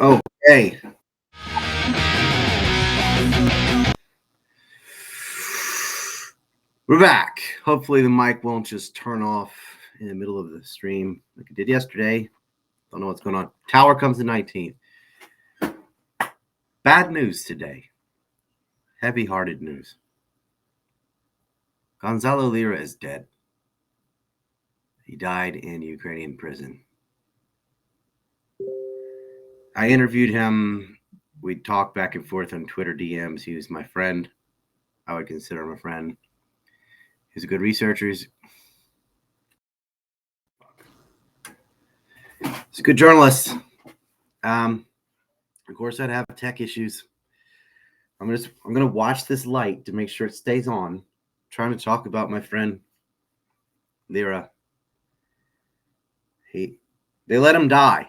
Okay. We're back. Hopefully the mic won't just turn off in the middle of the stream like it did yesterday. Don't know what's going on. Tower comes the 19th. Bad news today. Heavy-hearted news. Gonzalo Lira is dead. He died in Ukrainian prison. I interviewed him. We talked back and forth on Twitter DMs. He was my friend. I would consider him a friend. He's a good researcher. He's a good journalist. Of course, I'd have tech issues. I'm gonna watch this light to make sure it stays on. I'm trying to talk about my friend Lira. They let him die.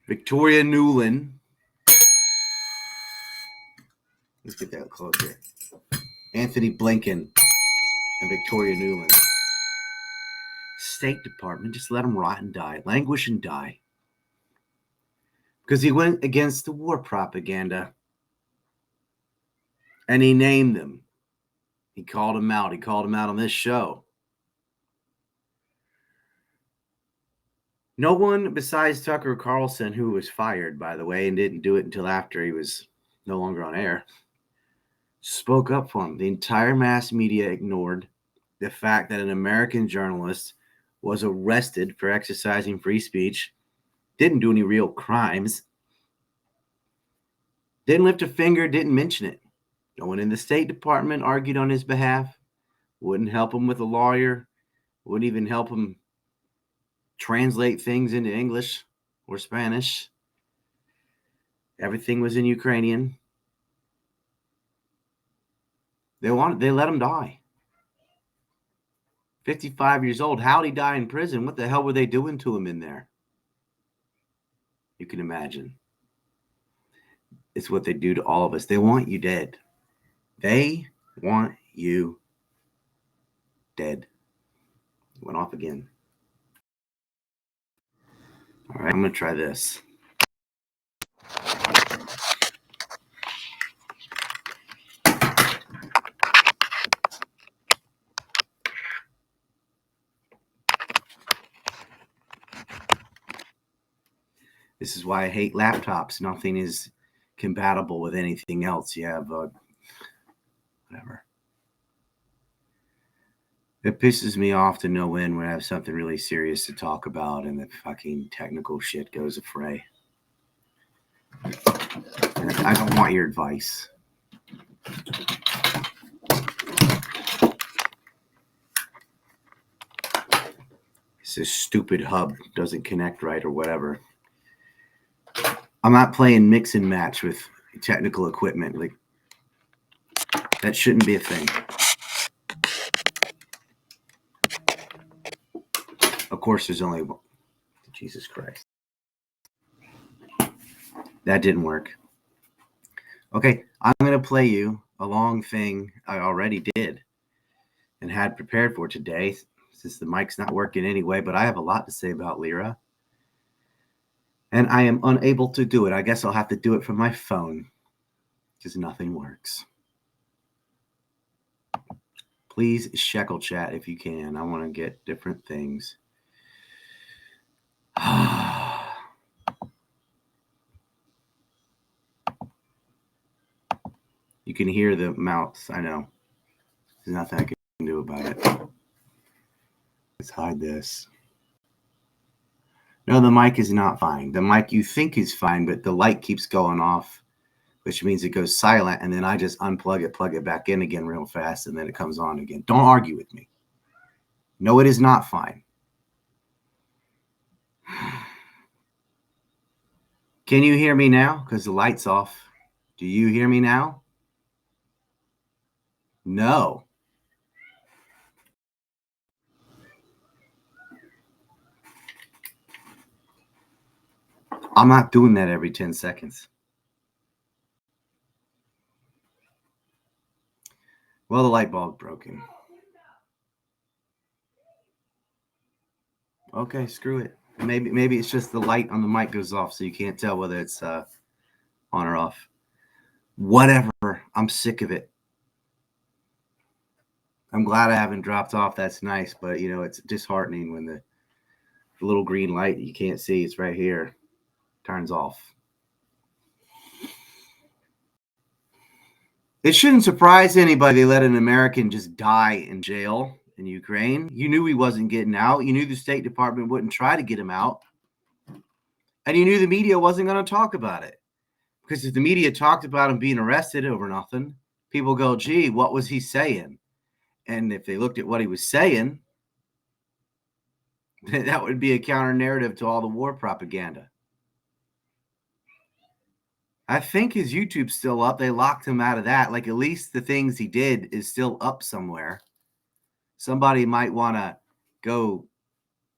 Victoria Nuland. Let's get that closer. Anthony Blinken and Victoria Nuland. State Department just let him rot and die, languish and die. Because he went against the war propaganda. And he named them. He called them out. He called them out on this show. No one besides Tucker Carlson, who was fired, by the way, and didn't do it until after he was no longer on air, spoke up for him. The entire mass media ignored the fact that an American journalist was arrested for exercising free speech, didn't do any real crimes, didn't lift a finger, didn't mention it. No one in the State Department argued on his behalf, wouldn't help him with a lawyer, wouldn't even help him translate things into English or Spanish. Everything was in Ukrainian. They let him die. 55 years old. How'd he die in prison? What the hell were they doing to him in there? You can imagine. It's what they do to all of us. They want you dead. They want you dead. Went off again. All right, I'm going to try this. This is why I hate laptops. Nothing is compatible with anything else. You have whatever. It pisses me off to no end when I have something really serious to talk about and the fucking technical shit goes afray. And I don't want your advice. This stupid hub doesn't connect right or whatever. I'm not playing mix and match with technical equipment. Like, that shouldn't be a thing. Of course, there's only one. Jesus Christ. That didn't work. Okay, I'm going to play you a long thing I already did and had prepared for today, since the mic's not working anyway, but I have a lot to say about Lira. And I am unable to do it. I guess I'll have to do it from my phone because nothing works. Please Shekelchat if you can. I want to get different things. You can hear the mouse. I know. There's nothing I can do about it. Let's hide this. No, the mic is not fine. The mic you think is fine, but the light keeps going off, which means it goes silent, and then I just unplug it, plug it back in again real fast, and then it comes on again. Don't argue with me. No, it is not fine. Can you hear me now? Because the light's off. Do you hear me now? No. I'm not doing that every 10 seconds. Well, the light bulb broken. Okay, screw it. Maybe it's just the light on the mic goes off, so you can't tell whether it's on or off. Whatever. I'm sick of it. I'm glad I haven't dropped off. That's nice, but it's disheartening when the little green light you can't see, it's right here, turns off. It shouldn't surprise anybody they let an American just die in jail in Ukraine. You knew he wasn't getting out. You knew the State Department wouldn't try to get him out. And you knew the media wasn't going to talk about it. Because if the media talked about him being arrested over nothing, people go, gee, what was he saying? And if they looked at what he was saying, that would be a counter narrative to all the war propaganda. I think his YouTube's still up. They locked him out of that. Like, at least the things he did is still up somewhere. Somebody might want to go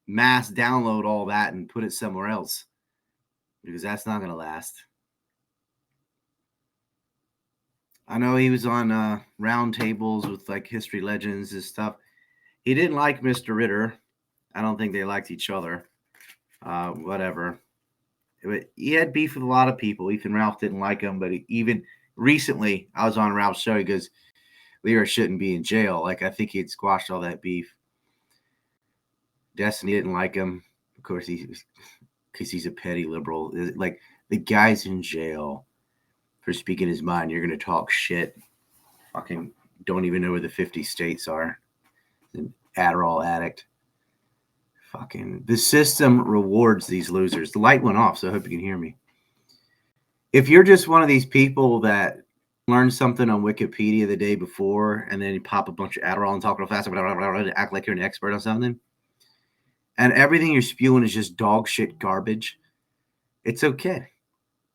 mass download all that and put it somewhere else, because that's not going to last. I know he was on round tables with like history legends and stuff. He didn't like Mr. Ritter. I don't think they liked each other. Whatever. But he had beef with a lot of people. Ethan Ralph didn't like him, but even recently, I was on Ralph's show. He goes, Lyra shouldn't be in jail. Like, I think he had squashed all that beef. Destiny didn't like him. Of course, because he's a petty liberal. Like, the guy's in jail for speaking his mind. You're going to talk shit. Fucking don't even know where the 50 states are. An Adderall addict. Fucking, the system rewards these losers. The light went off, so I hope you can hear me. If you're just one of these people that learned something on Wikipedia the day before, and then you pop a bunch of Adderall and talk real fast, act like you're an expert on something, and everything you're spewing is just dog shit garbage, it's okay,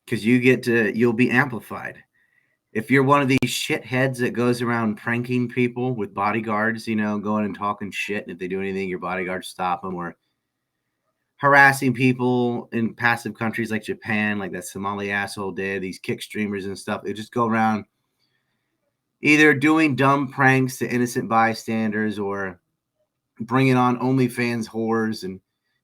because you'll be amplified. If you're one of these shitheads that goes around pranking people with bodyguards, going and talking shit, and if they do anything, your bodyguards stop them, or harassing people in passive countries like Japan, like that Somali asshole did, these kick streamers and stuff, they just go around either doing dumb pranks to innocent bystanders or bringing on OnlyFans whores. And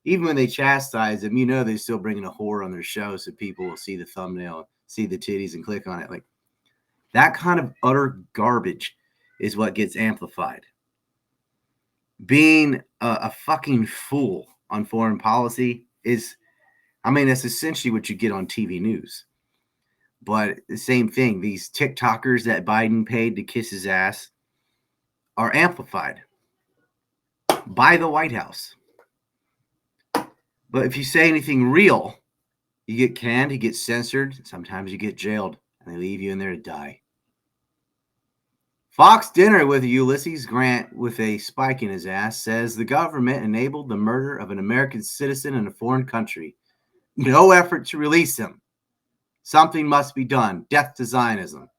even when they chastise them, they're still bringing a whore on their show so people will see the thumbnail, see the titties, and click on it. Like, that kind of utter garbage is what gets amplified. Being a fucking fool on foreign policy that's essentially what you get on TV news. But the same thing, these TikTokers that Biden paid to kiss his ass are amplified by the White House. But if you say anything real, you get canned, you get censored, sometimes you get jailed, and they leave you in there to die. Fox Dinner with Ulysses Grant with a spike in his ass says the government enabled the murder of an American citizen in a foreign country. No effort to release him. Something must be done. Death to Zionism.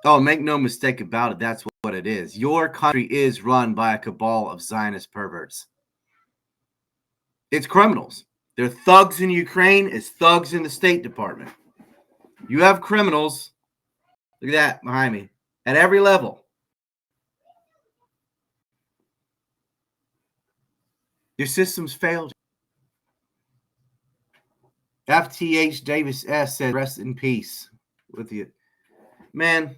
Oh, make no mistake about it. That's what it is. Your country is run by a cabal of Zionist perverts. It's criminals. They're thugs in Ukraine. It's thugs in the State Department. You have criminals. Look at that behind me. At every level. Your system's failed. FTH Davis S said, rest in peace with you. Man,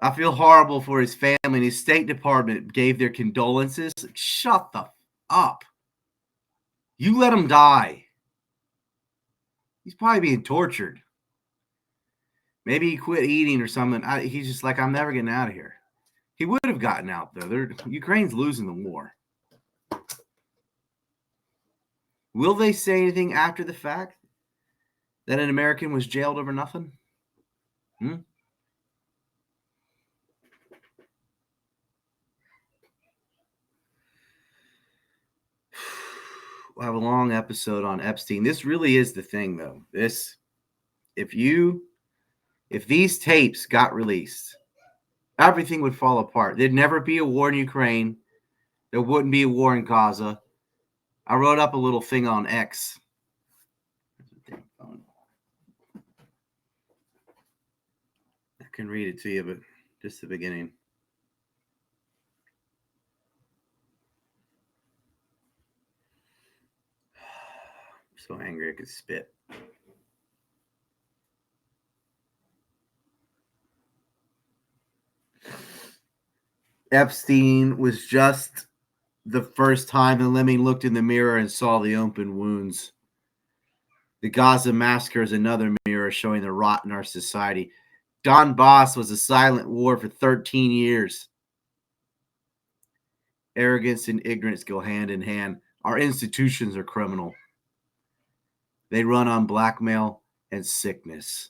I feel horrible for his family, and his State Department gave their condolences. Shut the up. You let him die. He's probably being tortured. Maybe he quit eating or something. He's just like, I'm never getting out of here. He would have gotten out, though. Ukraine's losing the war. Will they say anything after the fact that an American was jailed over nothing? We'll have a long episode on Epstein. This really is the thing, though. If these tapes got released, everything would fall apart. There'd never be a war in Ukraine. There wouldn't be a war in Gaza. I wrote up a little thing on X. I can read it to you, but just the beginning. So angry I could spit. Epstein was just the first time the lemming looked in the mirror and saw the open wounds. The Gaza massacre is another mirror showing the rot in our society. Donbass was a silent war for 13 years. Arrogance and ignorance go hand in hand. Our institutions are criminal. They run on blackmail and sickness.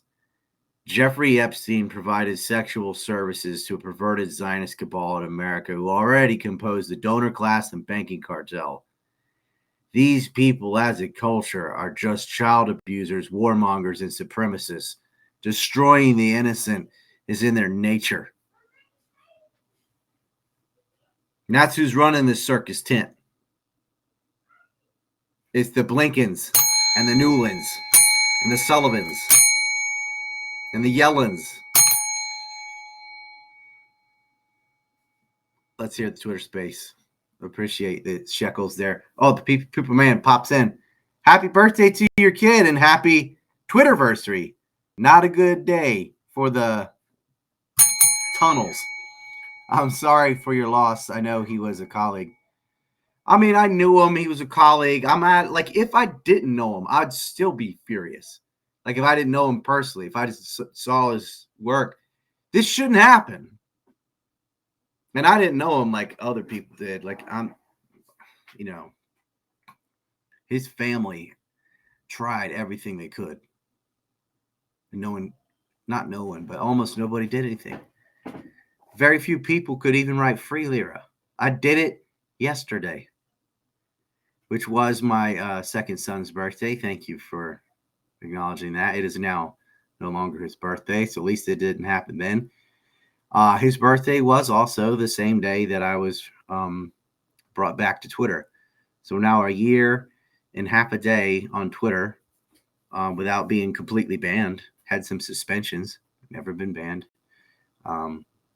Jeffrey Epstein provided sexual services to a perverted Zionist cabal in America who already composed the donor class and banking cartel. These people, as a culture, are just child abusers, warmongers, and supremacists. Destroying the innocent is in their nature. And that's who's running this circus tent. It's the Blinkens and the Newlands and the Sullivans and the Yellens. Let's hear the Twitter space. Appreciate the shekels there. Oh, the people man pops in. Happy birthday to your kid and happy Twitterversary. Not a good day for the tunnels. I'm sorry for your loss. I know he was a colleague. I mean, I knew him. He was a colleague. If I didn't know him, I'd still be furious. Like, if I didn't know him personally, if I just saw his work, this shouldn't happen. And I didn't know him like other people did. Like, his family tried everything they could. And but almost nobody did anything. Very few people could even write free lira. I did it yesterday, which was my second son's birthday. Thank you for acknowledging that. It is now no longer his birthday, so at least it didn't happen then. His birthday was also the same day that I was brought back to Twitter. So now a year and half a day on Twitter without being completely banned. Had some suspensions. Never been banned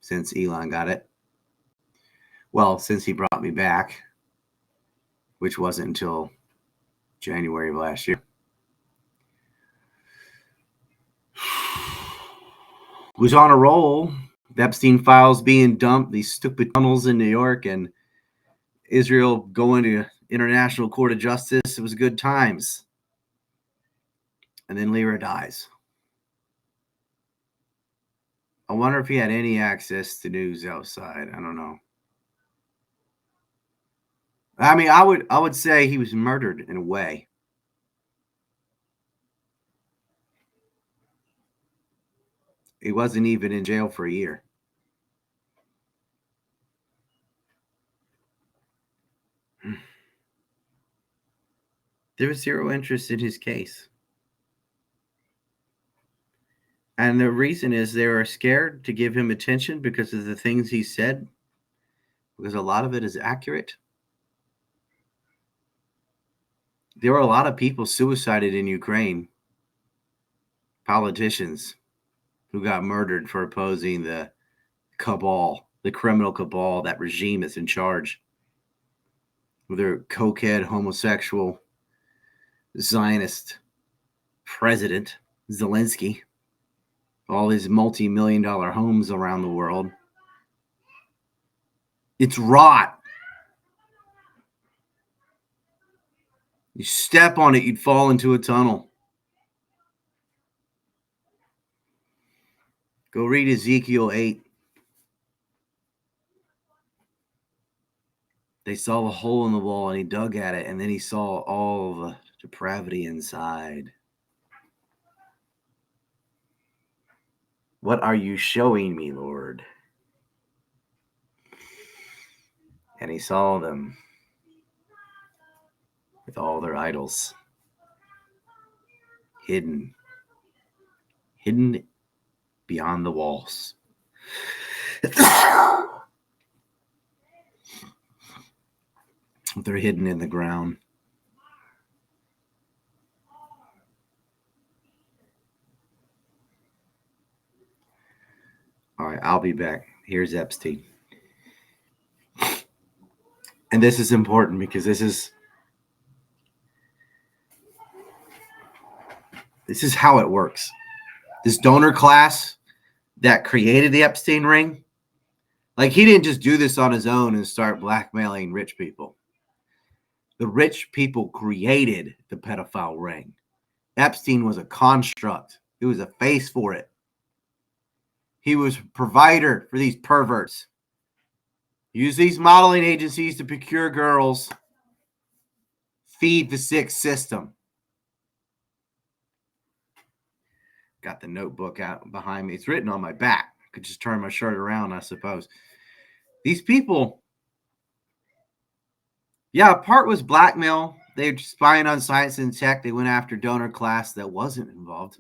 since Elon got it. Well, since he brought me back, which wasn't until January of last year. Was on a roll. The Epstein files being dumped, these stupid tunnels in New York, and Israel going to International Court of Justice. It was good times. And then Lira dies. I wonder if he had any access to news outside. I don't know. I mean, I would say he was murdered in a way. He wasn't even in jail for a year. There was zero interest in his case. And the reason is they were scared to give him attention because of the things he said, because a lot of it is accurate. There were a lot of people suicided in Ukraine, politicians who got murdered for opposing the cabal, the criminal cabal, that regime that's in charge. With their cokehead, homosexual, Zionist president, Zelensky, all his multi-million-dollar homes around the world. It's rot. You step on it, you'd fall into a tunnel. Go read Ezekiel 8. They saw a hole in the wall and he dug at it, and then he saw all the depravity inside. What are you showing me, Lord? And he saw them with all their idols hidden beyond the walls. They're hidden in the ground. All right, I'll be back. Here's Epstein. And this is important because this is This is how it works. This donor class that created the Epstein ring, like he didn't just do this on his own and start blackmailing rich people. The rich people created the pedophile ring. Epstein was a construct. He was a face for it. He was a provider for these perverts. Use these modeling agencies to procure girls. Feed the sick system. Got the notebook out behind me. It's written on my back. I could just turn my shirt around, I suppose. These people, yeah, part was blackmail. They were spying on science and tech. They went after donor class that wasn't involved.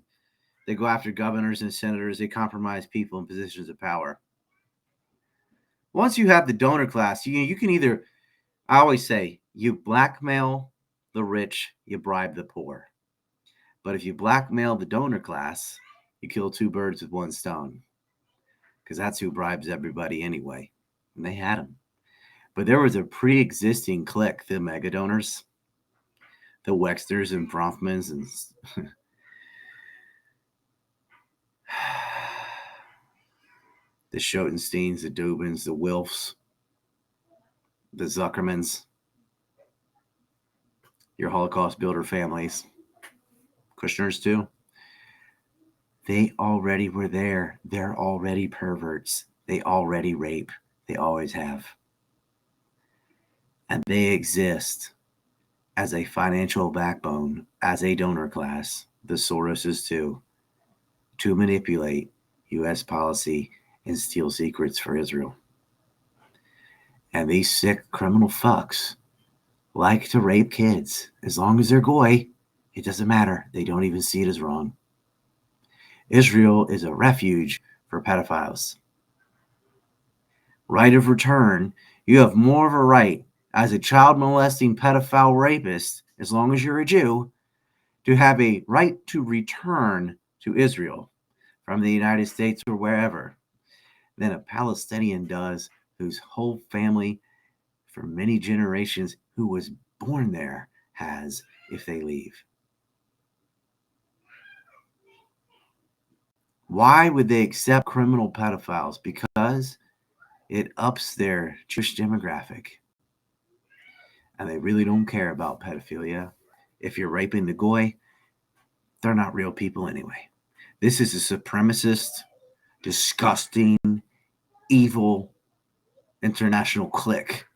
They go after governors and senators. They compromise people in positions of power. Once you have the donor class, you can either, I always say, you blackmail the rich, you bribe the poor. But if you blackmail the donor class, you kill two birds with one stone. Because that's who bribes everybody anyway. And they had them. But there was a pre-existing clique, the mega donors, the Wexters and Bronfmans and the Schoensteins, the Dubins, the Wilfs, the Zuckermans, your Holocaust builder families, Kushners too. They already were there. They're already perverts. They already rape. They always have. And they exist as a financial backbone, as a donor class, the Soroses too, to manipulate U.S. policy and steal secrets for Israel. And these sick criminal fucks like to rape kids. As long as they're goy, it doesn't matter. They don't even see it as wrong. Israel is a refuge for pedophiles. Right of return. You have more of a right as a child molesting pedophile rapist, as long as you're a Jew, to have a right to return to Israel from the United States or wherever than a Palestinian does, whose whole family for many generations who was born there has, if they leave. Why would they accept criminal pedophiles? Because it ups their Jewish demographic. And they really don't care about pedophilia. If you're raping the goy, they're not real people anyway. This is a supremacist, disgusting, evil international clique.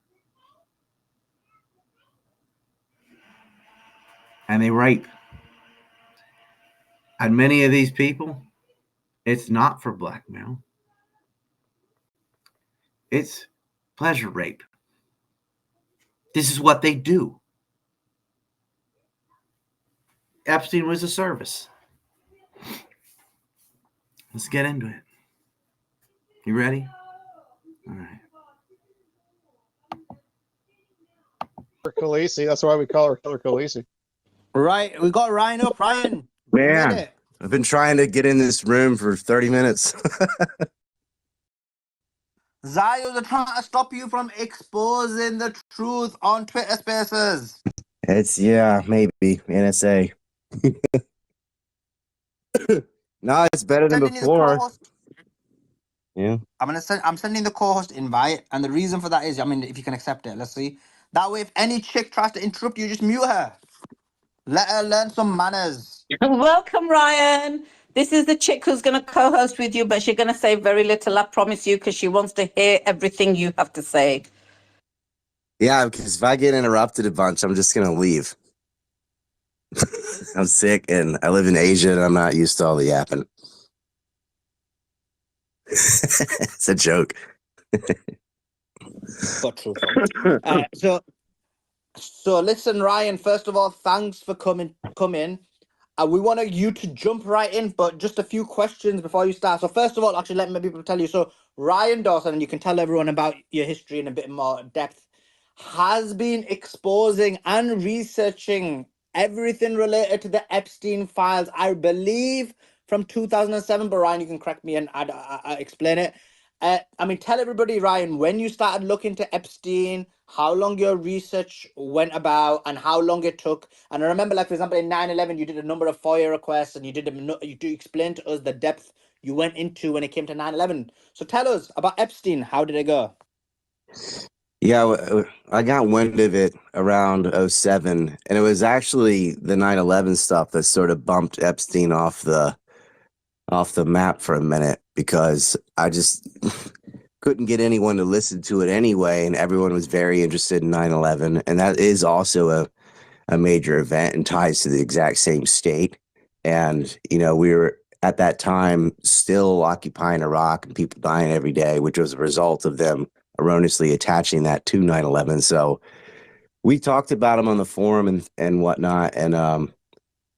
And they rape. And many of these people, it's not for blackmail. It's pleasure rape. This is what they do. Epstein was a service. Let's get into it. You ready? All right. Khaleesi. That's why we call her Killer Khaleesi. Right, we got Ryan up. Ryan, Man, I've been trying to get in this room for 30 minutes. Zios are trying to stop you from exposing the truth on Twitter Spaces. Yeah, maybe NSA. No, it's better than Sending you the before. co-host. Yeah. I'm sending the co-host invite, and the reason for that is, I mean, if you can accept it, let's see. That way, if any chick tries to interrupt you, just mute her. Let her learn some manners. Welcome, Ryan. This is the chick who's going to co-host with you, but she's going to say very little, I promise you, because she wants to hear everything you have to say. Yeah, because if I get interrupted a bunch, I'm just going to leave. I'm sick and I live in Asia and I'm not used to all the yapping. It's a joke. But true. So listen, Ryan, first of all, thanks for coming. We want you to jump right in, but just a few questions before you start. So first of all, actually, let me people tell you. So Ryan Dawson, and you can tell everyone about your history in a bit more depth, has been exposing and researching everything related to the Epstein files, I believe, from 2007. But Ryan, you can correct me and explain it. I mean, tell everybody, Ryan, when you started looking to Epstein, how long your research went about, and how long it took. And I remember, like, for example, in 9/11, you did a number of FOIA requests, and you explain to us the depth you went into when it came to 9/11. So tell us about Epstein. How did it go? Yeah, I got wind of it around '07, and it was actually the 9/11 stuff that sort of bumped Epstein off the map for a minute, because I just couldn't get anyone to listen to it anyway, and everyone was very interested in 9/11, and that is also a major event and ties to the exact same state. And we were at that time still occupying Iraq and people dying every day, which was a result of them erroneously attaching that to 9/11. So we talked about them on the forum and whatnot, and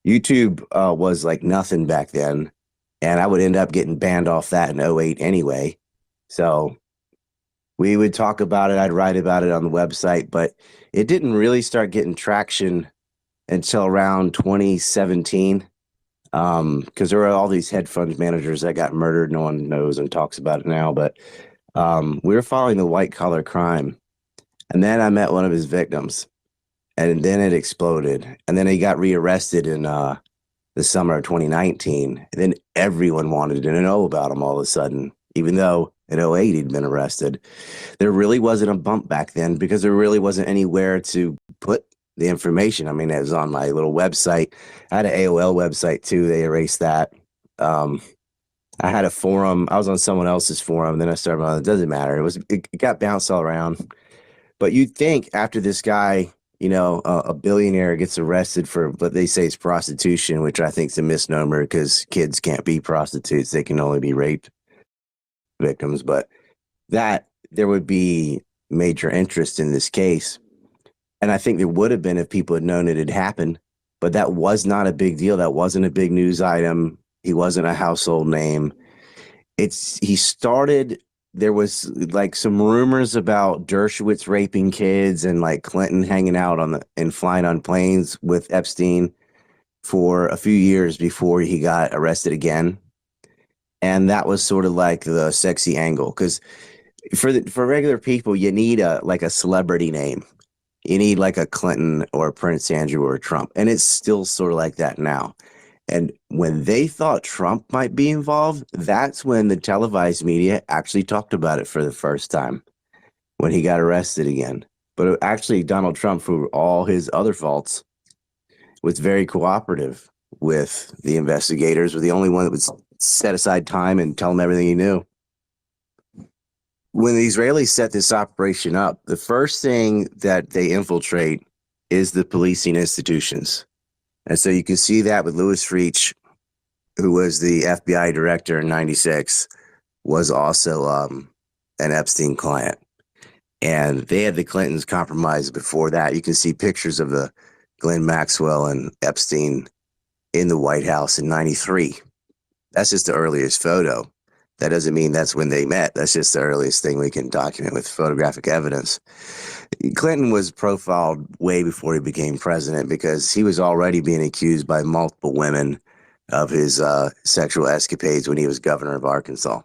YouTube was like nothing back then, and I would end up getting banned off that in '08 anyway. So we would talk about it. I'd write about it on the website, but it didn't really start getting traction until around 2017, because there were all these hedge fund managers that got murdered. No one knows and talks about it now, but we were following the white collar crime. And then I met one of his victims, and then it exploded. And then he got rearrested in the summer of 2019. And then everyone wanted to know about him all of a sudden, even though in '08 he'd been arrested. There really wasn't a bump back then, because there really wasn't anywhere to put the information. I mean, it was on my little website. I had an AOL website too. They erased that. I had a forum. I was on someone else's forum. Then I started on. It doesn't matter. It got bounced all around. But you'd think after this guy, a billionaire gets arrested for what they say is prostitution, which I think is a misnomer, because kids can't be prostitutes. They can only be rape victims. But that there would be major interest in this case. And I think there would have been if people had known it had happened. But that was not a big deal. That wasn't a big news item. He wasn't a household name. There was like some rumors about Dershowitz raping kids, and like Clinton hanging out and flying on planes with Epstein for a few years before he got arrested again. And that was sort of like the sexy angle, because for regular people, you need a celebrity name. You need like a Clinton or a Prince Andrew or a Trump. And it's still sort of like that now. And when they thought Trump might be involved, that's when the televised media actually talked about it for the first time, when he got arrested again. But actually, Donald Trump, for all his other faults, was very cooperative with the investigators, was the only one that would set aside time and tell them everything he knew. When the Israelis set this operation up, the first thing that they infiltrate is the policing institutions. And so you can see that with Louis Freach, who was the FBI director in '96, was also an Epstein client. And they had the Clintons compromised before that. You can see pictures of the Glenn Maxwell and Epstein in the White House in '93. That's just the earliest photo. That doesn't mean that's when they met. That's just the earliest thing we can document with photographic evidence. Clinton was profiled way before he became president, because he was already being accused by multiple women of his sexual escapades when he was governor of Arkansas.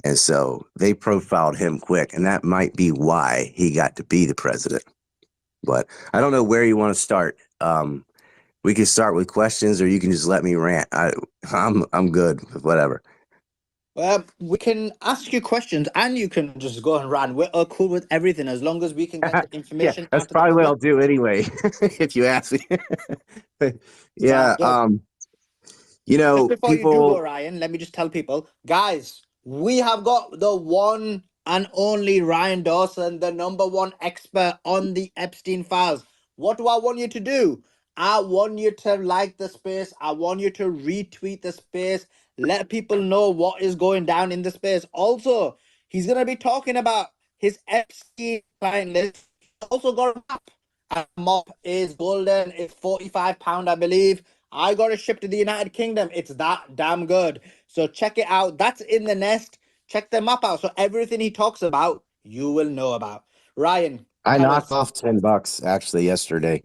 And so they profiled him quick, and that might be why he got to be the president. But I don't know where you want to start. We can start with questions, or you can just let me rant. I'm good with whatever. We can ask you questions, and you can just go and run. We're all cool with everything, as long as we can get the information. Yeah, that's out to probably the what I'll public. do anyway, if you ask me. Yeah, Just before you do go, people. Ryan, let me just tell people, guys, we have got the one and only Ryan Dawson, the #1 expert on the Epstein files. What do I want you to do? I want you to like the space. I want you to retweet the space. Let people know what is going down in the space. Also, he's going to be talking about his Epstein client list. He's also got a map. And the map is golden. It's £45, I believe. I got it shipped to the United Kingdom. It's that damn good. So check it out. That's in the nest. Check the map out. So everything he talks about, you will know about. Ryan, I tell knocked us. off $10 actually yesterday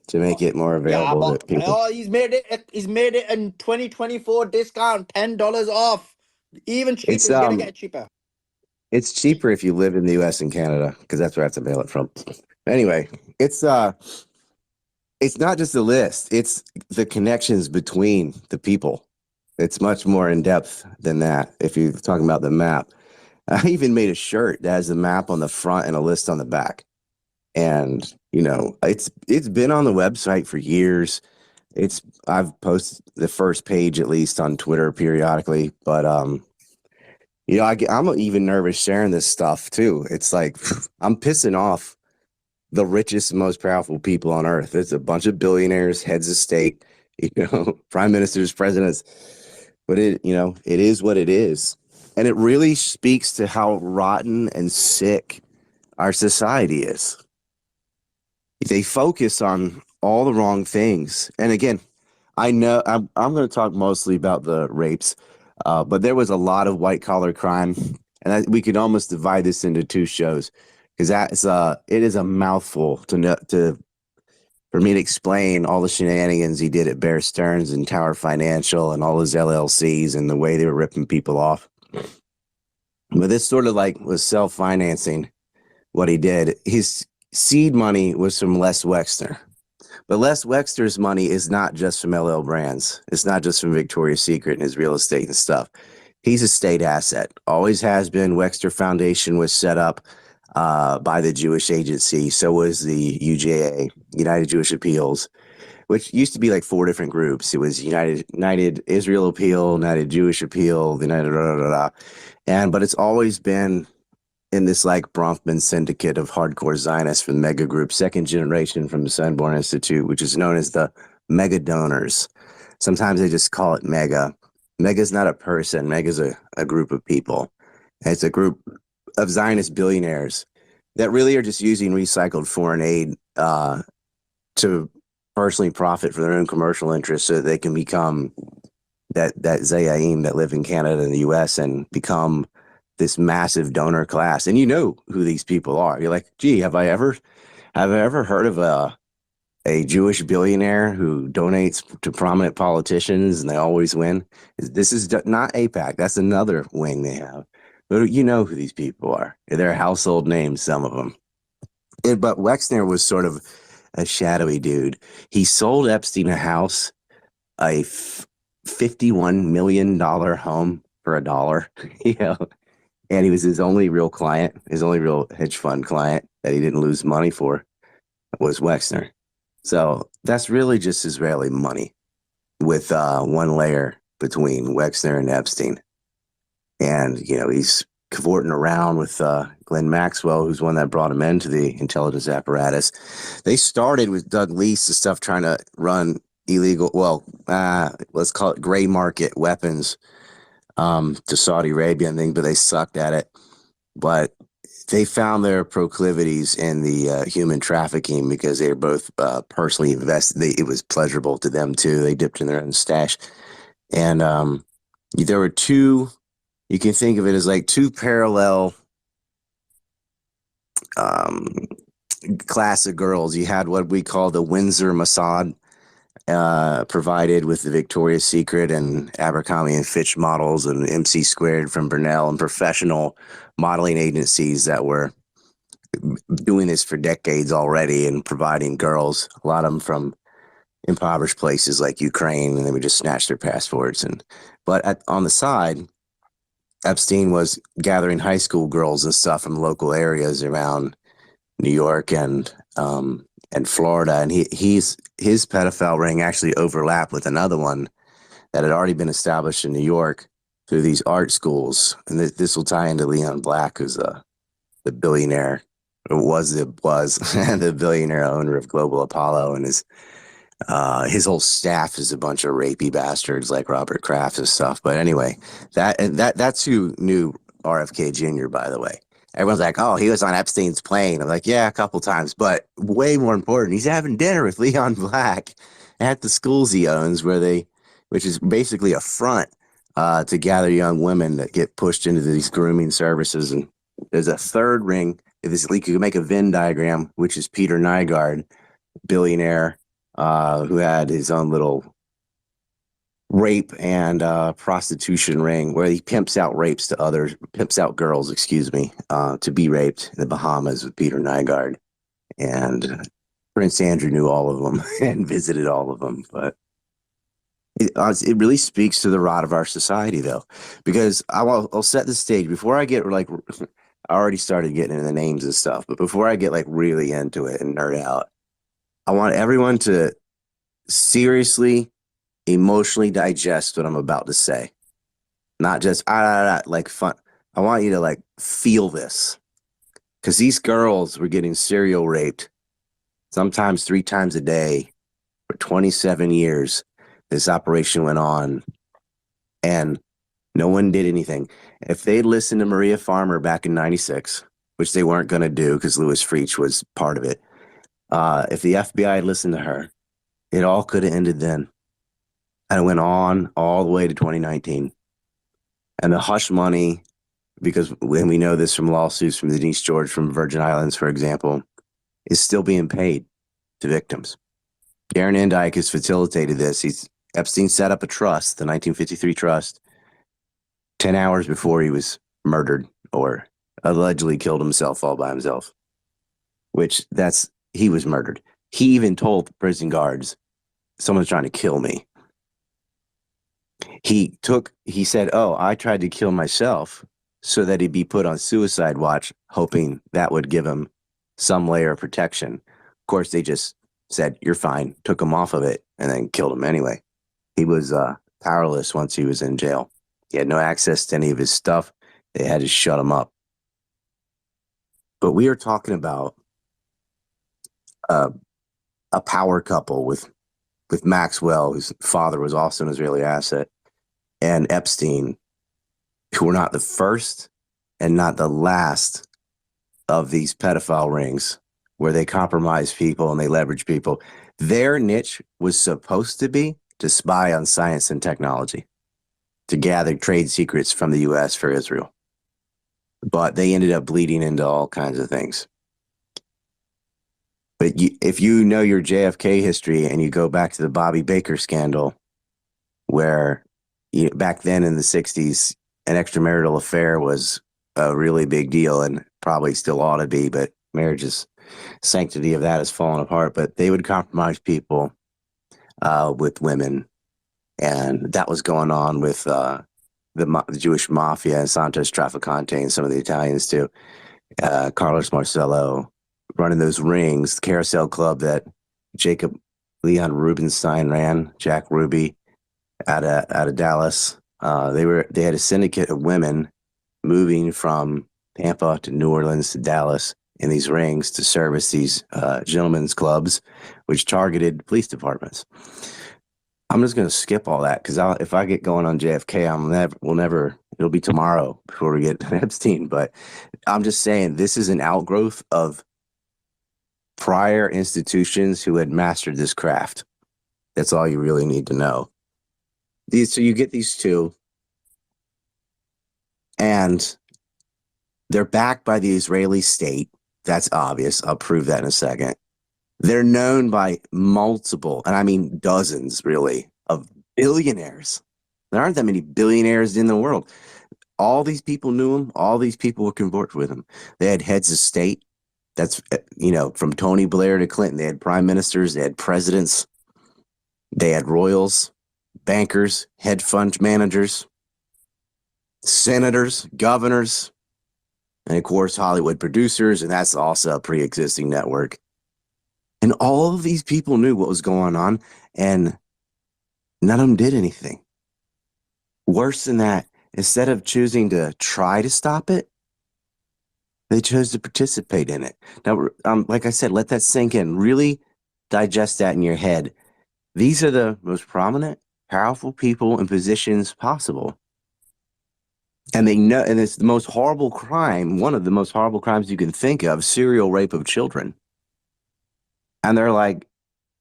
to make it more Yeah, available to but people. he's made it in 2024 discount, $10 off. Even cheaper. It's He's gonna get it cheaper. It's cheaper if you live in the U.S. and Canada because that's where I have to mail it from. Anyway, it's not just a list; it's the connections between the people. It's much more in depth than that. If you're talking about the map, I even made a shirt that has the map on the front and a list on the back. And it's been on the website for years. I've posted the first page at least on Twitter periodically, but I'm even nervous sharing this stuff too. It's like I'm pissing off the richest, most powerful people on earth. It's a bunch of billionaires, heads of state, prime ministers, presidents. But it is what it is. And it really speaks to how rotten and sick our society is. They focus on all the wrong things. And again, I know I'm going to talk mostly about the rapes, but there was a lot of white collar crime, and we could almost divide this into two shows because it is a mouthful for me to explain all the shenanigans he did at Bear Stearns and Tower Financial and all his LLCs and the way they were ripping people off. But this sort of was self-financing what he did. His seed money was from Les Wexner. But Les Wexner's money is not just from LL Brands. It's not just from Victoria's Secret and his real estate and stuff. He's a state asset. Always has been. Wexner Foundation was set up by the Jewish Agency. So was the UJA, United Jewish Appeals, which used to be like 4 different groups. It was United Israel Appeal, United Jewish Appeal, United but it's always been in this Bronfman syndicate of hardcore Zionists from the mega group, second generation from the Sanborn Institute, which is known as the mega donors. Sometimes they just call it mega. Mega is not a person. Mega is a group of people. And it's a group of Zionist billionaires that really are just using recycled foreign aid to personally profit for their own commercial interests so that they can become that Zayaim that live in Canada and the US and become this massive donor class. And you know who these people are. You're like, gee, have I ever heard of a Jewish billionaire who donates to prominent politicians and they always win? This is not AIPAC. That's another wing they have. But you know who these people are. They're household names, some of them. But Wexner was sort of a shadowy dude. He sold Epstein a house, a $51 million home for $1. And he was his only real client, his only real hedge fund client that he didn't lose money for was Wexner. So that's really just Israeli money with one layer between Wexner and Epstein. And, he's cavorting around with Glenn Maxwell, who's one that brought him into the intelligence apparatus. They started with Doug Lease, the stuff trying to run illegal, let's call it gray market weapons to Saudi Arabia and things, but they sucked at it. But they found their proclivities in the human trafficking because they were both personally invested. It was pleasurable to them too. They dipped in their own stash. And there were two, you can think of it as like two parallel class of girls. You had what we call the Windsor Mossad, provided with the Victoria's Secret and Abercrombie and Fitch models and MC Squared from Burnell and professional modeling agencies that were doing this for decades already and providing girls, a lot of them from impoverished places like Ukraine, and they would just snatch their passports. But on the side, Epstein was gathering high school girls and stuff from local areas around New York and Florida, and his pedophile ring actually overlapped with another one that had already been established in New York through these art schools. And this will tie into Leon Black, who's the billionaire, or was the billionaire owner of Global Apollo, and his whole staff is a bunch of rapey bastards like Robert Kraft and stuff. But anyway, that's who knew RFK Jr., by the way. Everyone's like, oh, he was on Epstein's plane. I'm like, yeah, a couple times. But way more important, he's having dinner with Leon Black at the schools he owns, which is basically a front to gather young women that get pushed into these grooming services. And there's a third ring. You can make a Venn diagram, which is Peter Nygaard, billionaire, who had his own little rape and prostitution ring where he pimps out girls, to be raped in the Bahamas with Peter Nygaard. And Prince Andrew knew all of them and visited all of them. But it really speaks to the rot of our society, though, because I'll set the stage before I get like, I already started getting into the names and stuff, but before I get like really into it and nerd out, I want everyone to seriously, emotionally digest what I'm about to say. Not just like fun. I want you to like feel this, because these girls were getting serial raped, sometimes 3 times a day for 27 years. This operation went on, and no one did anything. If they'd listened to Maria Farmer back in '96, which they weren't going to do because Louis Freach was part of it, if the FBI had listened to her, it all could have ended then. And it went on all the way to 2019. And the hush money, because when we know this from lawsuits from Denise George from Virgin Islands, for example, is still being paid to victims. Darren Endike has facilitated this. Epstein set up a trust, the 1953 trust, 10 hours before he was murdered or allegedly killed himself all by himself, he was murdered. He even told the prison guards, someone's trying to kill me. He said, oh, I tried to kill myself so that he'd be put on suicide watch, hoping that would give him some layer of protection. Of course, they just said, you're fine, took him off of it, and then killed him anyway. He was powerless once he was in jail. He had no access to any of his stuff. They had to shut him up. But we are talking about a power couple with Maxwell, whose father was also an Israeli asset, and Epstein, who were not the first and not the last of these pedophile rings where they compromise people and they leverage people. Their niche was supposed to be to spy on science and technology, to gather trade secrets from the U.S. for Israel. But they ended up bleeding into all kinds of things. But if you know your JFK history and you go back to the Bobby Baker scandal, where back then in the 60s, an extramarital affair was a really big deal and probably still ought to be, but marriage's sanctity of that has fallen apart. But they would compromise people with women. And that was going on with the Jewish mafia and Santos Trafficante and some of the Italians too. Carlos Marcello running those rings, the Carousel Club that Jacob Leon Rubenstein ran, Jack Ruby out of Dallas. They had a syndicate of women moving from Tampa to New Orleans to Dallas in these rings to service these gentlemen's clubs, which targeted police departments. I'm just going to skip all that because if I get going on JFK, it'll be tomorrow before we get to Epstein. But I'm just saying this is an outgrowth of prior institutions who had mastered this craft. That's all you really need to know. So you get these two, and they're backed by the Israeli state. That's obvious. I'll prove that in a second. They're known by multiple, and I mean dozens, really, of billionaires. There aren't that many billionaires in the world. All these people knew him. All these people were conversant with him. They had heads of state. That's, from Tony Blair to Clinton. They had prime ministers. They had presidents. They had royals, bankers, hedge fund managers, senators, governors, and of course, Hollywood producers. And that's also a pre-existing network. And all of these people knew what was going on, and none of them did anything. Worse than that, instead of choosing to try to stop it, they chose to participate in it. Now, like I said, let that sink in. Really digest that in your head. These are the most prominent, powerful people in positions possible. And they know, and it's the most horrible crime, one of the most horrible crimes you can think of, serial rape of children. And they're like,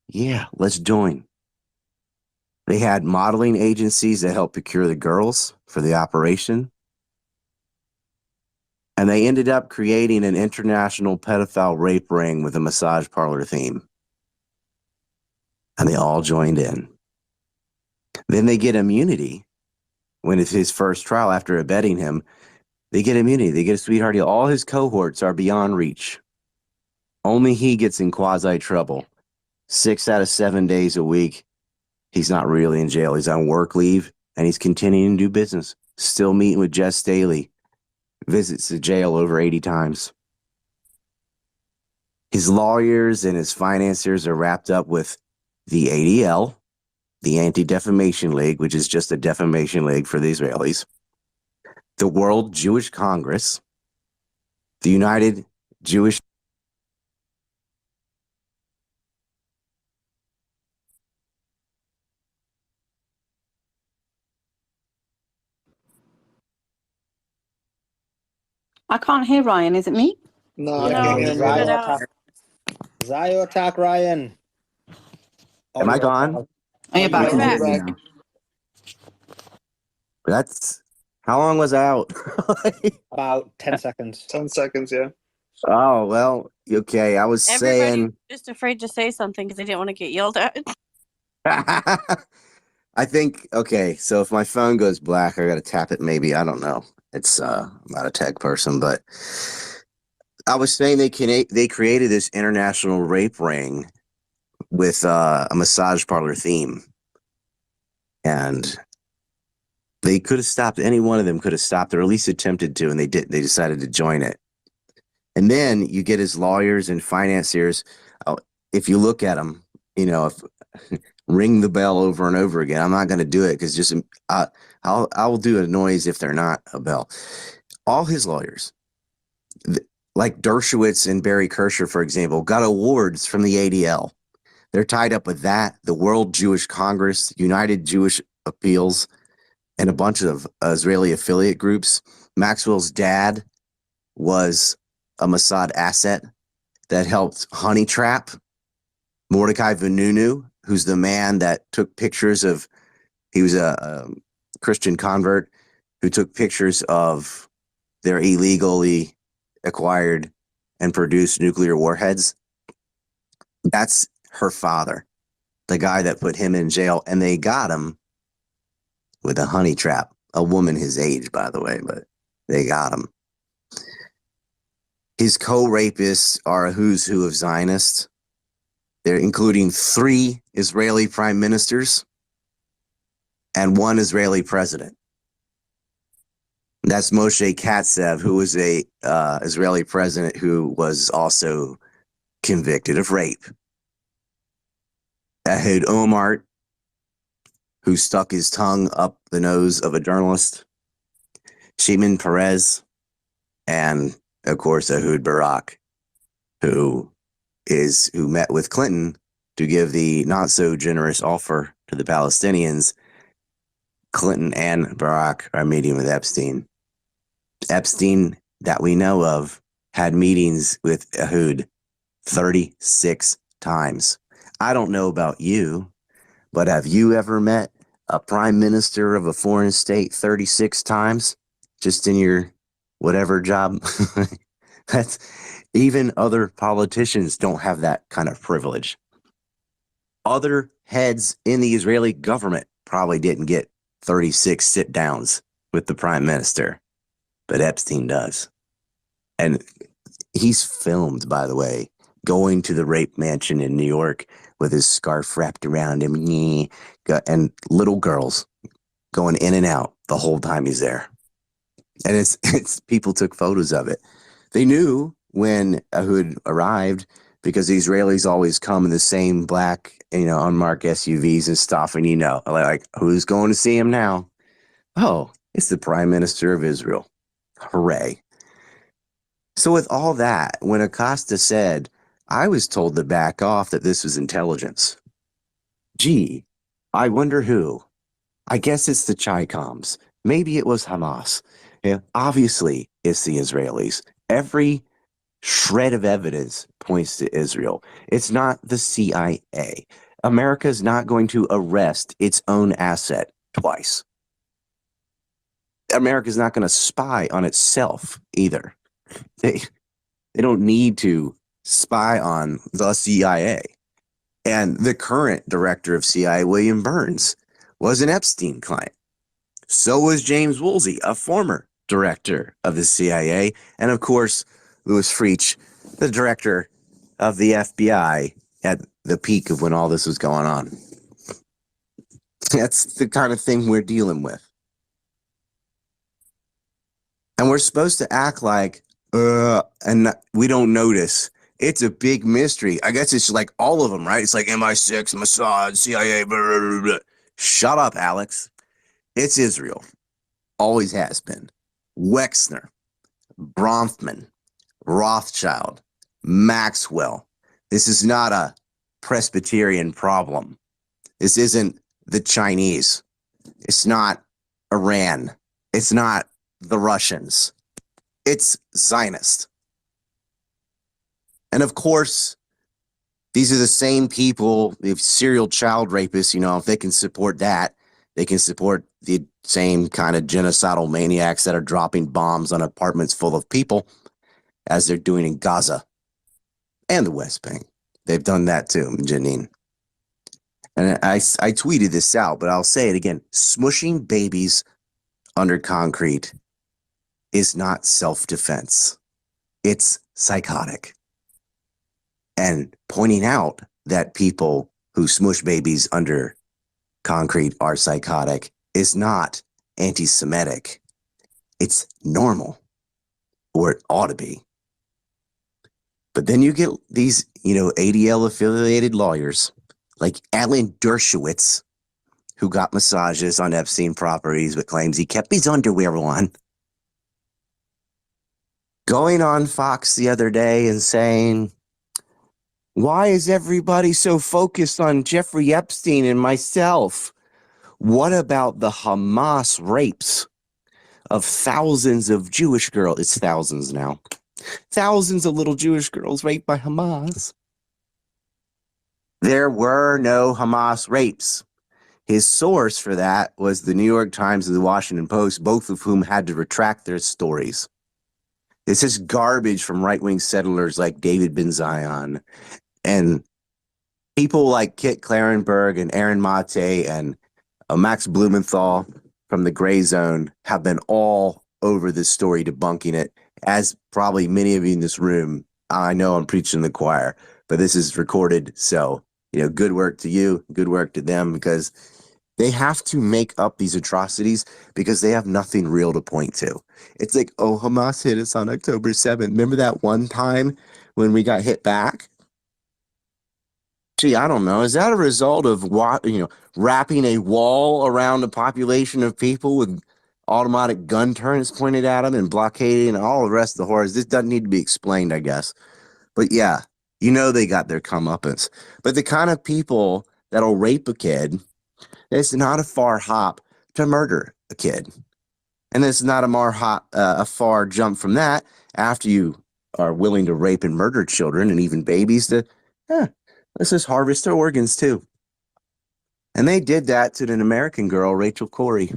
yeah, let's join. They had modeling agencies that helped procure the girls for the operation. And they ended up creating an international pedophile rape ring with a massage parlor theme. And they all joined in. Then they get immunity when it's his first trial after abetting him. They get immunity. They get a sweetheart deal. All his cohorts are beyond reach. Only he gets in quasi trouble. 6 out of 7 days a week, he's not really in jail. He's on work leave, and he's continuing to do business. Still meeting with Jess Staley. Visits the jail over 80 times. His lawyers and his financiers are wrapped up with the ADL, the Anti-Defamation League, which is just a defamation league for the Israelis, the World Jewish Congress, the United Jewish. I can't hear Ryan. Is it me? No, I Yeah, can't No, hear you him cut it either. out. Zio attack, Ryan. Am I Audio gone? attack. Are you Oh, back? You're you're back. back. now. That's how long was I out? About 10 seconds. 10 seconds, yeah. Oh, well, okay. I was Everybody's saying, just afraid to say something because they didn't want to get yelled at. I think, okay, so if my phone goes black, I got to tap it maybe. I don't know. It's, I'm not a tech person, but I was saying they created this international rape ring with a massage parlor theme. And they could have stopped, any one of them could have stopped, or at least attempted to, and they didn't. They decided to join it. And then you get his lawyers and financiers. If you look at them, if ring the bell over and over again. I'm not going to do it because just I'll do a noise if they're not a bell. All his lawyers, like Dershowitz and Barry Kirscher, for example, got awards from the ADL. They're tied up with that, the World Jewish Congress, United Jewish Appeals, and a bunch of Israeli affiliate groups. Maxwell's dad was a Mossad asset that helped honey trap Mordecai Vanunu, who's the man that took pictures of, he was a Christian convert who took pictures of their illegally acquired and produced nuclear warheads. That's her father, the guy that put him in jail, and they got him with a honey trap. A woman his age, by the way, but they got him. His co-rapists are a who's who of Zionists. They're including 3 Israeli prime ministers and 1 Israeli president. That's Moshe Katsav, who was a Israeli president who was also convicted of rape. Ehud Olmert, who stuck his tongue up the nose of a journalist. Shimon Peres, and of course Ehud Barak, who met with Clinton to give the not so generous offer to the Palestinians. Clinton and Barak are meeting with Epstein. Epstein, that we know of, had meetings with Ehud 36 times. I don't know about you, but have you ever met a prime minister of a foreign state 36 times just in your whatever job? That's, even other politicians don't have that kind of privilege. Other heads in the Israeli government probably didn't get 36 sit downs with the prime minister, but Epstein does. And he's filmed, by the way, going to the rape mansion in New York with his scarf wrapped around him, and little girls going in and out the whole time he's there. And it's people took photos of it. They knew when Ehud arrived because the Israelis always come in the same black, unmarked SUVs and stuff. And like, who's going to see him now? Oh, it's the Prime Minister of Israel. Hooray. So with all that, when Acosta said, I was told to back off, that this was intelligence. Gee, I wonder who. I guess it's the Chi-Coms. Maybe it was Hamas. Yeah, obviously, it's the Israelis. Every shred of evidence points to Israel. It's not the CIA. America's not going to arrest its own asset twice. America's not going to spy on itself either. They don't need to spy on the CIA. And the current director of CIA, William Burns, was an Epstein client. So was James Woolsey, a former director of the CIA. And of course, Louis Freech, the director of the FBI at the peak of when all this was going on. That's the kind of thing we're dealing with. And we're supposed to act like, and we don't notice. It's a big mystery. I guess it's like all of them, right? It's like MI6, Mossad, CIA, blah, blah, blah, blah. Shut up, Alex. It's Israel. Always has been. Wexner, Bronfman, Rothschild, Maxwell. This is not a Presbyterian problem. This isn't the Chinese. It's not Iran. It's not the Russians. It's Zionist. And of course, these are the same people, if serial child rapists, if they can support that, they can support the same kind of genocidal maniacs that are dropping bombs on apartments full of people as they're doing in Gaza and the West Bank. They've done that too, Janine. And I tweeted this out, but I'll say it again. Smushing babies under concrete is not self-defense. It's psychotic. And pointing out that people who smush babies under concrete are psychotic is not anti-Semitic. It's normal, or it ought to be. But then you get these, ADL affiliated lawyers like Alan Dershowitz, who got massages on Epstein properties but claims he kept his underwear on, going on Fox the other day and saying, why is everybody so focused on Jeffrey Epstein and myself? What about the Hamas rapes of thousands of Jewish girls? It's thousands now. Thousands of little Jewish girls raped by Hamas. There were no Hamas rapes. His source for that was the New York Times and the Washington Post, both of whom had to retract their stories. This is garbage from right-wing settlers like David Ben Zion and people like Kit Klarenberg and Aaron Mate and Max Blumenthal from the Gray Zone have been all over this story, debunking it, as probably many of you in this room. I know I'm preaching to the choir, but this is recorded. So, good work to you, good work to them, because they have to make up these atrocities because they have nothing real to point to. It's like, oh, Hamas hit us on October 7th. Remember that one time when we got hit back? Gee, I don't know. Is that a result of wrapping a wall around a population of people with automatic gun turrets pointed at them and blockading and all the rest of the horrors? This doesn't need to be explained, I guess. But yeah, they got their comeuppance. But the kind of people that'll rape a kid, it's not a far hop to murder a kid. And it's not a far jump from that after you are willing to rape and murder children and even babies to, let's just harvest their organs too. And they did that to an American girl, Rachel Corrie,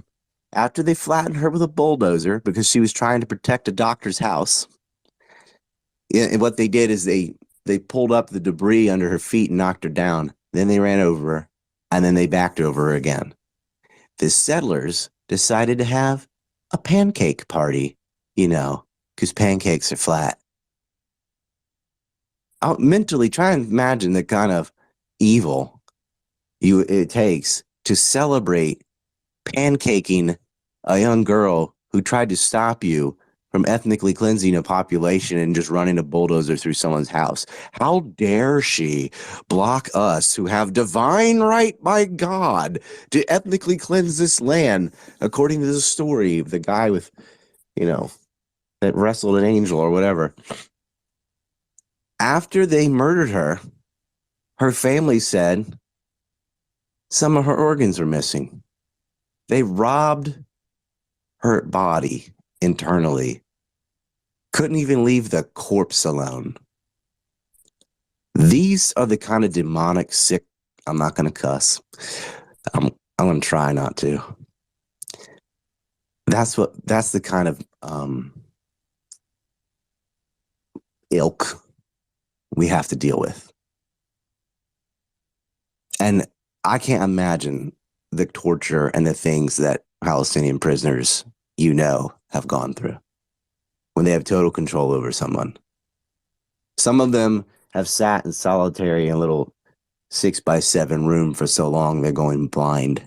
after they flattened her with a bulldozer because she was trying to protect a doctor's house. And what they did is they pulled up the debris under her feet and knocked her down. Then they ran over her, and then they backed over her again. The settlers decided to have a pancake party, because pancakes are flat. I'll mentally try and imagine the kind of evil it takes to celebrate pancaking a young girl who tried to stop you from ethnically cleansing a population and just running a bulldozer through someone's house. How dare she block us who have divine right by God to ethnically cleanse this land, according to the story of the guy with, that wrestled an angel or whatever. After they murdered her, her family said some of her organs were missing. They robbed her body internally. Couldn't even leave the corpse alone. These are the kind of demonic sick. I'm not going to cuss. I'm going to try not to. That's the kind of ilk we have to deal with. And I can't imagine the torture and the things that Palestinian prisoners, have gone through when they have total control over someone. Some of them have sat in solitary in a little 6x7 room for so long they're going blind.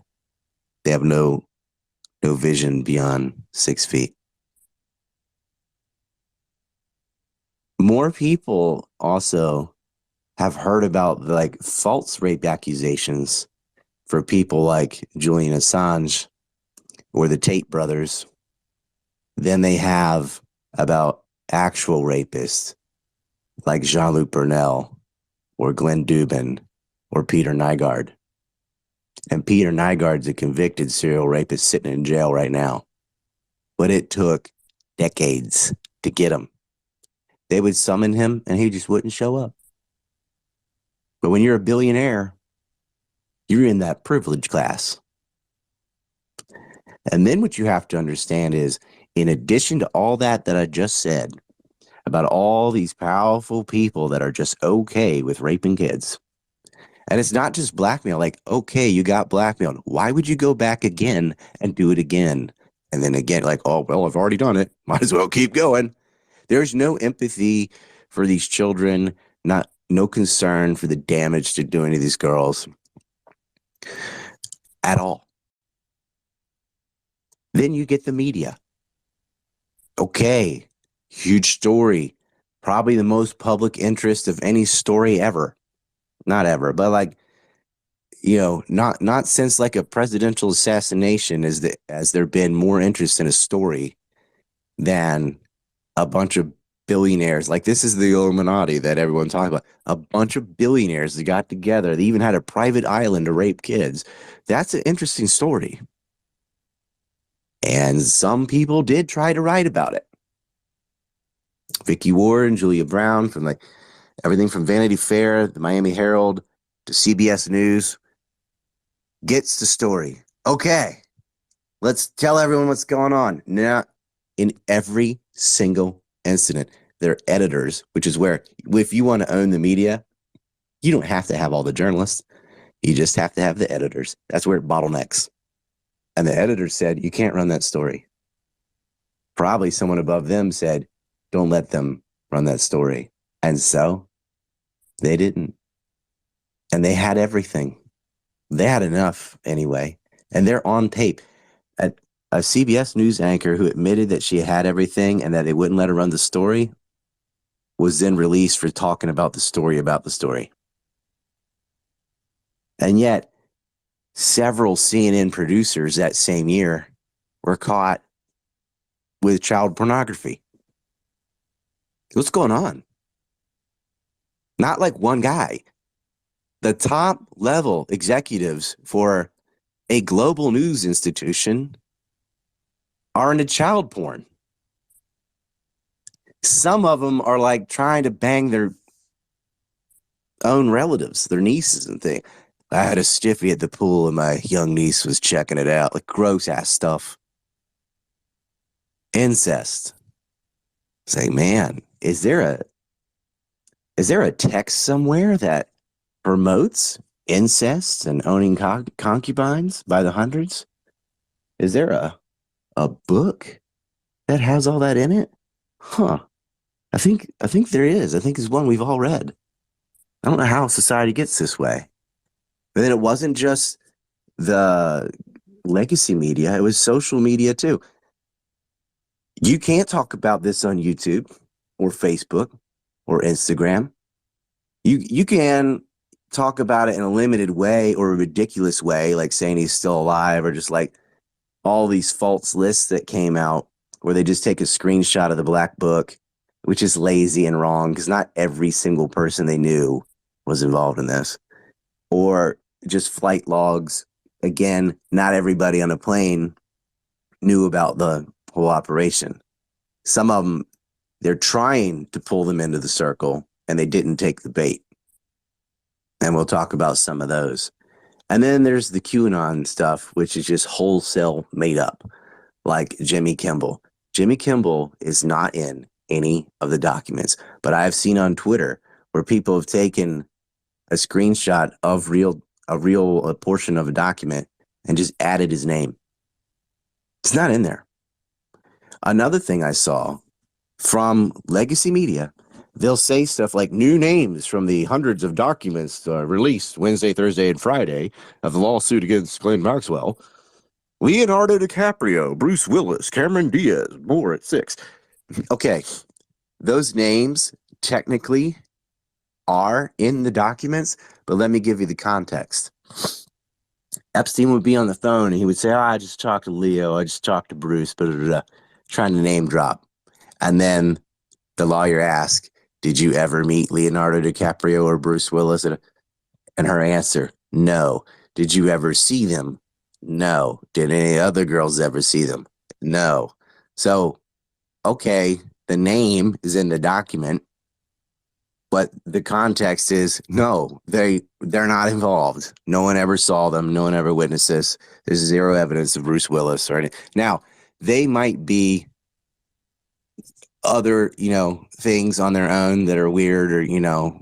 They have no vision beyond 6 feet. More people also have heard about like false rape accusations for people like Julian Assange or the Tate brothers than they have about actual rapists like Jean-Luc Burnell or Glenn Dubin or Peter Nygaard. And Peter Nygaard's a convicted serial rapist sitting in jail right now. But it took decades to get him. They would summon him and he just wouldn't show up. But when you're a billionaire, you're in that privilege class. And then what you have to understand is, in addition to all that I just said, about all these powerful people that are just okay with raping kids, and it's not just blackmail, like, okay, you got blackmailed. Why would you go back again and do it again? And then again, like, oh, well, I've already done it. Might as well keep going. There's no empathy for these children, no concern for the damage they're doing to these girls at all. Then you get the media. Okay, huge story. Probably the most public interest of any story ever. Not ever, but like, not since like a presidential assassination has there been more interest in a story than a bunch of billionaires. Like, this is the Illuminati that everyone talks about. A bunch of billionaires that got together. They even had a private island to rape kids. That's an interesting story. And some people did try to write about it. Vicky Ward and Julia Brown, from like everything from Vanity Fair, the Miami Herald, to CBS News, gets the story. Okay, let's tell everyone what's going on. Now, in every single incident, they're editors, which is where, if you want to own the media, you don't have to have all the journalists. You just have to have the editors. That's where it bottlenecks. And the editor said, you can't run that story. Probably someone above them said, don't let them run that story. And so they didn't. And they had everything. They had enough anyway. And they're on tape. A CBS News anchor who admitted that she had everything and that they wouldn't let her run the story was then released for talking about the story about the story. And yet, several CNN producers that same year were caught with child pornography. What's going on? Not like one guy. The top level executives for a global news institution are into child porn. Some of them are like trying to bang their own relatives, their nieces and things. I had a stiffy at the pool and my young niece was checking it out. Like gross ass stuff. Incest. It's like, man, is there a text somewhere that promotes incest and owning concubines by the hundreds? Is there a book that has all that in it? Huh. I think there is. I think it's one we've all read. I don't know how society gets this way. But then it wasn't just the legacy media, it was social media too. You can't talk about this on YouTube or Facebook or Instagram. You can talk about it in a limited way or a ridiculous way, like saying he's still alive, or just like all these false lists that came out where they just take a screenshot of the black book, which is lazy and wrong because not every single person they knew was involved in this. Or just flight logs. Again, not everybody on a plane knew about the whole operation. Some of them, they're trying to pull them into the circle and they didn't take the bait. And we'll talk about some of those. And then there's the QAnon stuff, which is just wholesale made up, like Jimmy Kimmel. Jimmy Kimmel is not in any of the documents, but I've seen on Twitter where people have taken a screenshot of a portion of a document and just added his name. It's not in there. Another thing I saw from legacy media, they'll say stuff like new names from the hundreds of documents released Wednesday, Thursday, and Friday of the lawsuit against Glenn Maxwell. Leonardo DiCaprio, Bruce Willis, Cameron Diaz, more at 6. Okay, those names technically are in the documents, but let me give you the context. Epstein would be on the phone and he would say, I just talked to Leo, I just talked to Bruce, trying to name drop. And then the lawyer asked, did you ever meet Leonardo DiCaprio or Bruce Willis? And her answer, no. Did you ever see them? No. Did any other girls ever see them? No. So, okay, the name is in the document, but the context is no, they're not involved. No one ever saw them. No one ever witnessed this. There's zero evidence of Bruce Willis or anything. Now, they might be other, things on their own that are weird, or,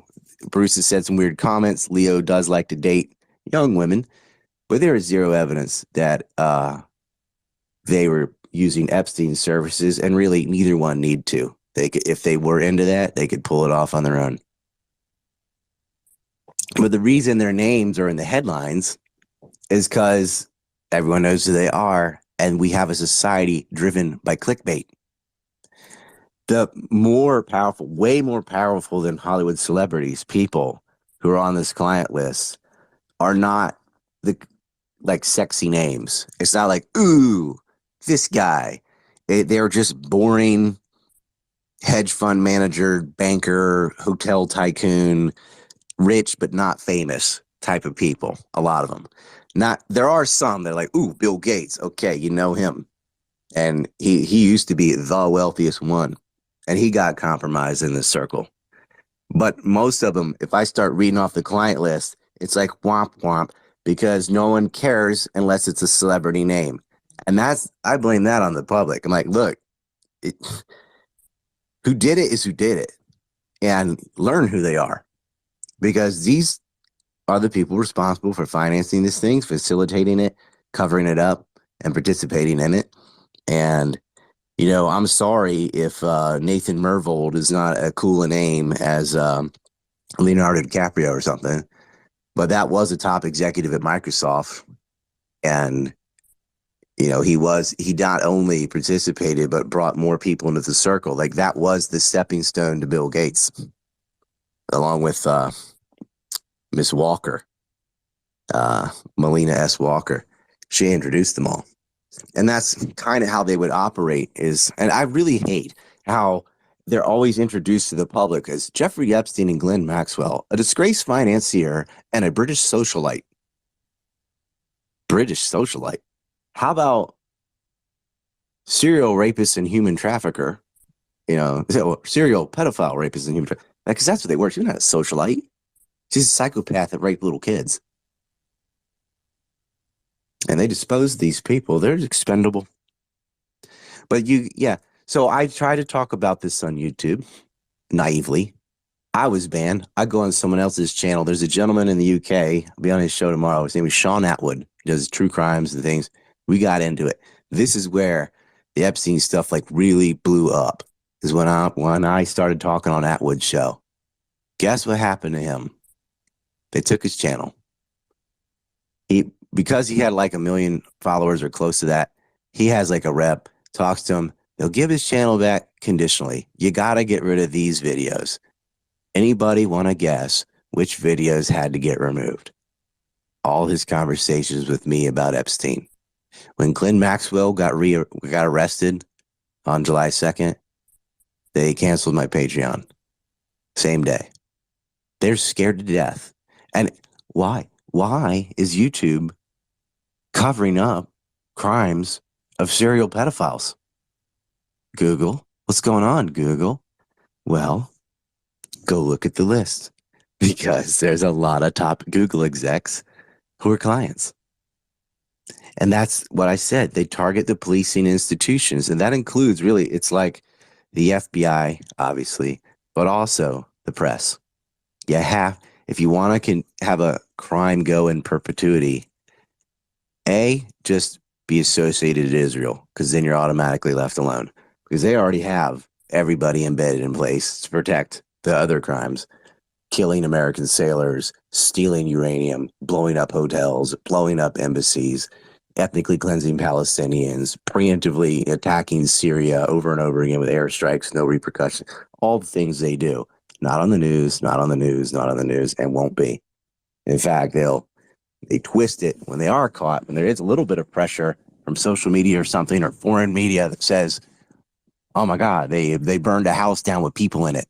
Bruce has said some weird comments. Leo does like to date young women, but there is zero evidence that they were using Epstein's services, and really neither one need to. They could, if they were into that, they could pull it off on their own. But the reason their names are in the headlines is because everyone knows who they are, and we have a society driven by clickbait. The more powerful, way more powerful than Hollywood celebrities, people who are on this client list are not the sexy names. It's not like, ooh, this guy. They're just boring hedge fund manager, banker, hotel tycoon, rich but not famous type of people. A lot of them. There are some that are like, ooh, Bill Gates. Okay, you know him. And he used to be the wealthiest one. And he got compromised in this circle. But most of them, if I start reading off the client list, it's like womp womp, because no one cares unless it's a celebrity name. And I blame that on the public. I'm like, look, who did it is who did it. And learn who they are. Because these are the people responsible for financing these things, facilitating it, covering it up, and participating in it. And I'm sorry if Nathan Myhrvold is not as cool a name as Leonardo DiCaprio or something, but that was a top executive at Microsoft, and he not only participated but brought more people into the circle. Like, that was the stepping stone to Bill Gates, along with Miss Walker, Melina S. Walker. She introduced them all. And that's kind of how they would operate and I really hate how they're always introduced to the public as Jeffrey Epstein and Glenn Maxwell, a disgraced financier and a British socialite. British socialite. How about serial rapist and human trafficker? Serial pedophile rapist and human trafficker. Because that's what they were. She's not a socialite. She's a psychopath that raped little kids. And they dispose of these people. They're expendable. But so I try to talk about this on YouTube naively. I was banned. I go on someone else's channel. There's a gentleman in the UK. I'll be on his show tomorrow. His name is Sean Atwood. He does true crimes and things. We got into it. This is where the Epstein stuff really blew up. Is when I started talking on Atwood's show. Guess what happened to him? They took his channel. Because he had 1 million followers or close to that, he has a rep, talks to him. They'll give his channel back conditionally. You got to get rid of these videos. Anybody want to guess which videos had to get removed? All his conversations with me about Epstein. When Glenn Maxwell got arrested on July 2nd, they canceled my Patreon. Same day. They're scared to death. And why? Why is YouTube covering up crimes of serial pedophiles? Google. What's going on, Google? Well, go look at the list, because there's a lot of top Google execs who are clients. And that's what I said. They target the policing institutions. And that includes it's like the FBI, obviously, but also the press. If you want to have a crime go in perpetuity, Just be associated to Israel, because then you're automatically left alone, because they already have everybody embedded in place to protect the other crimes. Killing American sailors, stealing uranium, blowing up hotels, blowing up embassies, ethnically cleansing Palestinians, preemptively attacking Syria over and over again with airstrikes, no repercussions. All the things they do. Not on the news, not on the news, not on the news, and won't be. In fact, they twist it when they are caught, when there is a little bit of pressure from social media or something, or foreign media that says, oh my God, they burned a house down with people in it.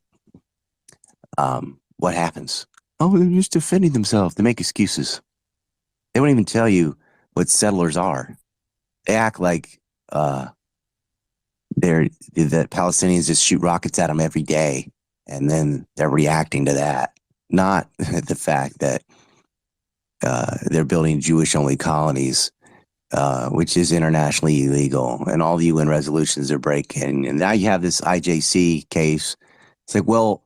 What happens? Oh, they're just defending themselves. They make excuses. They won't even tell you what settlers are. They act like that Palestinians just shoot rockets at them every day, and then they're reacting to that. Not the fact that they're building Jewish-only colonies, which is internationally illegal, and all the UN resolutions are breaking. And now you have this IJC case. It's like, well,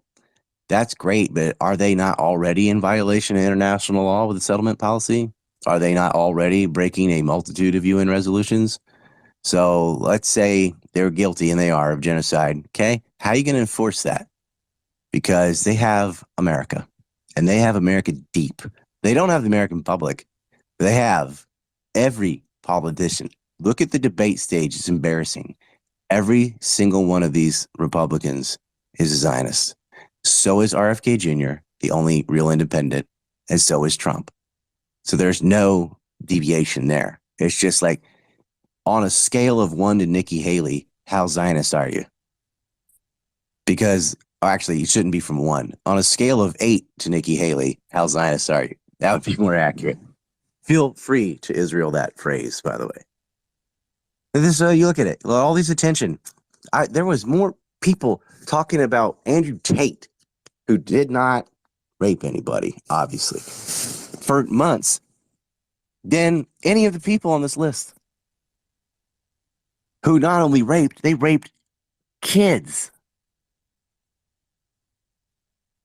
that's great, but are they not already in violation of international law with the settlement policy? Are they not already breaking a multitude of UN resolutions? So let's say they're guilty, and they are, of genocide. Okay, how are you going to enforce that? Because they have America, and they have America deep. They don't have the American public. They have every politician. Look at the debate stage. It's embarrassing. Every single one of these Republicans is a Zionist. So is RFK Jr., the only real independent, and so is Trump. So there's no deviation there. It's just like, on a scale of 1 to Nikki Haley, how Zionist are you? Because, actually, it shouldn't be from 1. On a scale of 8 to Nikki Haley, how Zionist are you? That would be more accurate. Feel free to Israel that phrase, by the way. This, you look at it, all these attention. There was more people talking about Andrew Tate, who did not rape anybody, obviously, for months, than any of the people on this list, who not only raped, they raped kids.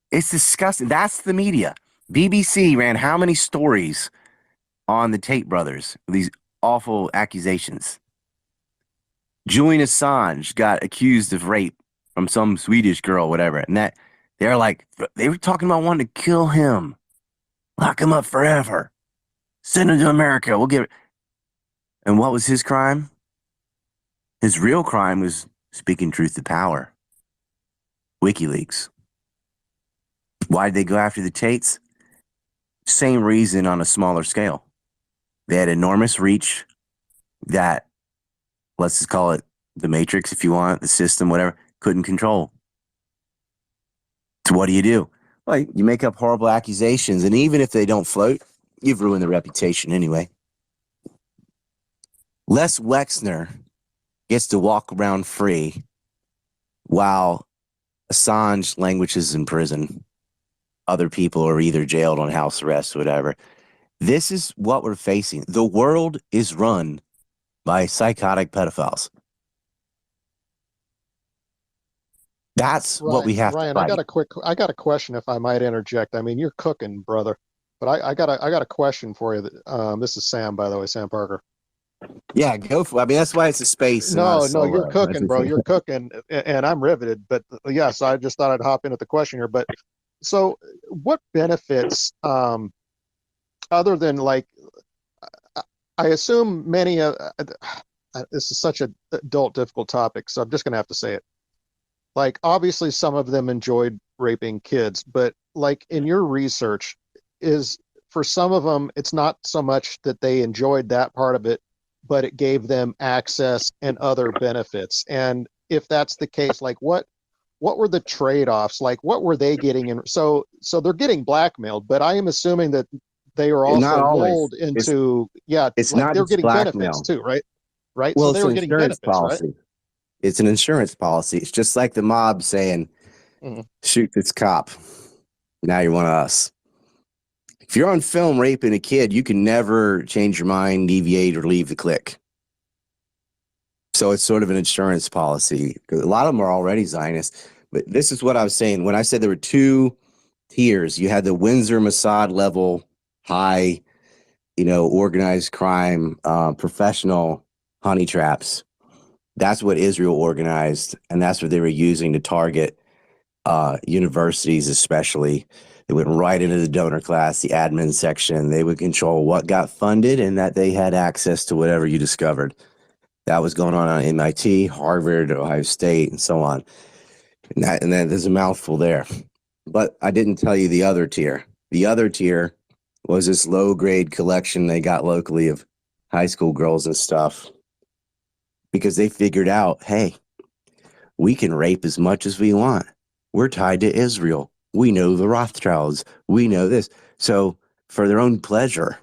It's disgusting. That's the media. BBC ran how many stories on the Tate brothers, these awful accusations? Julian Assange got accused of rape from some Swedish girl, whatever. And that they're like, they were talking about wanting to kill him, lock him up forever, send him to America. We'll give it. And what was his crime? His real crime was speaking truth to power. WikiLeaks. Why did they go after the Tates? Same reason on a smaller scale. They had enormous reach that, let's just call it the matrix if you want, the system, whatever, couldn't control. So what do? Well, you make up horrible accusations, and even if they don't float, you've ruined the reputation anyway. Les Wexner gets to walk around free while Assange languishes in prison. Other people are either jailed on house arrest or whatever. This is what we're facing. The world is run by psychotic pedophiles. That's what we have Ryan, to fight. I got a question, if I might interject. I mean, you're cooking, brother, but I got a question for you. This is Sam, by the way, Sam Parker. Yeah, go for it. I mean, that's why it's a space. No, you're cooking, bro. You're cooking, and I'm riveted. But yes, I just thought I'd hop in at the question here. But so, what benefits, other than like, I assume many of this is such an adult, difficult topic, so I'm just going to have to say it. Like, obviously, some of them enjoyed raping kids, but like in your research, is for some of them, it's not so much that they enjoyed that part of it, but it gave them access and other benefits. And if that's the case, like what were the trade-offs? Like, what were they getting in? So they're getting blackmailed, but I am assuming that they were also lulled into, it's like not they're just getting blackmail. benefits too, right? Right. Well, So they were getting benefits, policy. right? It's an insurance policy. It's just like the mob saying, shoot this cop. Now you're one of us. If you're on film raping a kid, you can never change your mind, deviate, or leave the clique. So it's sort of an insurance policy. A lot of them are already Zionists. But this is what I was saying. When I said there were two tiers, you had the Windsor Mossad level high organized crime, professional honey traps. That's what Israel organized, and that's what they were using to target universities, especially. They went right into the donor class, the admin section. They would control what got funded and that they had access to whatever you discovered. That was going on at MIT, Harvard, Ohio State, and so on. And then there's a mouthful there. But I didn't tell you the other tier. The other tier was this low-grade collection they got locally of high school girls and stuff, because they figured out, hey, we can rape as much as we want. We're tied to Israel. We know the Rothschilds. We know this. So for their own pleasure,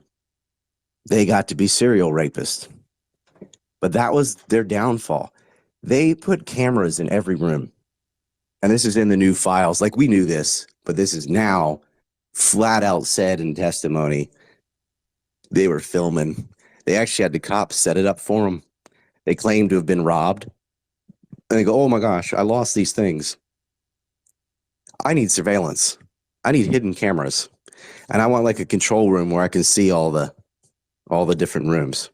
they got to be serial rapists. But that was their downfall. They put cameras in every room. And this is in the new files. Like, we knew this, but this is now flat out said in testimony. They were filming. They actually had the cops set it up for them. They claimed to have been robbed. And they go, oh my gosh, I lost these things. I need surveillance. I need hidden cameras. And I want like a control room where I can see all the different rooms.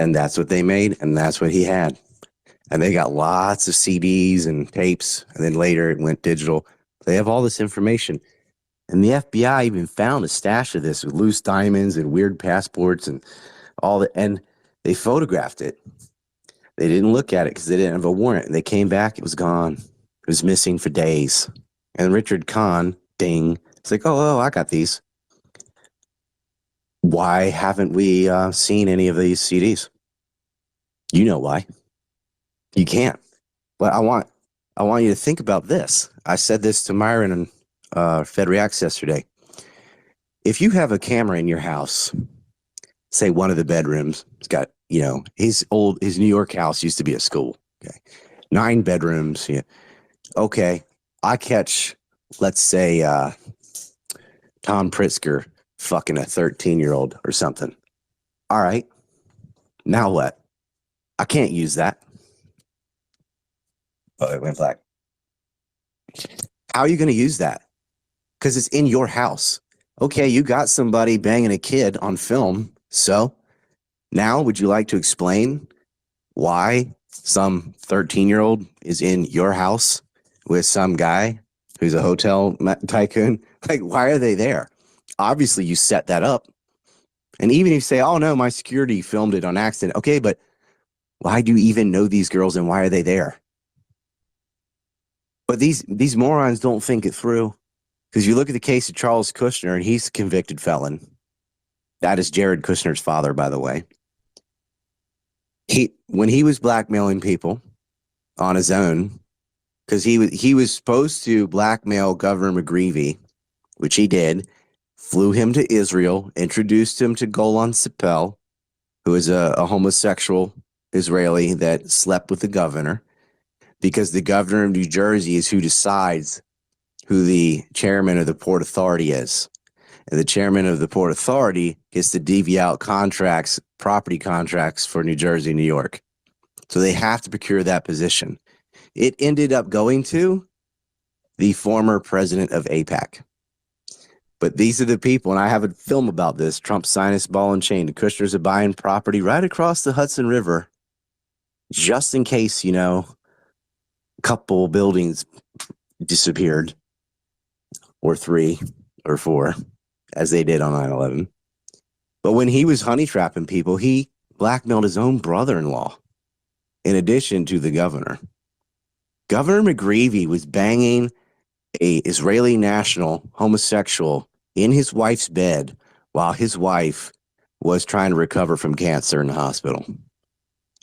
And that's what they made, and that's what he had. And they got lots of CDs and tapes, and then later it went digital. They have all this information. And the FBI even found a stash of this with loose diamonds and weird passports and all that. And they photographed it. They didn't look at it because they didn't have a warrant. And they came back, it was gone. It was missing for days. And Richard Kahn, ding, it's like, oh, I got these. Why haven't we seen any of these CDs? You know why. You can't. But I want you to think about this. I said this to Myron and Fed Reacts yesterday. If you have a camera in your house, say one of the bedrooms, it's got, his New York house used to be a school. Okay. 9 bedrooms. Yeah. Okay. I catch, let's say, Tom Pritzker fucking a 13-year-old or something. All right. Now what? I can't use that. Oh, it went black. How are you going to use that? Because it's in your house. Okay, you got somebody banging a kid on film. So now would you like to explain why some 13-year-old is in your house with some guy who's a hotel tycoon? Like, why are they there? Obviously, you set that up. And even if you say, oh, no, my security filmed it on accident. Okay, but why do you even know these girls and why are they there? But these morons don't think it through. Because you look at the case of Charles Kushner, and he's a convicted felon. That is Jared Kushner's father, by the way. When he was blackmailing people on his own, because he was supposed to blackmail Governor McGreevey, which he did, flew him to Israel, introduced him to Golan Sipel, who is a homosexual Israeli that slept with the governor, because the governor of New Jersey is who decides who the chairman of the Port Authority is. And the chairman of the Port Authority gets to divvy out contracts, property contracts for New Jersey, New York. So they have to procure that position. It ended up going to the former president of AIPAC. But these are the people, and I have a film about this, Trump's sinus ball and chain. The Kushners are buying property right across the Hudson River, just in case, a couple buildings disappeared, or 3 or 4, as they did on 9/11. But when he was honey trapping people, he blackmailed his own brother-in-law, in addition to the governor. Governor McGreevey was banging a Israeli national homosexual in his wife's bed while his wife was trying to recover from cancer in the hospital.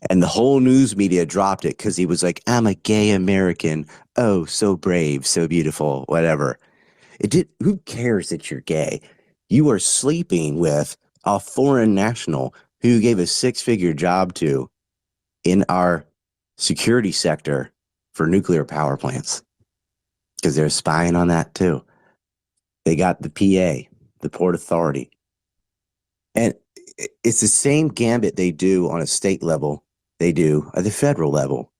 And the whole news media dropped it because he was like, I'm a gay American. Oh, so brave, so beautiful, whatever. Who cares that you're gay? You are sleeping with a foreign national who you gave a 6-figure job to in our security sector for nuclear power plants. Because they're spying on that too. They got the PA, the Port Authority. And it's the same gambit they do on a state level they do at the federal level.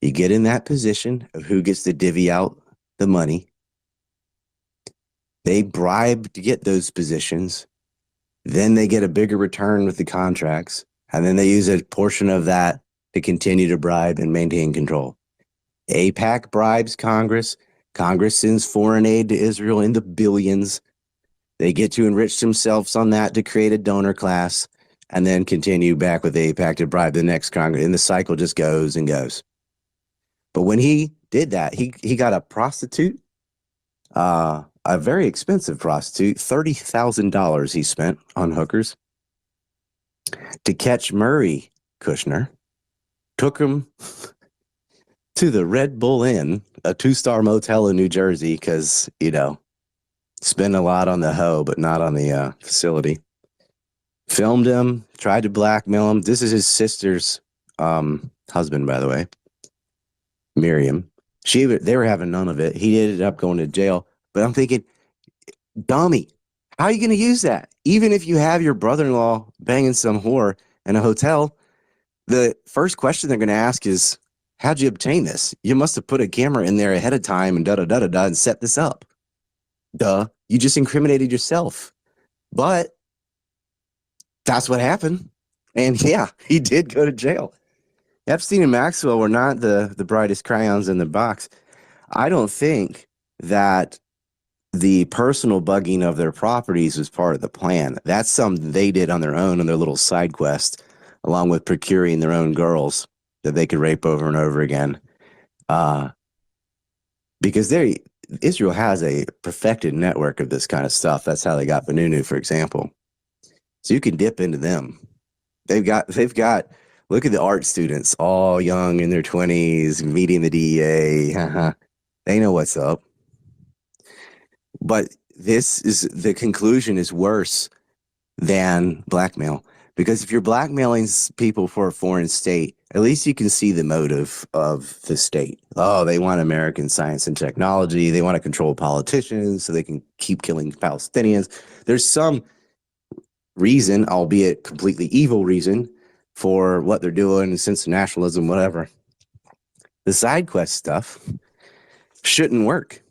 You get in that position of who gets to divvy out the money. They bribe to get those positions. Then they get a bigger return with the contracts. And then they use a portion of that to continue to bribe and maintain control. AIPAC bribes Congress. Congress sends foreign aid to Israel in the billions. They get to enrich themselves on that to create a donor class and then continue back with AIPAC to bribe the next Congress. And the cycle just goes and goes. But when he did that, he got a prostitute, a very expensive prostitute, $30,000 he spent on hookers to catch Murray Kushner, took him to the Red Bull Inn, a 2-star motel in New Jersey, because, spend a lot on the hoe, but not on the facility. Filmed him, tried to blackmail him. This is his sister's husband, by the way, Miriam. They were having none of it. He ended up going to jail. But I'm thinking, dummy, how are you going to use that? Even if you have your brother-in-law banging some whore in a hotel, the first question they're going to ask is, how'd you obtain this? You must have put a camera in there ahead of time and da-da-da-da-da and set this up. Duh, you just incriminated yourself. But that's what happened. And yeah, he did go to jail. Epstein and Maxwell were not the brightest crayons in the box. I don't think that the personal bugging of their properties was part of the plan. That's something they did on their own on their little side quest, along with procuring their own girls that they could rape over and over again. Because Israel has a perfected network of this kind of stuff. That's how they got Benunu, for example. So you can dip into them. They've got, look at the art students, all young in their 20s, meeting the DEA. They know what's up. But the conclusion is worse than blackmail. Because if you're blackmailing people for a foreign state, at least you can see the motive of the state. Oh, they want American science and technology. They want to control politicians so they can keep killing Palestinians. There's some reason, albeit completely evil reason, for what they're doing, sense of nationalism, whatever. The side quest stuff shouldn't work.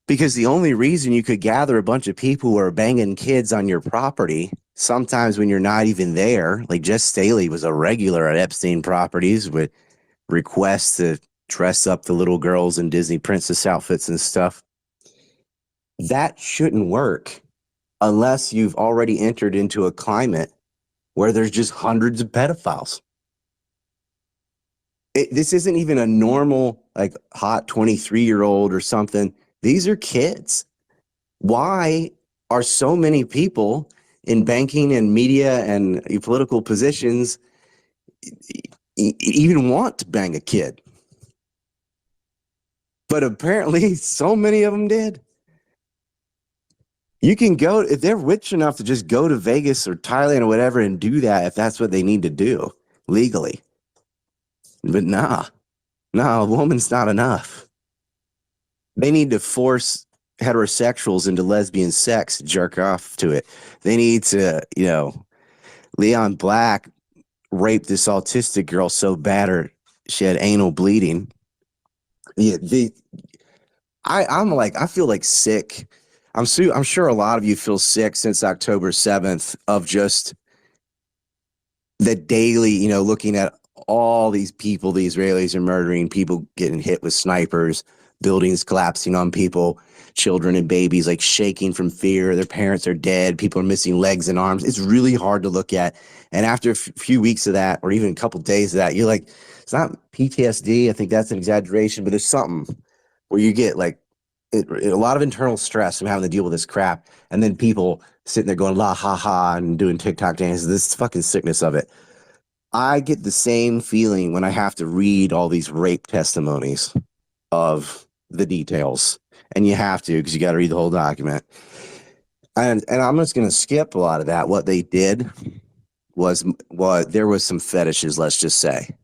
Because the only reason you could gather a bunch of people who are banging kids on your property, sometimes when you're not even there, like Jess Staley was a regular at Epstein properties with requests to dress up the little girls in Disney princess outfits and stuff. That shouldn't work unless you've already entered into a climate where there's just hundreds of pedophiles. This isn't even a normal, like, hot 23-year-old or something. These are kids. Why are so many people in banking and media and political positions even want to bang a kid? But apparently so many of them did. You can go, if they're rich enough to just go to Vegas or Thailand or whatever and do that, if that's what they need to do legally. But nah, a woman's not enough. They need to force heterosexuals into lesbian sex, jerk off to it. They need to, Leon Black raped this autistic girl so bad she had anal bleeding. Yeah, I feel like sick. I'm sure a lot of you feel sick since October 7th of just the daily, looking at all these people the Israelis are murdering, people getting hit with snipers, buildings collapsing on people, children and babies like shaking from fear. Their parents are dead. People are missing legs and arms. It's really hard to look at. And after a few weeks of that, or even a couple of days of that, you're like, it's not PTSD. I think that's an exaggeration, but there's something where you get like a lot of internal stress from having to deal with this crap. And then people sitting there going, la ha ha, and doing TikTok dances. This fucking sickness of it. I get the same feeling when I have to read all these rape testimonies of the details, and you have to, because you got to read the whole document. And I'm just going to skip a lot of that. What they did was there was some fetishes, let's just say.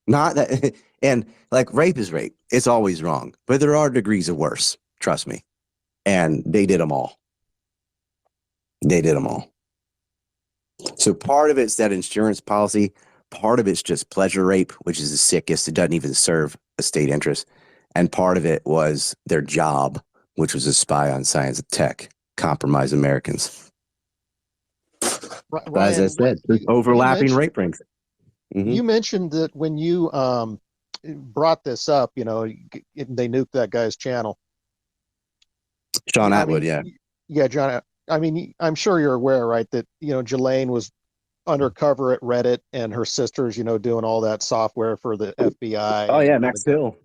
Not that, and like rape is rape. It's always wrong, but there are degrees of worse. Trust me. And they did them all. So part of it's that insurance policy. Part of it's just pleasure rape, which is the sickest. It doesn't even serve a state interest. And part of it was their job, which was to spy on science and tech, compromise Americans. But as I Ryan, said, there's overlapping rape rings. you mentioned that when you brought this up, they nuked that guy's channel. Sean I Atwood, mean, yeah, John. I mean, I'm sure you're aware, right, that Jelaine was undercover at Reddit, and her sister's, doing all that software for the FBI. Oh yeah, Max Hill,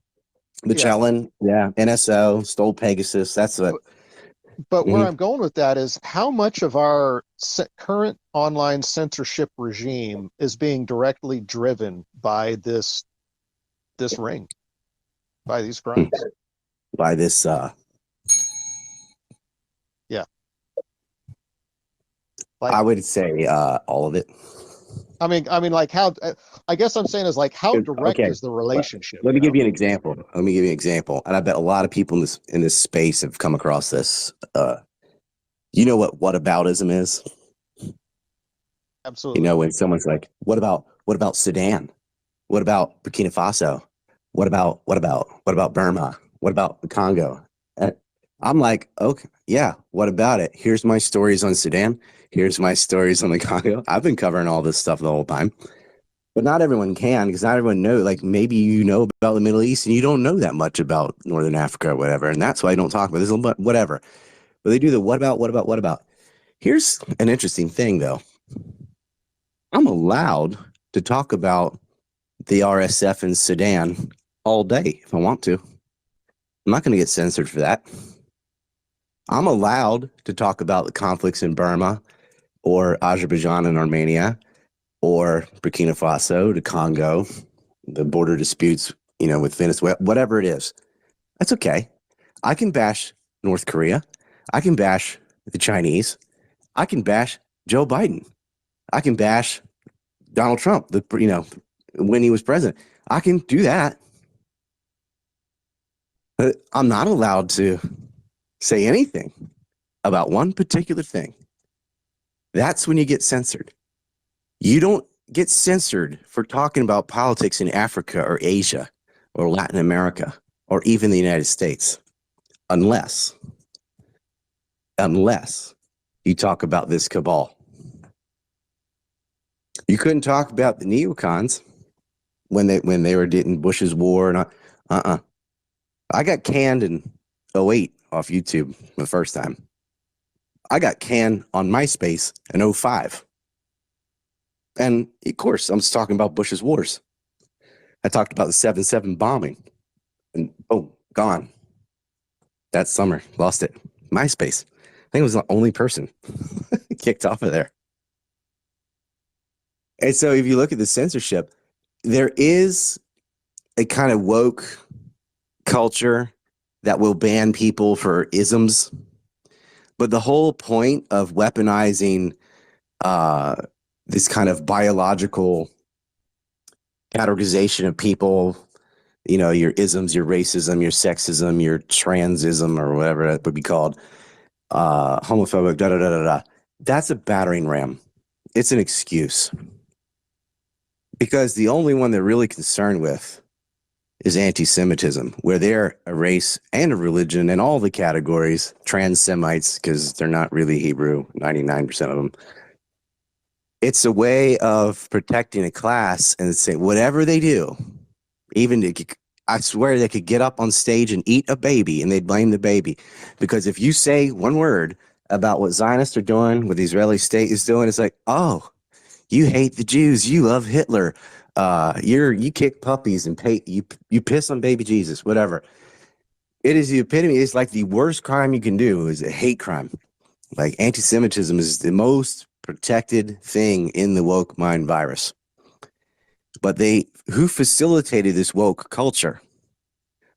Magellan, NSO, stole Pegasus. That's what. But where I'm going with that is how much of our current online censorship regime is being directly driven by this ring, by these crimes, by this. Yeah. I would say all of it. I mean, like how? I guess I'm saying is like how direct is the relationship? Let me give you an example. And I bet a lot of people in this space have come across this. You know what whataboutism is? Absolutely. When someone's like, "What about Sudan? What about Burkina Faso? What about Burma? What about the Congo?" And I'm like, "Okay, yeah. What about it? Here's my stories on Sudan. Here's my stories on the Congo. I've been covering all this stuff the whole time." But not everyone can, because not everyone knows. Like, maybe you know about the Middle East and you don't know that much about Northern Africa or whatever. And that's why I don't talk about this, but whatever. But they do the what about. Here's an interesting thing, though. I'm allowed to talk about the RSF in Sudan all day if I want to. I'm not going to get censored for that. I'm allowed to talk about the conflicts in Burma or Azerbaijan and Armenia, or Burkina Faso, the Congo, the border disputes, with Venezuela, whatever it is. That's okay. I can bash North Korea. I can bash the Chinese. I can bash Joe Biden. I can bash Donald Trump, when he was president. I can do that. But I'm not allowed to say anything about one particular thing. That's when you get censored. You don't get censored for talking about politics in Africa or Asia or Latin America or even the United States, unless you talk about this cabal. You couldn't talk about the neocons when they were in Bush's war. And I got canned in 2008 off YouTube the first time. I got canned on MySpace in 2005. And of course, I'm just talking about Bush's wars. I talked about the 7/7 bombing, and gone. That summer, lost it. MySpace. I think it was the only person kicked off of there. And so if you look at the censorship, there is a kind of woke culture that will ban people for isms. But the whole point of weaponizing this kind of biological categorization of people, your isms, your racism, your sexism, your transism, or whatever it would be called, homophobic, that's a battering ram. It's an excuse. Because the only one they're really concerned with is anti-Semitism, where they're a race and a religion and all the categories, trans Semites, because they're not really Hebrew, 99% of them. It's a way of protecting a class and saying whatever they do, I swear they could get up on stage and eat a baby and they'd blame the baby. Because if you say one word about what Zionists are doing, what the Israeli state is doing, it's like, oh, you hate the Jews, you love Hitler, you kick puppies and you piss on baby Jesus, whatever. It is the epitome. It's like the worst crime you can do is a hate crime. Like anti-Semitism is the most protected thing in the woke mind virus. But who facilitated this woke culture?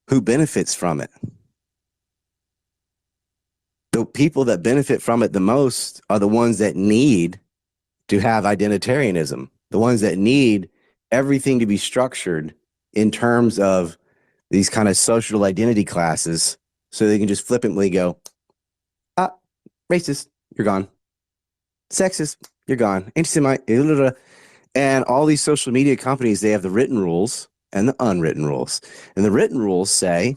Who benefits from it? The people that benefit from it the most are the ones that need to have identitarianism, the ones that need everything to be structured in terms of these kind of social identity classes so they can just flippantly go, racist, you're gone. Sexist, you're gone. Anti-Semite, and all these social media companies, they have the written rules and the unwritten rules. And the written rules say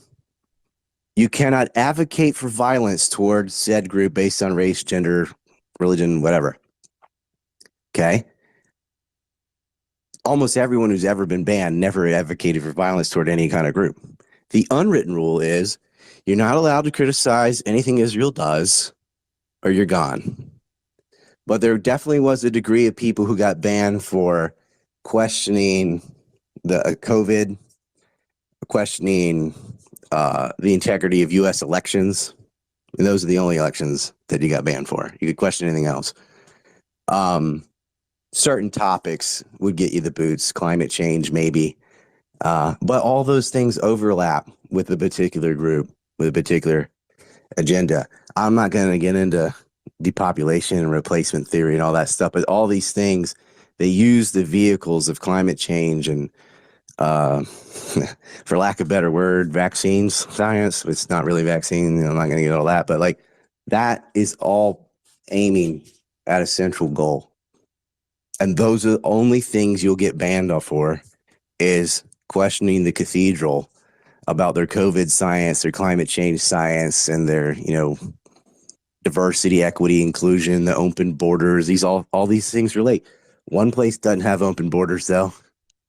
you cannot advocate for violence towards said group based on race, gender, religion, whatever. Okay. Almost everyone who's ever been banned never advocated for violence toward any kind of group. The unwritten rule is you're not allowed to criticize anything Israel does or you're gone. But there definitely was a degree of people who got banned for questioning the COVID, questioning the integrity of U.S. elections. And those are the only elections that you got banned for. You could question anything else. Certain topics would get you the boots, climate change, maybe. But all those things overlap with a particular group, with a particular agenda. I'm not going to get into depopulation and replacement theory and all that stuff, but all these things, they use the vehicles of climate change and, for lack of a better word, vaccines science. It's not really vaccine. I'm not going to get all that, but like that is all aiming at a central goal. And those are the only things you'll get banned off for is questioning the cathedral about their COVID science, their climate change science, and their, diversity, equity, inclusion, the open borders. All these things relate. One place doesn't have open borders though.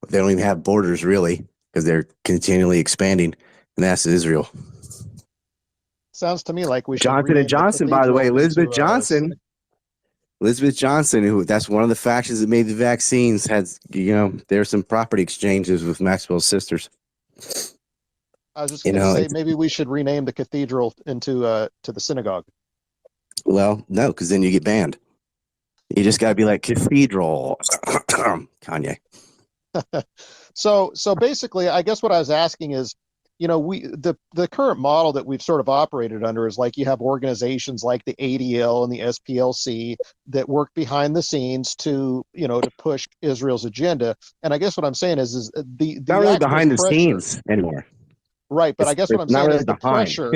They don't even have borders really because they're continually expanding, and that's Israel. Sounds to me like we should Johnson rename and Johnson, by the way, cathedral Elizabeth Johnson, who that's one of the factions that made the vaccines, there's some property exchanges with Maxwell's sisters. I was just going to say maybe we should rename the cathedral to the synagogue. Well, no, because then you get banned. You just got to be like cathedral, Kanye. So basically, I guess what I was asking is, the current model that we've sort of operated under is like you have organizations like the ADL and the SPLC that work behind the scenes to push Israel's agenda. And I guess what I'm saying is the not really behind the pressure, scenes anymore. Right, but I guess what I'm saying is the pressure,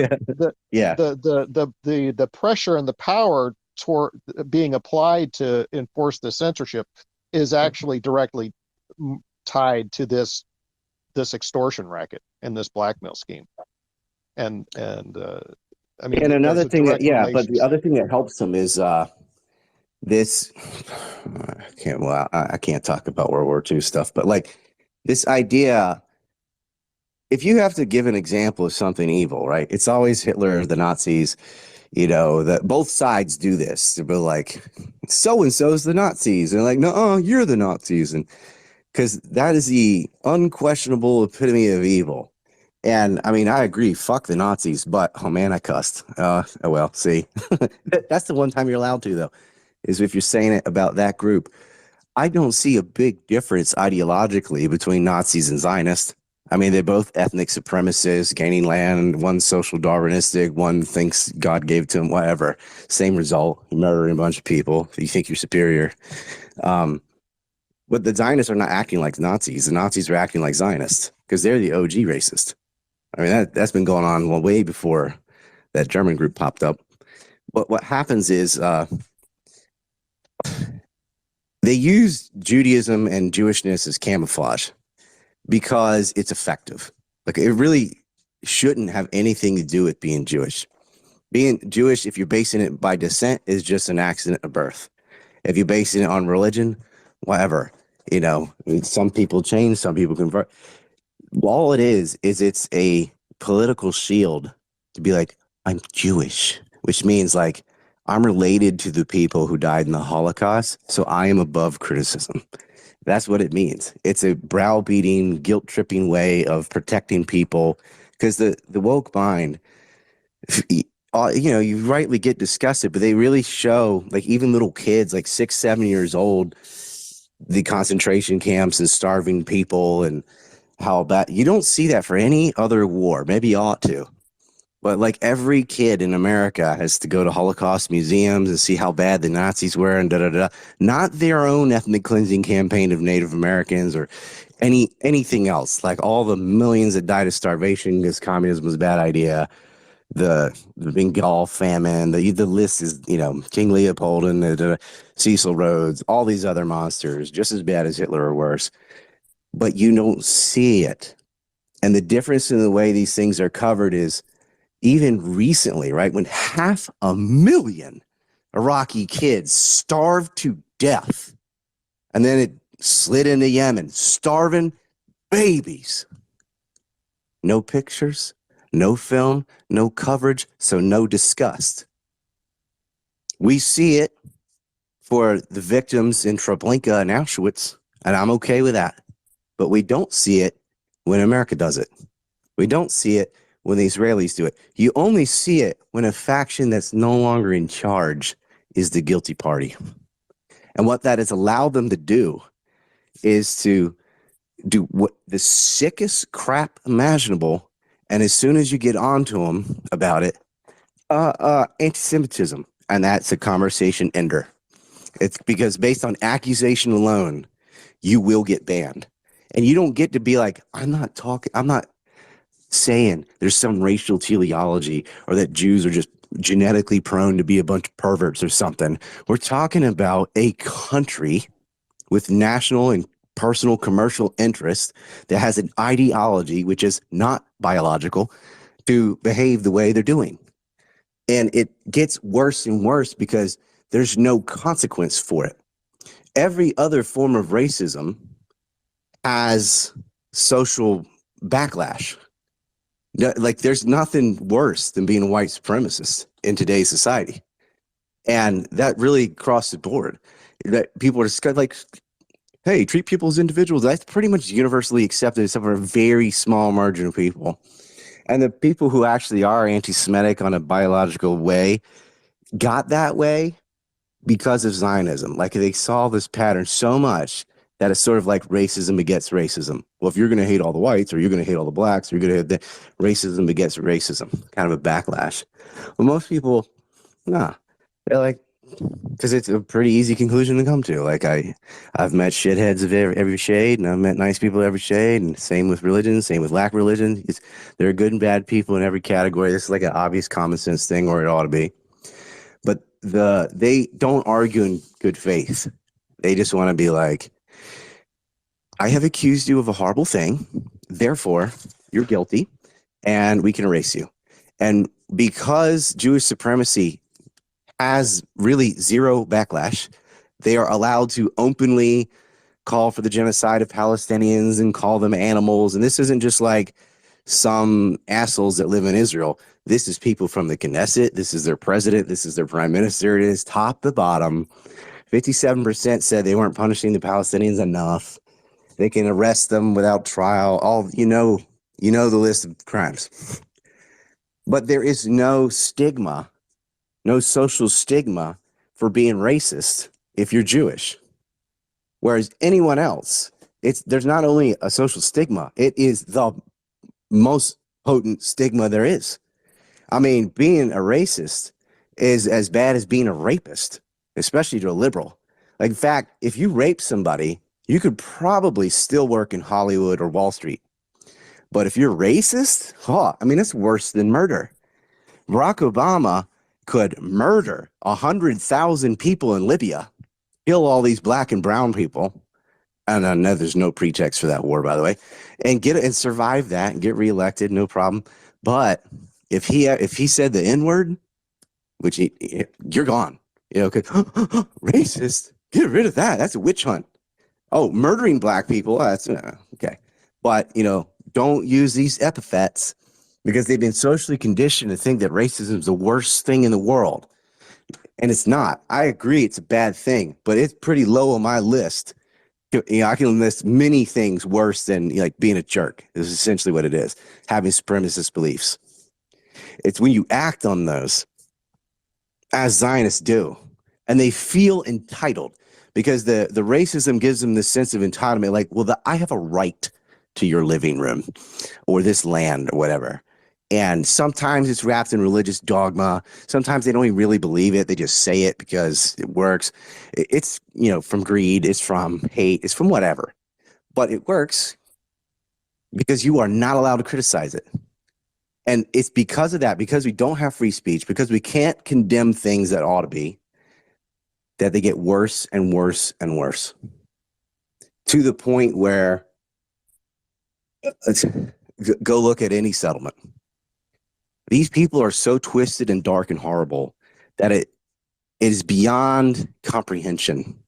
the pressure and the power toward being applied to enforce the censorship is actually directly tied to this extortion racket and this blackmail scheme. And I mean, and another thing but the other thing that helps them is this. I can't talk about World War II stuff, but like this idea. If you have to give an example of something evil, right? It's always Hitler, the Nazis, that both sides do this. They'll be like, so-and-so's the Nazis. And they're like, no, you're the Nazis. And because that is the unquestionable epitome of evil. And I mean, I agree, fuck the Nazis, but oh man, I cussed. Oh well, see, that's the one time you're allowed to though, is if you're saying it about that group. I don't see a big difference ideologically between Nazis and Zionists. I mean, they're both ethnic supremacists, gaining land. One's social Darwinistic. One thinks God gave it to him, whatever. Same result, murdering a bunch of people. You think you're superior. But the Zionists are not acting like Nazis. The Nazis are acting like Zionists because they're the OG racist. I mean, that's been going on way before that German group popped up. But what happens is they use Judaism and Jewishness as camouflage because it's effective. Like it really shouldn't have anything to do with being Jewish. Being Jewish, if you're basing it by descent, is just an accident of birth. If you're basing it on religion, whatever, some people change, some people convert. All it is it's a political shield to be like, I'm Jewish, which means like I'm related to the people who died in the Holocaust, so I am above criticism. That's what it means. It's a browbeating, guilt-tripping way of protecting people because the woke mind, you rightly get disgusted, but they really show, like even little kids, like 6, 7 years old, the concentration camps and starving people and how bad. You don't see that for any other war. Maybe you ought to. But like every kid in America has to go to Holocaust museums and see how bad the Nazis were and da-da-da. Not their own ethnic cleansing campaign of Native Americans or anything else. Like all the millions that died of starvation because communism was a bad idea. The Bengal famine, the list is, King Leopold and Cecil Rhodes, all these other monsters, just as bad as Hitler or worse. But you don't see it. And the difference in the way these things are covered is even recently, right, when 500,000 Iraqi kids starved to death And then it slid into Yemen, starving babies. No pictures, no film, no coverage, so no disgust. We see it for the victims in Treblinka and Auschwitz, and I'm okay with that. But we don't see it when America does it. We don't see it when the Israelis do it. You only see it when a faction that's no longer in charge is the guilty party. And what that has allowed them to do is to do what the sickest crap imaginable. And as soon as you get onto them about it, anti-Semitism. And that's a conversation ender. It's because based on accusation alone, you will get banned. And you don't get to be like, I'm not saying there's some racial teleology or that Jews are just genetically prone to be a bunch of perverts or something. We're talking about a country with national and personal commercial interest that has an ideology which is not biological to behave the way they're doing. And it gets worse and worse because there's no consequence for it. Every other form of racism has social backlash. Like there's nothing worse than being a white supremacist in today's society. And that really crossed the board. That people are just like, hey, treat people as individuals. That's pretty much universally accepted except for a very small margin of people. And the people who actually are anti-Semitic on a biological way got that way because of Zionism. Like they saw this pattern so much that it's sort of like racism begets racism. Well, if you're going to hate all the whites or you're going to hate all the blacks or you're going to hate racism begets racism, kind of a backlash. Well, most people, nah, they're like, because it's a pretty easy conclusion to come to. Like I've met shitheads of every shade, and I've met nice people of every shade, and same with religion, same with lack of religion. There are good and bad people in every category. This is like an obvious common sense thing, or it ought to be. But they don't argue in good faith. They just want to be like, I have accused you of a horrible thing, therefore you're guilty, and we can erase you. And because Jewish supremacy has really zero backlash, they are allowed to openly call for the genocide of Palestinians and call them animals. And this isn't just like some assholes that live in Israel. This is people from the Knesset. This is their president. This is their prime minister. It is top to bottom. 57% said they weren't punishing the Palestinians enough. They can arrest them without trial. All you know the list of crimes. But there is no stigma, no social stigma for being racist if you're Jewish. Whereas anyone else, there's not only a social stigma, it is the most potent stigma there is. I mean, being a racist is as bad as being a rapist, especially to a liberal. Like, in fact, if you rape somebody, you could probably still work in Hollywood or Wall Street. But if you're racist, it's worse than murder. Barack Obama could murder 100,000 people in Libya, kill all these black and brown people. And I know there's no pretext for that war, by the way, and survive that and get reelected, no problem. But if he said the N-word, which you're gone, racist, get rid of that. That's a witch hunt. Oh, murdering black people, that's okay. But don't use these epithets because they've been socially conditioned to think that racism is the worst thing in the world. And it's not. I agree it's a bad thing, but it's pretty low on my list. I can list many things worse than being a jerk. This is essentially what it is. Having supremacist beliefs. It's when you act on those, as Zionists do, and they feel entitled because the racism gives them this sense of entitlement. Like, well, I have a right to your living room or this land or whatever. And sometimes it's wrapped in religious dogma. Sometimes they don't even really believe it. They just say it because it works. It's, from greed. It's from hate. It's from whatever. But it works because you are not allowed to criticize it. And it's because of that, because we don't have free speech, because we can't condemn things that ought to be, that they get worse and worse and worse. To the point where, go look at any settlement. These people are so twisted and dark and horrible that it is beyond comprehension.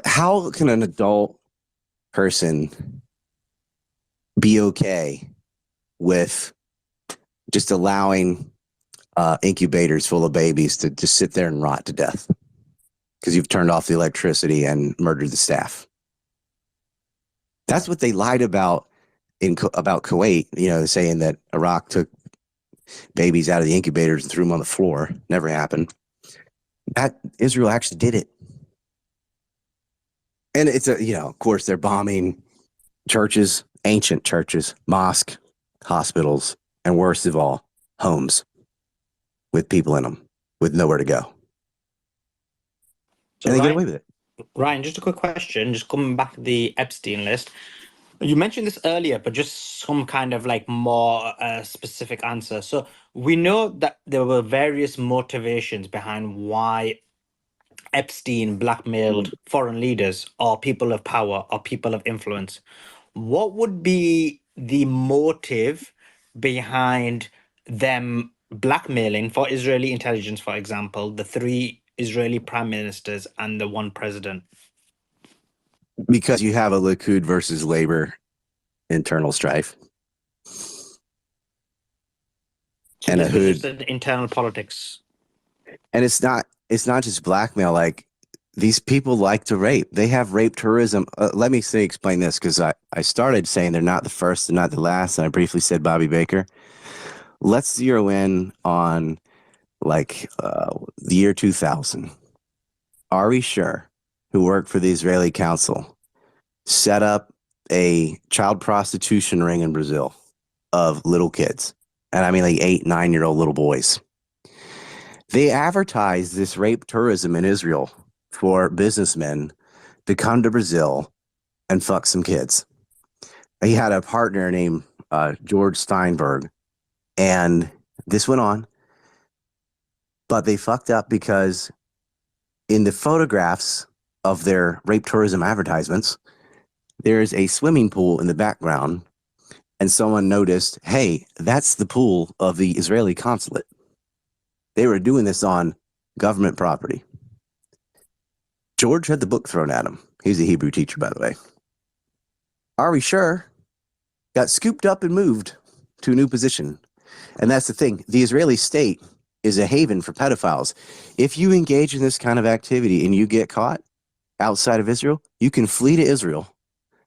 How can an adult person be okay with just allowing incubators full of babies to just sit there and rot to death because you've turned off the electricity and murdered the staff? That's what they lied about about Kuwait, saying that Iraq took babies out of the incubators and threw them on the floor. Never happened. That Israel actually did it. And it's of course they're bombing churches, ancient churches, mosques, hospitals, and worst of all, homes with people in them with nowhere to go. So and they get Ryan, away with it. Ryan, just a quick question, just coming back to the Epstein list. You mentioned this earlier, but just some kind of like more specific answer. So we know that there were various motivations behind why Epstein blackmailed foreign leaders or people of power or people of influence. What would be the motive behind them blackmailing for Israeli intelligence, for example, the 3 Israeli prime ministers and the 1 president? Because you have a Likud versus Labor internal strife. So And this a was hood. just an internal politics. And it's not just blackmail. Like, these people like to rape. They have rape tourism. Let me explain this, because I started saying they're not the first and not the last, and I briefly said Bobby Baker. Let's zero in on the year 2000. Ari Sher, who worked for the Israeli Council, set up a child prostitution ring in Brazil of little kids. And I mean like 8, 9-year-old little boys. They advertised this rape tourism in Israel for businessmen to come to Brazil and fuck some kids. He had a partner named George Steinberg, and this went on. But they fucked up because in the photographs of their rape tourism advertisements, there's a swimming pool in the background, and someone noticed, hey, that's the pool of the Israeli consulate. They were doing this on government property. George had the book thrown at him. He's a Hebrew teacher, by the way. Ari Sher got scooped up and moved to a new position. And that's the thing. The Israeli state is a haven for pedophiles. If you engage in this kind of activity and you get caught outside of Israel, you can flee to Israel.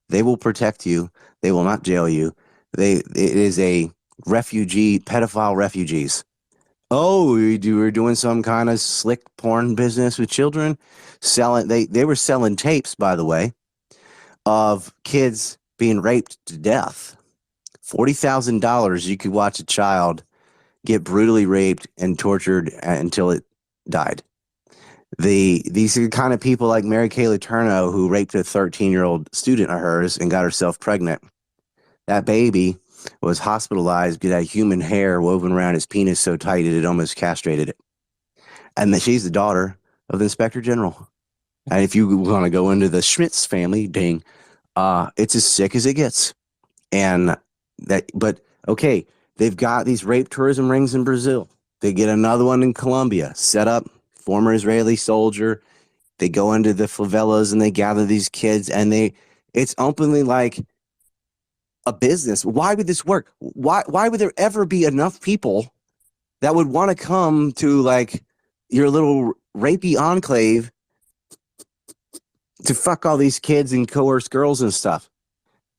They will protect you. They will not jail you. It is a pedophile refugees. Oh, we're doing some kind of slick porn business with children. They were selling tapes, by the way, of kids being raped to death. $40,000, you could watch a child get brutally raped and tortured until it died. These are the kind of people like Mary Kay Letourneau, who raped a 13-year-old student of hers and got herself pregnant. That baby was hospitalized, had human hair woven around his penis so tight it almost castrated it. And she's the daughter of the Inspector General. And if you want to go into the Schmitz family, it's as sick as it gets. But okay, they've got these rape tourism rings in Brazil. They get another one in Colombia, set up, former Israeli soldier. They go into the favelas and they gather these kids, and it's openly like a business. Why would this work? Why would there ever be enough people that would want to come to like your little rapey enclave to fuck all these kids and coerce girls and stuff?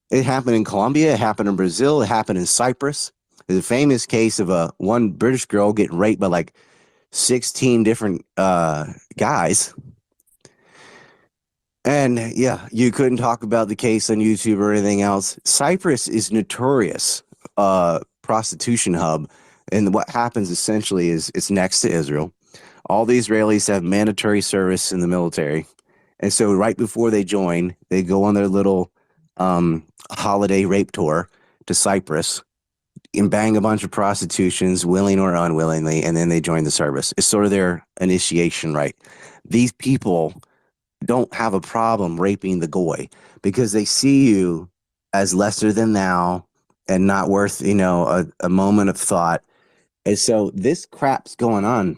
It happened in Colombia. It happened in Brazil. It happened in Cyprus. There's a famous case of one British girl getting raped by like 16 different guys. And yeah, you couldn't talk about the case on YouTube or anything else. Cyprus is notorious prostitution hub. And what happens essentially is it's next to Israel. All the Israelis have mandatory service in the military. And so right before they join, they go on their little holiday rape tour to Cyprus and bang a bunch of prostitutions, willing or unwillingly, and then they join the service. It's sort of their initiation rite. These people don't have a problem raping the goy because they see you as lesser than thou and not worth, a moment of thought. And so this crap's going on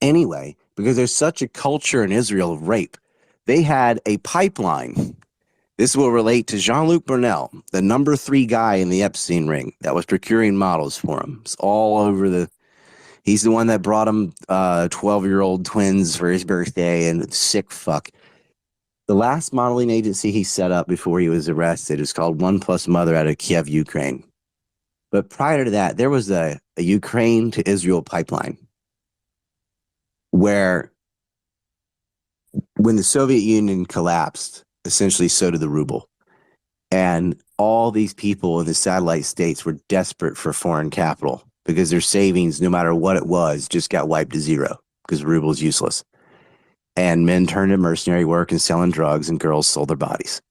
anyway because there's such a culture in Israel of rape They had a pipeline. This will relate to Jean-Luc Brunel, the number 3 guy in the Epstein ring that was procuring models for him. It's all over the. He's the one that brought him 12-year-old twins for his birthday, and sick fuck. The last modeling agency he set up before he was arrested is called One Plus Mother out of Kiev, Ukraine. But prior to that, there was a Ukraine to Israel pipeline where when the Soviet Union collapsed, essentially so did the ruble. And all these people in the satellite states were desperate for foreign capital because their savings, no matter what it was, just got wiped to zero because the ruble is useless. And men turned to mercenary work and selling drugs, and girls sold their bodies.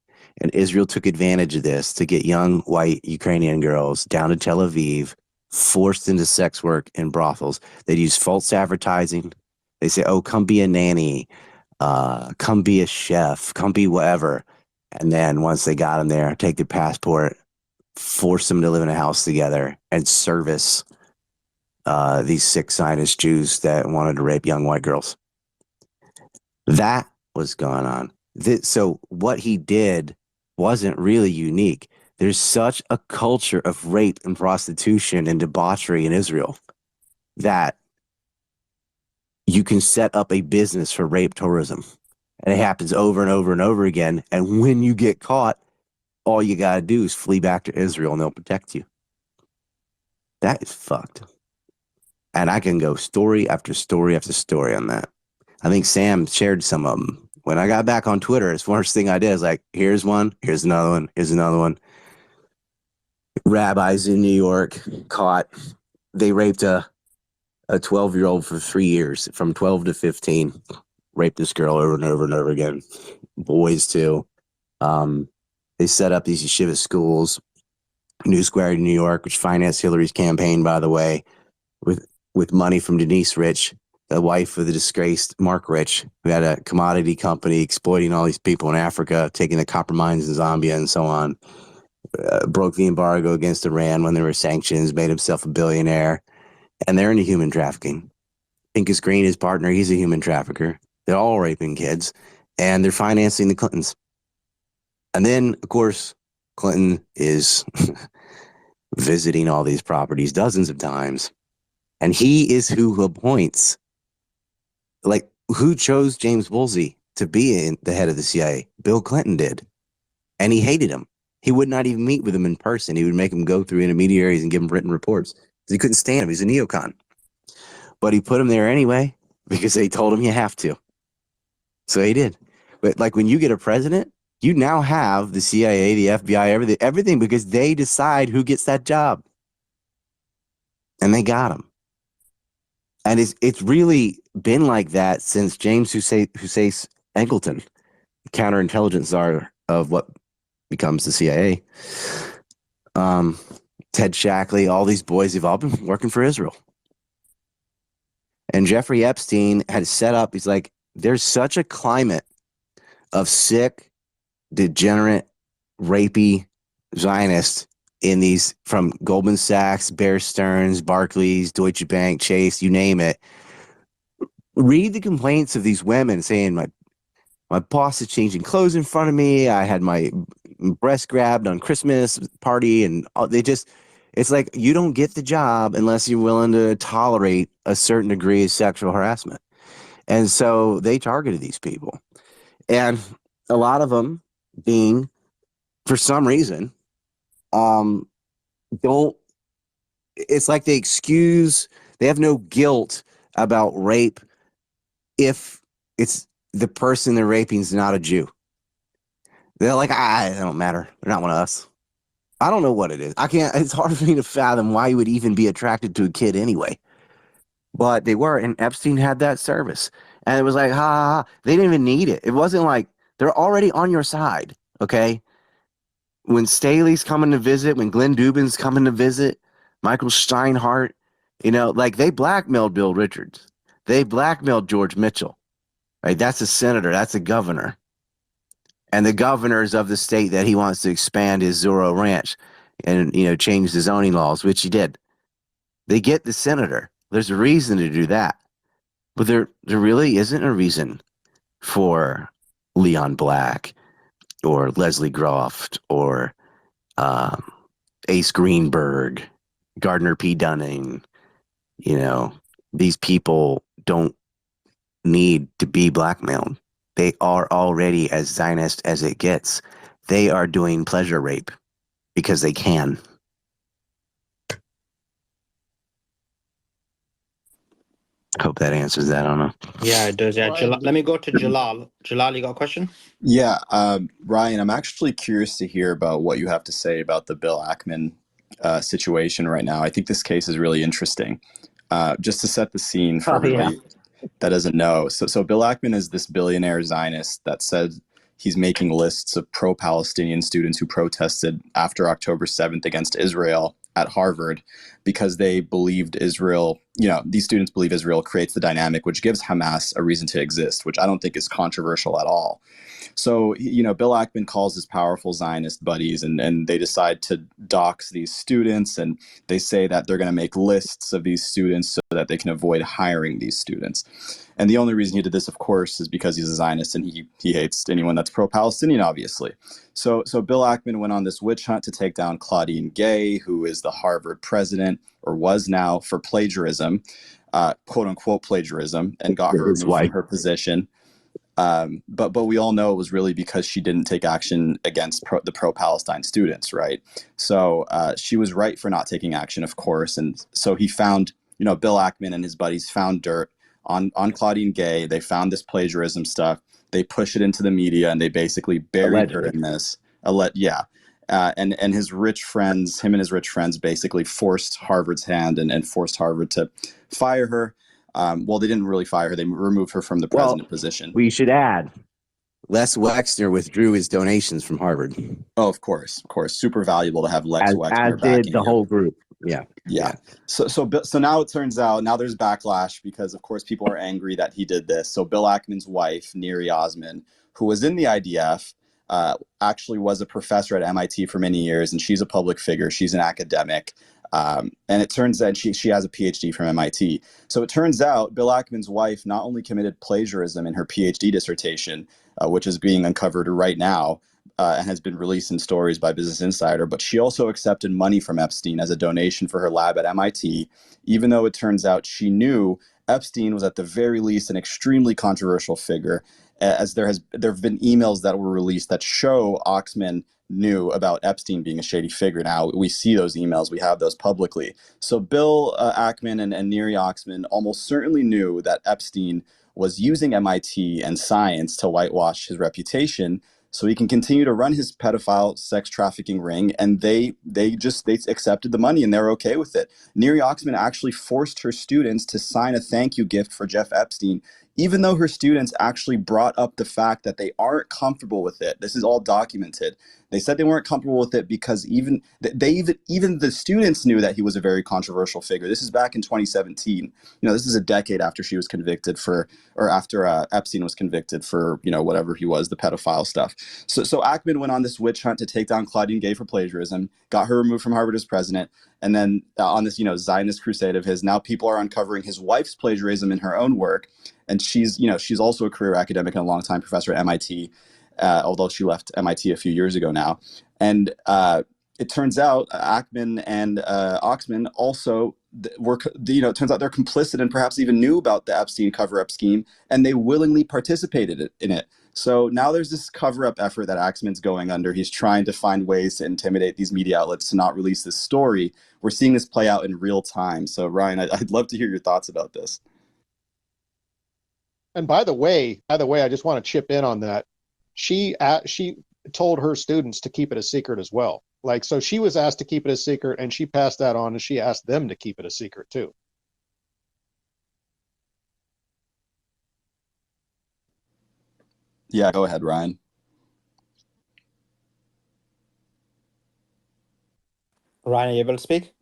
And Israel took advantage of this to get young white Ukrainian girls down to Tel Aviv, forced into sex work in brothels. They'd use false advertising. They say, oh, come be a nanny, come be a chef, come be whatever. And then once they got them there, take their passport, force them to live in a house together, and service these sick Zionist Jews that wanted to rape young white girls. That was going on. So what he did wasn't really unique. There's such a culture of rape and prostitution and debauchery in Israel that you can set up a business for rape tourism. And it happens over and over and over again. And when you get caught, all you got to do is flee back to Israel and they'll protect you. That is fucked. And I can go story after story after story on that. I think Sam shared some of them. When I got back on Twitter, the first thing I did is like, here's one, here's another one, here's another one. Rabbis in New York caught, they raped a 12-year-old for 3 years, from 12 to 15. Raped this girl over and over and over again. Boys too. They set up these yeshiva schools, New Square in New York, which financed Hillary's campaign, by the way, with money from Denise Rich, the wife of the disgraced Mark Rich, who had a commodity company exploiting all these people in Africa, taking the copper mines in Zambia and so on. Broke the embargo against Iran when there were sanctions, made himself a billionaire, and they're into human trafficking. Pincus Green, his partner, he's a human trafficker. They're all raping kids, and they're financing the Clintons. And then, of course, Clinton is visiting all these properties dozens of times, and he is who appoints. Like, who chose James Woolsey to be the head of the CIA? Bill Clinton did. And he hated him. He would not even meet with him in person. He would make him go through intermediaries and give him written reports. He couldn't stand him. He's a neocon. But he put him there anyway because they told him you have to. So he did. But like when you get a president, you now have the CIA, the FBI, everything because they decide who gets that job. And they got him. And it's really been like that since James Hussein Eggleton, counterintelligence czar of what becomes the CIA. Ted Shackley, all these boys have all been working for Israel. And Jeffrey Epstein had set up, he's like, there's such a climate of sick, degenerate, rapey Zionists in these, from Goldman Sachs, Bear Stearns, Barclays, Deutsche Bank, Chase, you name it. Read the complaints of these women saying, my boss is changing clothes in front of me. I had my breast grabbed on Christmas party, and it's like you don't get the job unless you're willing to tolerate a certain degree of sexual harassment. And so they targeted these people. And a lot of them being, for some reason, it's like they have no guilt about rape if it's the person they're raping is not a Jew. They're like, it don't matter. They're not one of us. I don't know what it is. It's hard for me to fathom why you would even be attracted to a kid anyway. But they were, and Epstein had that service. And it was like, they didn't even need it. It wasn't like, they're already on your side, okay? When Staley's coming to visit, when Glenn Dubin's coming to visit, Michael Steinhardt, like they blackmailed Bill Richards. They blackmailed George Mitchell, right? That's a senator. That's a governor. And the governors of the state that he wants to expand his Zorro Ranch and, change the zoning laws, which he did. They get the senator. There's a reason to do that. But there really isn't a reason for Leon Black or Leslie Groff or Ace Greenberg, Gardner P. Dunning. You know, these people don't need to be blackmailed. They are already as Zionist as it gets. They are doing pleasure rape because they can. Hope that answers that. I don't know. Yeah, it does. Yeah, let me go to Jalal. Jalal, you got a question? Yeah, Ryan, I'm actually curious to hear about what you have to say about the Bill Ackman situation right now. I think this case is really interesting. Just to set the scene for everybody that doesn't know. So Bill Ackman is this billionaire Zionist that said he's making lists of pro-Palestinian students who protested after October 7th against Israel at Harvard because they believed Israel, these students believe Israel creates the dynamic which gives Hamas a reason to exist, which I don't think is controversial at all. So, Bill Ackman calls his powerful Zionist buddies and they decide to dox these students, and they say that they're going to make lists of these students so that they can avoid hiring these students. And the only reason he did this, of course, is because he's a Zionist and he hates anyone that's pro-Palestinian, obviously. So Bill Ackman went on this witch hunt to take down Claudine Gay, who is the Harvard president, or was now, for plagiarism, quote unquote plagiarism, and got her removed from her position. But we all know it was really because she didn't take action against the pro-Palestine students, right? So she was right for not taking action, of course. And so he found, Bill Ackman and his buddies found dirt on Claudine Gay. They found this plagiarism stuff. They push it into the media and they basically buried her in this. And his rich friends, him and his rich friends basically forced Harvard's hand and forced Harvard to fire her. Well, they didn't really fire her. They removed her from the president position. We should add, Les Wexner withdrew his donations from Harvard. Oh, of course. Super valuable to have Lex Wexner as did the whole group. Yeah. So now it turns out, now there's backlash because, of course, people are angry that he did this. So Bill Ackman's wife, Neri Osman, who was in the IDF, actually was a professor at MIT for many years, and she's a public figure. She's an academic. And it turns out she has a PhD from MIT. So it turns out Bill Ackman's wife not only committed plagiarism in her PhD dissertation, which is being uncovered right now and has been released in stories by Business Insider, but she also accepted money from Epstein as a donation for her lab at MIT, even though it turns out she knew Epstein was at the very least an extremely controversial figure, as there have been emails that were released that show Oxman knew about Epstein being a shady figure. Now we see those emails, we have those publicly. So Bill Ackman and Neri Oxman almost certainly knew that Epstein was using MIT and science to whitewash his reputation so he can continue to run his pedophile sex trafficking ring, and they accepted the money and they're okay with it. Neri Oxman actually forced her students to sign a thank you gift for Jeff Epstein, even though her students actually brought up the fact that they aren't comfortable with it. This is all documented. They said they weren't comfortable with it because even the students knew that he was a very controversial figure. This is back in 2017. This is a decade after she was convicted after Epstein was convicted for, whatever he was, the pedophile stuff. So Ackman went on this witch hunt to take down Claudine Gay for plagiarism, got her removed from Harvard as president, and then on this, Zionist crusade of his, now people are uncovering his wife's plagiarism in her own work. And she's also a career academic and a longtime professor at MIT, although she left MIT a few years ago now. And it turns out Ackman and Oxman also it turns out they're complicit and perhaps even knew about the Epstein cover-up scheme, and they willingly participated in it. So now there's this cover-up effort that Ackman's going under. He's trying to find ways to intimidate these media outlets to not release this story. We're seeing this play out in real time. So Ryan, I'd love to hear your thoughts about this. And by the way, I just want to chip in on that. She told her students to keep it a secret as well. So she was asked to keep it a secret, and she passed that on, and she asked them to keep it a secret too. Yeah, go ahead, Ryan. Ryan, are you able to speak?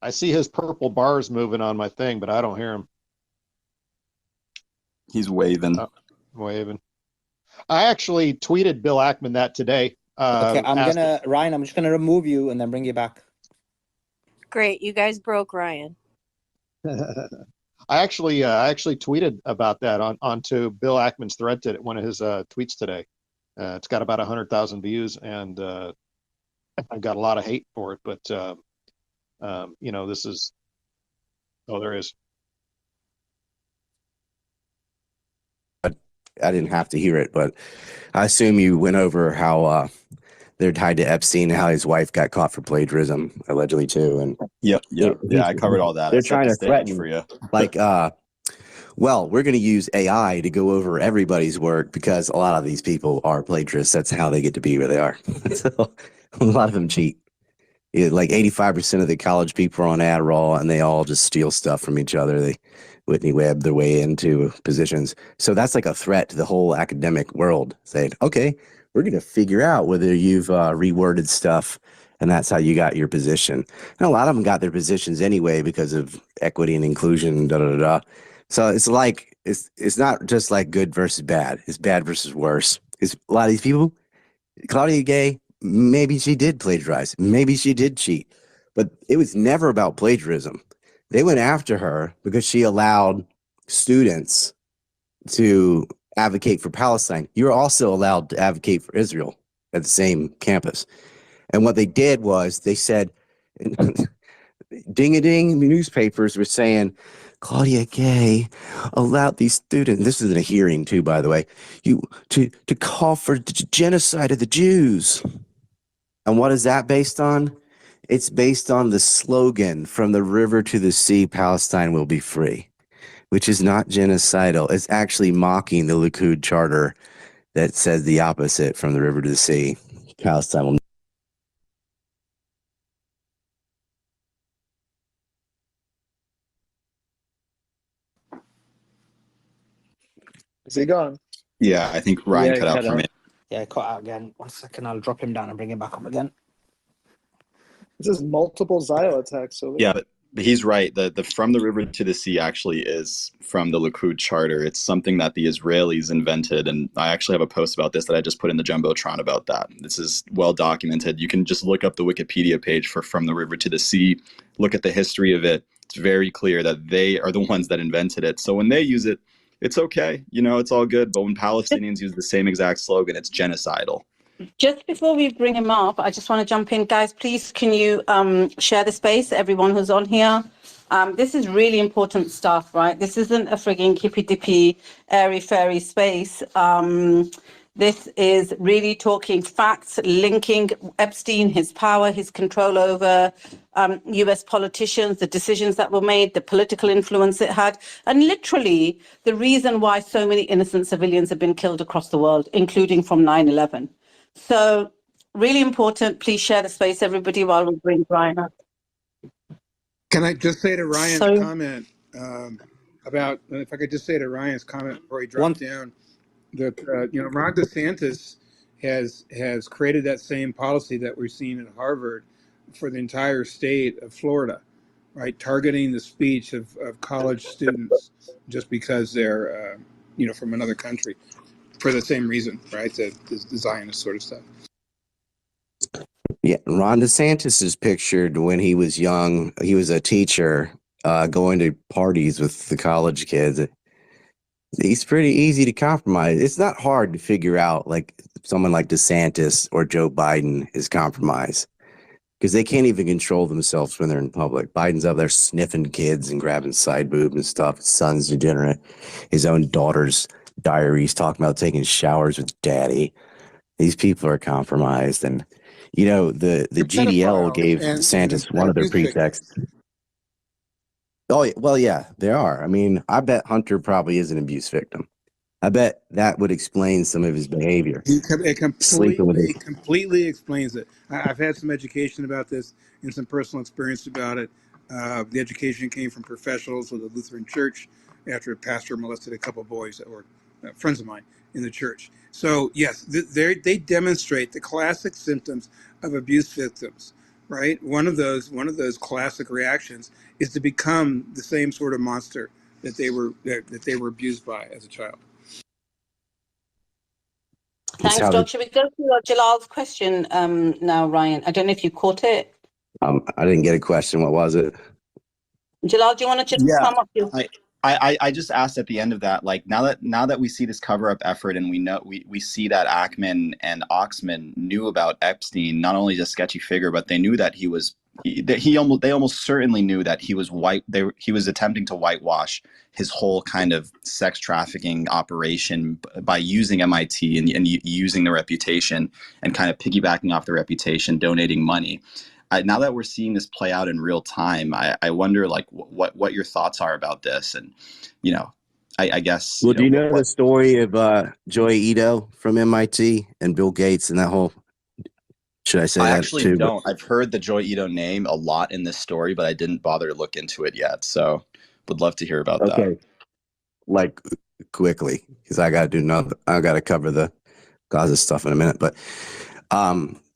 I see his purple bars moving on my thing, but I don't hear him. He's waving. Waving. I actually tweeted Bill Ackman that today. Okay, Ryan, I'm just gonna remove you and then bring you back. Great, you guys broke Ryan. actually tweeted about that onto Bill Ackman's thread today, one of his tweets today. It's got about 100,000 views, and I've got a lot of hate for it. But this is there is. I didn't have to hear it, but I assume you went over how they're tied to Epstein and how his wife got caught for plagiarism, allegedly, too. And Yep. Yeah, I covered all that. They're trying to threaten for you. Like, well, we're going to use AI to go over everybody's work because a lot of these people are plagiarists. That's how they get to be where they are. So a lot of them cheat. Like 85% of the college people are on Adderall, and they all just steal stuff from each other. They Whitney Webb their way into positions. So that's like a threat to the whole academic world, saying, okay, we're going to figure out whether you've reworded stuff, and that's how you got your position. And a lot of them got their positions anyway because of equity and inclusion, da-da-da-da. So it's like, it's not just like good versus bad. It's bad versus worse. It's a lot of these people, Claudia Gay, maybe she did plagiarize. Maybe she did cheat. But it was never about plagiarism. They went after her because she allowed students to advocate for Palestine. You're also allowed to advocate for Israel at the same campus. And what they did was they said, ding-a-ding, the newspapers were saying, Claudia Gay allowed these students, this is in a hearing too, by the way, to call for the genocide of the Jews. And what is that based on? It's based on the slogan, from the river to the sea, Palestine will be free, which is not genocidal. It's actually mocking the Likud charter that says the opposite, from the river to the sea, Palestine will. Is he gone? Yeah, I think Ryan Yeah, cut out cut for out. me. Yeah, cut out again. 1 second, I'll drop him down and bring him back up again. This is multiple Zyle attacks. So Yeah, but he's right. The from the river to the sea actually is from the Likud charter. It's something that the Israelis invented, and I actually have a post about this that I just put in the Jumbotron about that. This is well documented. You can just look up the Wikipedia page for From the River to the Sea, look at the history of it. It's very clear that they are the ones that invented it. So when they use it, it's okay. It's all good. But when Palestinians use the same exact slogan, it's genocidal. Just before we bring him up, I just want to jump in. Guys, please, can you share the space, everyone who's on here? This is really important stuff, right? This isn't a frigging hippy-dippy, airy-fairy space. This is really talking facts, linking Epstein, his power, his control over US politicians, the decisions that were made, the political influence it had, and literally the reason why so many innocent civilians have been killed across the world, including from 9/11. So really important. Please share the space, everybody, while we bring Ryan up. Can I just say to Ryan's comment about, if I could just say to Ryan's comment before he dropped down, that Ron DeSantis has created that same policy that we're seeing at Harvard for the entire state of Florida, right? Targeting the speech of college students just because they're from another country. For the same reason, right? The Zionist sort of stuff. Yeah, Ron DeSantis is pictured when he was young. He was a teacher going to parties with the college kids. He's pretty easy to compromise. It's not hard to figure out, like, someone like DeSantis or Joe Biden is compromised because they can't even control themselves when they're in public. Biden's up there sniffing kids and grabbing side boob and stuff. His son's degenerate. His own daughter's diaries talking about taking showers with daddy. These people are compromised, and the GDL gave DeSantis one of their pretexts. Oh well, yeah, they are. I mean, I bet Hunter probably is an abuse victim. I bet that would explain some of his behavior. It completely explains it. I've had some education about this and some personal experience about it. The education came from professionals with the Lutheran Church after a pastor molested a couple boys that were friends of mine in the church. So yes, they demonstrate the classic symptoms of abuse victims, right? One of those classic reactions is to become the same sort of monster that they were abused by as a child. Thanks, Doc. Should we go to Jalal's question now, Ryan? I don't know if you caught it. I didn't get a question. What was it? Jalal, do you want to just sum up your... I just asked at the end of that, like now that we see this cover up effort and we know we see that Ackman and Oxman knew about Epstein, not only as a sketchy figure, but they knew that they almost certainly knew that he was he was attempting to whitewash his whole kind of sex trafficking operation by using MIT and using the reputation and kind of piggybacking off the reputation, donating money. Now that we're seeing this play out in real time, I wonder like what your thoughts are about this, and I guess. Well, do you know the story of Joy Ito from MIT and Bill Gates and that whole? Should I say I that actually too? don't. I've heard the Joy Ito name a lot in this story, but I didn't bother to look into it yet. So, would love to hear about that. Like quickly, because I got to do another. I got to cover the Gaza stuff in a minute, but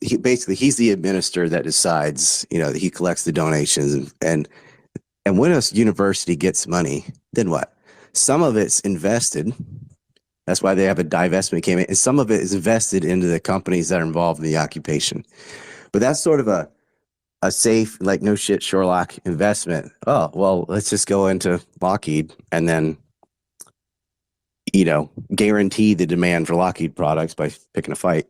he's the administrator that decides, that he collects the donations and when a university gets money, then what? Some of it's invested. That's why they have a divestment campaign, and some of it is invested into the companies that are involved in the occupation. But that's sort of a safe, like no shit Sherlock investment. Oh, well, let's just go into Lockheed and then guarantee the demand for Lockheed products by picking a fight,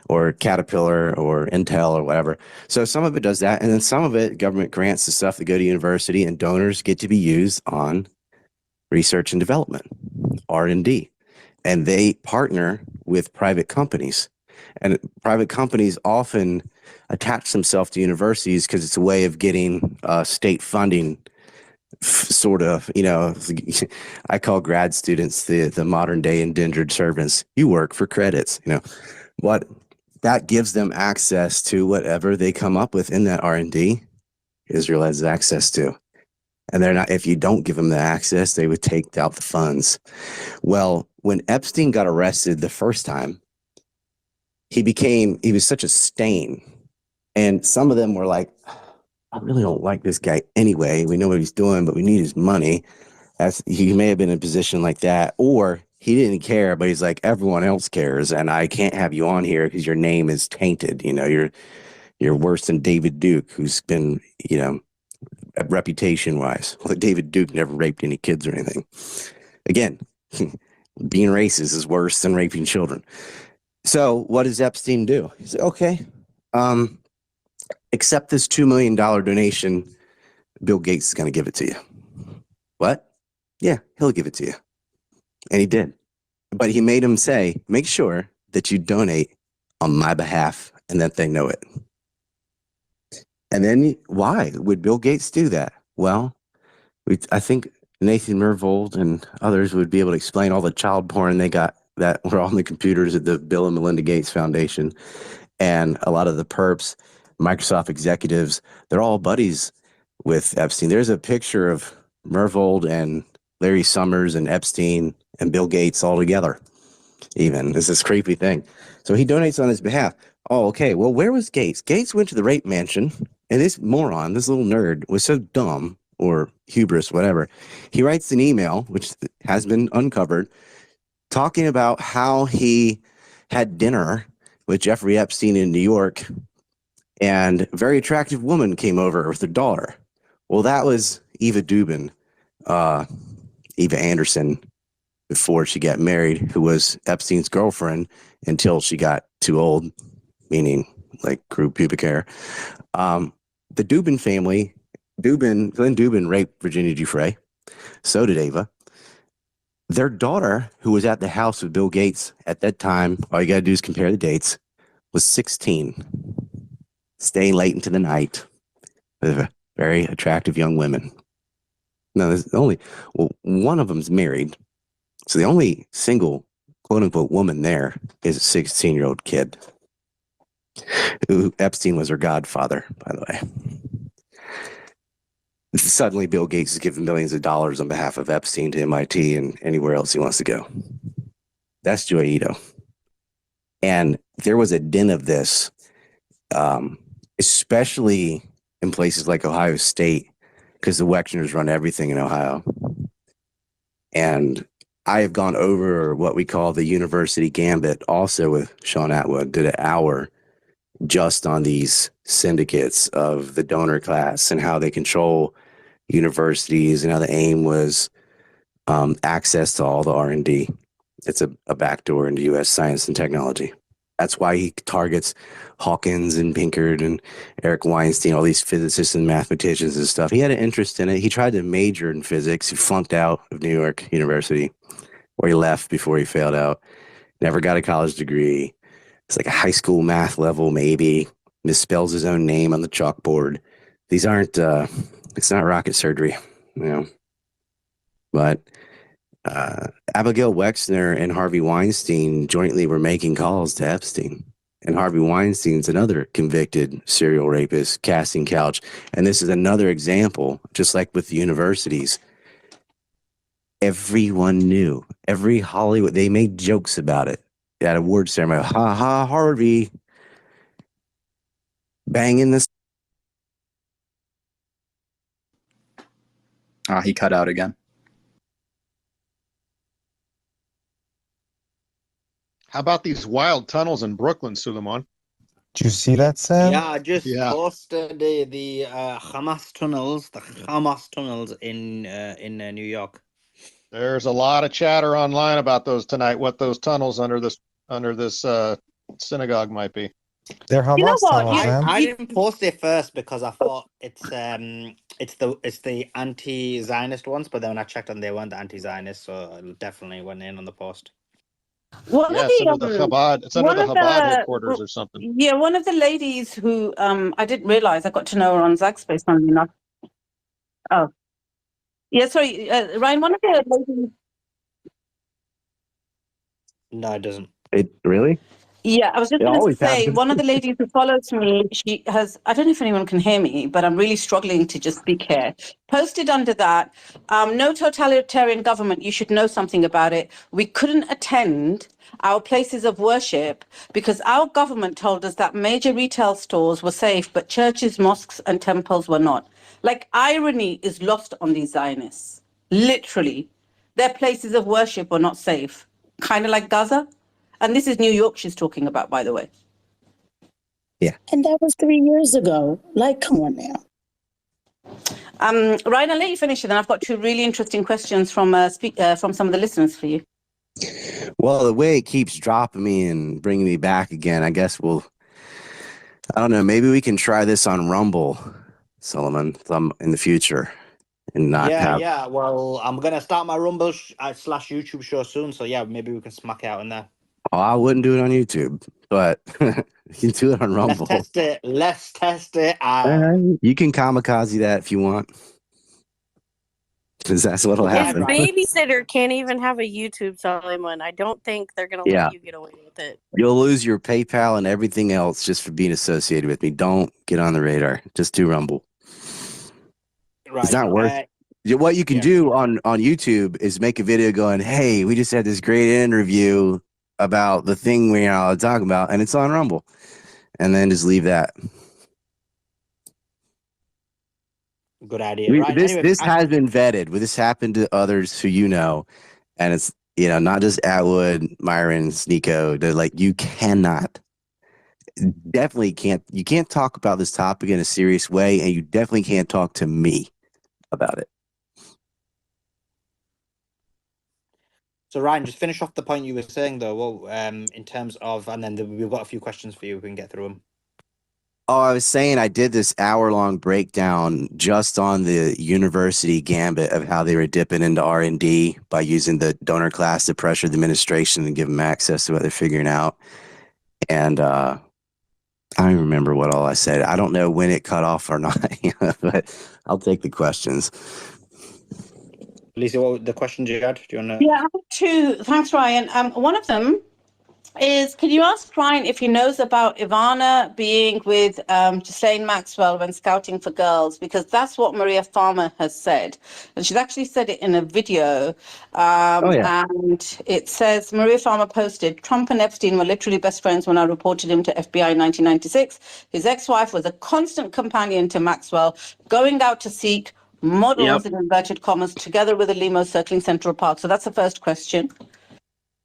or Caterpillar or Intel or whatever. So some of it does that. And then some of it, government grants the stuff that go to university, and donors get to be used on research and development, R&D. And they partner with private companies. And private companies often attach themselves to universities because it's a way of getting state funding. Sort of, I call grad students the modern day indentured servants. You work for credits, what that gives them access to whatever they come up with in that R&D. Israel has access to, and they're not. If you don't give them the access, they would take out the funds. Well, when Epstein got arrested the first time, he was such a stain, and some of them were like, I really don't like this guy anyway. We know what he's doing, but we need his money. He may have been in a position like that, or he didn't care, but he's like, everyone else cares, and I can't have you on here because your name is tainted. You're worse than David Duke, who's been, reputation wise. Well, David Duke never raped any kids or anything. Again, being racist is worse than raping children. So what does Epstein do? He said, okay, accept this $2 million donation. Bill Gates is going to give it to you. What? Yeah, he'll give it to you. And he did. But he made him say, make sure that you donate on my behalf and that they know it. And then why would Bill Gates do that? Well, I think Nathan Myhrvold and others would be able to explain all the child porn they got that were on the computers at the Bill and Melinda Gates Foundation. And a lot of the perps, Microsoft executives, they're all buddies with Epstein. There's a picture of Myhrvold and Larry Summers and Epstein and Bill Gates all together. Even it's this creepy thing. So he donates on his behalf. Oh, okay. Well, where was Gates? Gates went to the rape mansion, and this moron, this little nerd, was so dumb, or hubris, whatever. He writes an email, which has been uncovered, talking about how he had dinner with Jeffrey Epstein in New York, and a very attractive woman came over with her daughter. Well, that was Eva Dubin, Eva Anderson, before she got married, who was Epstein's girlfriend until she got too old, meaning like grew pubic hair. The Dubin family, Glenn Dubin raped Virginia Giuffre. So did Ava. Their daughter, who was at the house with Bill Gates at that time, all you got to do is compare the dates, was 16, staying late into the night with very attractive young women. Now, there's one of them's married. So the only single, quote unquote, woman there is a 16-year-old kid who Epstein was her godfather, by the way. Suddenly, Bill Gates is giving millions of dollars on behalf of Epstein to MIT and anywhere else he wants to go. That's Joy Ito. And there was a din of this, especially in places like Ohio State, because the Wexners run everything in Ohio. And I have gone over what we call the University Gambit also with Sean Atwood, did an hour just on these syndicates of the donor class and how they control universities and how the aim was access to all the R&D. It's a backdoor into U.S. science and technology. That's why he targets Hawkins and Pinkard and Eric Weinstein, all these physicists and mathematicians and stuff. He had an interest in it. He tried to major in physics. He flunked out of New York University, or he left before he failed out. Never got a college degree. It's like a high school math level, maybe. Misspells his own name on the chalkboard. These aren't, it's not rocket surgery, you know. But Abigail Wexner and Harvey Weinstein jointly were making calls to Epstein. And Harvey Weinstein's another convicted serial rapist, casting couch. And this is another example, just like with the universities. Everyone knew. Every Hollywood, they made jokes about it at award ceremony. Ha ha, Harvey. Banging this. He cut out again. How about these wild tunnels in Brooklyn, Sulaiman? Did you see that, Sam? Yeah, I just Yeah. posted the Hamas tunnels in New York. There's a lot of chatter online about those tonight. What those tunnels under this synagogue might be. They're Hamas You know what? tunnels, Sam. I didn't post it first because I thought it's the anti-Zionist ones, but then when I checked on, they weren't the anti-Zionist, so it definitely went in on the post. One Yeah, of it's the under the Chabad. It's under one the of Chabad the headquarters or something. yeah, one of the ladies who I didn't realize, I got to know her on Zach Space, funnily enough. Oh, yeah, sorry, Ryan. One of the ladies. No, it doesn't. It really? Yeah, I was just It going to always say, happens. one of the ladies who follows me, she has, I don't know if anyone can hear me, but I'm really struggling to just speak here. Posted under that, no totalitarian government, you should know something about it. We couldn't attend our places of worship because our government told us that major retail stores were safe, but churches, mosques, and temples were not. Like, irony is lost on these Zionists. Literally. Their places of worship were not safe. Kind of like Gaza. And this is New York she's talking about, by the way. Yeah. And that was 3 years ago. Like, come on now. Ryan, I'll let you finish it. Then I've got two really interesting questions from some of the listeners for you. Well, the way it keeps dropping me and bringing me back again, I guess I don't know, maybe we can try this on Rumble, Sulaiman, in the future and not have. Yeah. Well, I'm gonna start my Rumble / YouTube show soon, so yeah, maybe we can smack it out in there. Oh, I wouldn't do it on YouTube, but you can do it on Rumble. Let's test it out. You can kamikaze that if you want. Because that's what'll His happen. babysitter can't even have a YouTube Sulaiman. I don't think they're gonna let you get away with it. You'll lose your PayPal and everything else just for being associated with me. Don't get on the radar. Just do Rumble. Right. It's not worth it. What you can do on YouTube is make a video going, hey, we just had this great interview about the thing we're talking about, and it's on Rumble. And then just leave that. Good idea. Right. This has been vetted. This happened to others who you know, and it's not just Atwood, Myron, Sneeko. They're like, you definitely can't talk about this topic in a serious way, and you definitely can't talk to me about it. So Ryan, just finish off the point you were saying though. Well, in terms of, and then we've got a few questions for you. We can get through them. Oh, I was saying I did this hour-long breakdown just on the university gambit of how they were dipping into R&D by using the donor class to pressure the administration and give them access to what they're figuring out. And I don't remember what all I said. I don't know when it cut off or not, but I'll take the questions. Lisa, what the questions you had? Do you want to? Yeah, I have two. Thanks, Ryan. One of them is, can you ask Ryan if he knows about Ivana being with Ghislaine Maxwell when scouting for girls? Because that's what Maria Farmer has said. And she's actually said it in a video. And it says, Maria Farmer posted, Trump and Epstein were literally best friends when I reported him to FBI in 1996. His ex-wife was a constant companion to Maxwell, going out to seek models in inverted commas together with a limo circling Central Park. So that's the first question.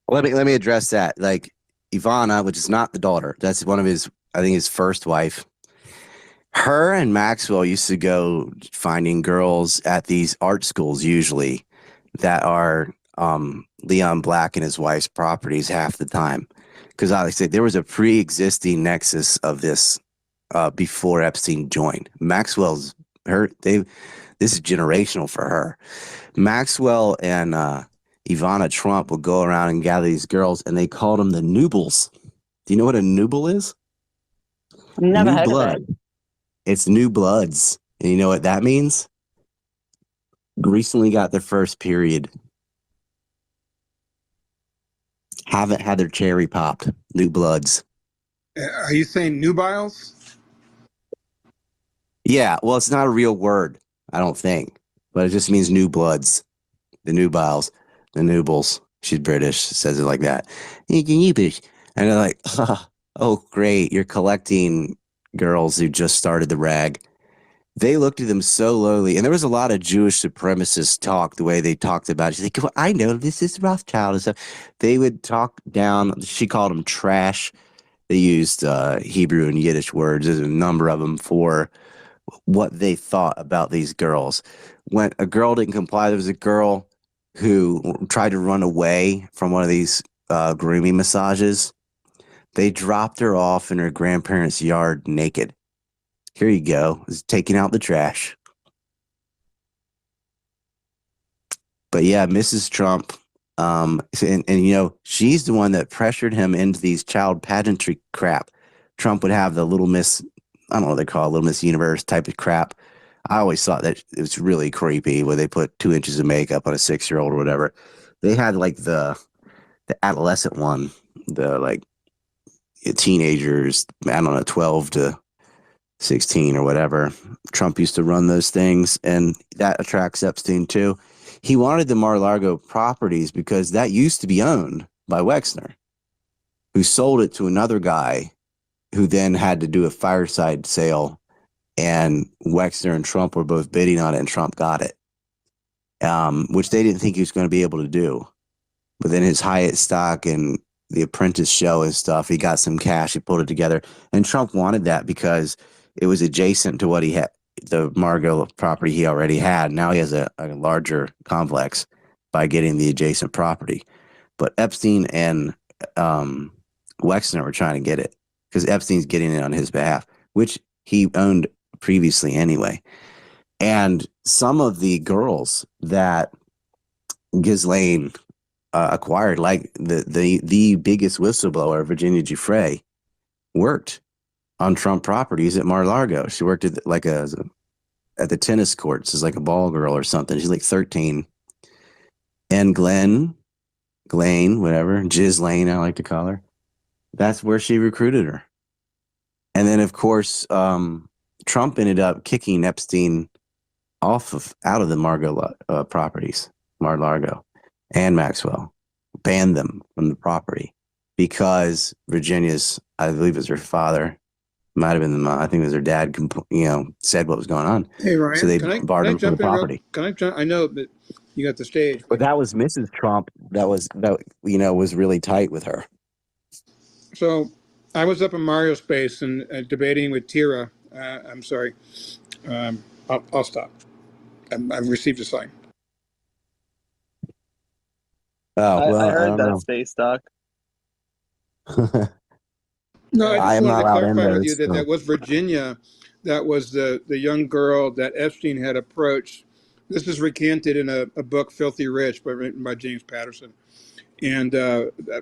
Let me address that. Like Ivana, which is not the daughter, that's one of his first wife. Her and Maxwell used to go finding girls at these art schools usually, that are Leon Black and his wife's properties half the time. Because like I said, there was a pre-existing nexus of this before Epstein joined. Maxwell's this is generational for her. Maxwell and Ivana Trump would go around and gather these girls, and they called them the Noobles. Do you know what a Nooble is? Never New heard blood. of it. It's new bloods. And you know what that means? Recently got their first period. Haven't had their cherry popped. New bloods. Are you saying nubiles? Yeah, well, it's not a real word, I don't think. But it just means new bloods. The nubiles. The noobles. She's British. Says it like that. And they're like, oh, great. You're collecting girls who just started the rag. They looked at them so lowly. And there was a lot of Jewish supremacist talk, the way they talked about it. She's like, well, I know this is Rothschild and stuff. They would talk down. She called them trash. They used Hebrew and Yiddish words. There's a number of them for what they thought about these girls. When a girl didn't comply, there was a girl who tried to run away from one of these grooming massages. They dropped her off in her grandparents' yard naked. Here you go. It's taking out the trash. But yeah, Mrs. Trump, and you know, she's the one that pressured him into these child pageantry crap. Trump would have the Little Miss, I don't know what they call it, Little Miss Universe type of crap. I always thought that it was really creepy where they put 2 inches of makeup on a 6-year-old or whatever. They had like the adolescent one, the like teenagers, I don't know, 12 to 16 or whatever. Trump used to run those things, and that attracts Epstein too. He wanted the Mar-a-Lago properties because that used to be owned by Wexner, who sold it to another guy who then had to do a fireside sale, and Wexner and Trump were both bidding on it, and Trump got it, which they didn't think he was going to be able to do. But then his Hyatt stock and the Apprentice show and stuff, he got some cash, he pulled it together, and Trump wanted that because it was adjacent to what he had, the Margot property he already had. Now he has a larger complex by getting the adjacent property. But Epstein and Wexner were trying to get it because Epstein's getting it on his behalf, which he owned previously anyway. And some of the girls that Ghislaine acquired, like the biggest whistleblower, Virginia Giuffre, worked on Trump properties at Mar-a-Lago. She worked at at the tennis courts as like a ball girl or something. She's like 13. And Ghislaine, whatever, Ghislaine, I like to call her. That's where she recruited her. And then, of course, Trump ended up kicking Epstein out of the Mar-a-Lago properties, Mar-a-Lago and Maxwell, banned them from the property because Virginia's, I believe it was her father, might have been the mom, I think it was her dad, said what was going on. Hey, Ryan, so they can barred I him from jump the in? property. Can I jump? I know that you got the stage. But that was Mrs. Trump. That was really tight with her. So I was up in Mario Space and debating with Tira. I'm sorry. I'll stop. I've received a sign. Oh, well, I heard don't that know. space doc. No, I I just am wanted not to allowed in clarify with those, you that so. that was Virginia. That was the young girl that Epstein had approached. This is recanted in a book, Filthy Rich, written by James Patterson. And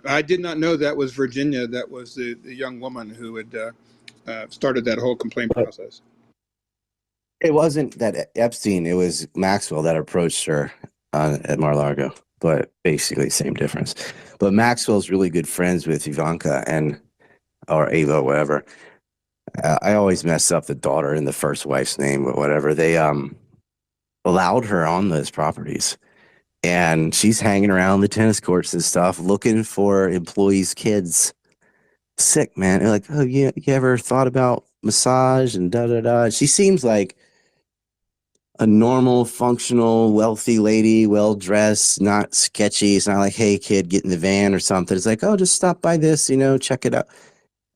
I did not know that was Virginia. That was the young woman who had started that whole complaint process. It wasn't that Epstein. It was Maxwell that approached her at Mar-a-Lago. But basically, same difference. But Maxwell's really good friends with Ivanka or Ava, whatever. I always mess up the daughter and the first wife's name, but whatever. They allowed her on those properties. And she's hanging around the tennis courts and stuff, looking for employees' kids. Sick, man. They're like, oh, yeah, you ever thought about massage and da-da-da? She seems like a normal, functional, wealthy lady, well-dressed, not sketchy. It's not like, hey, kid, get in the van or something. It's like, oh, just stop by this, check it out.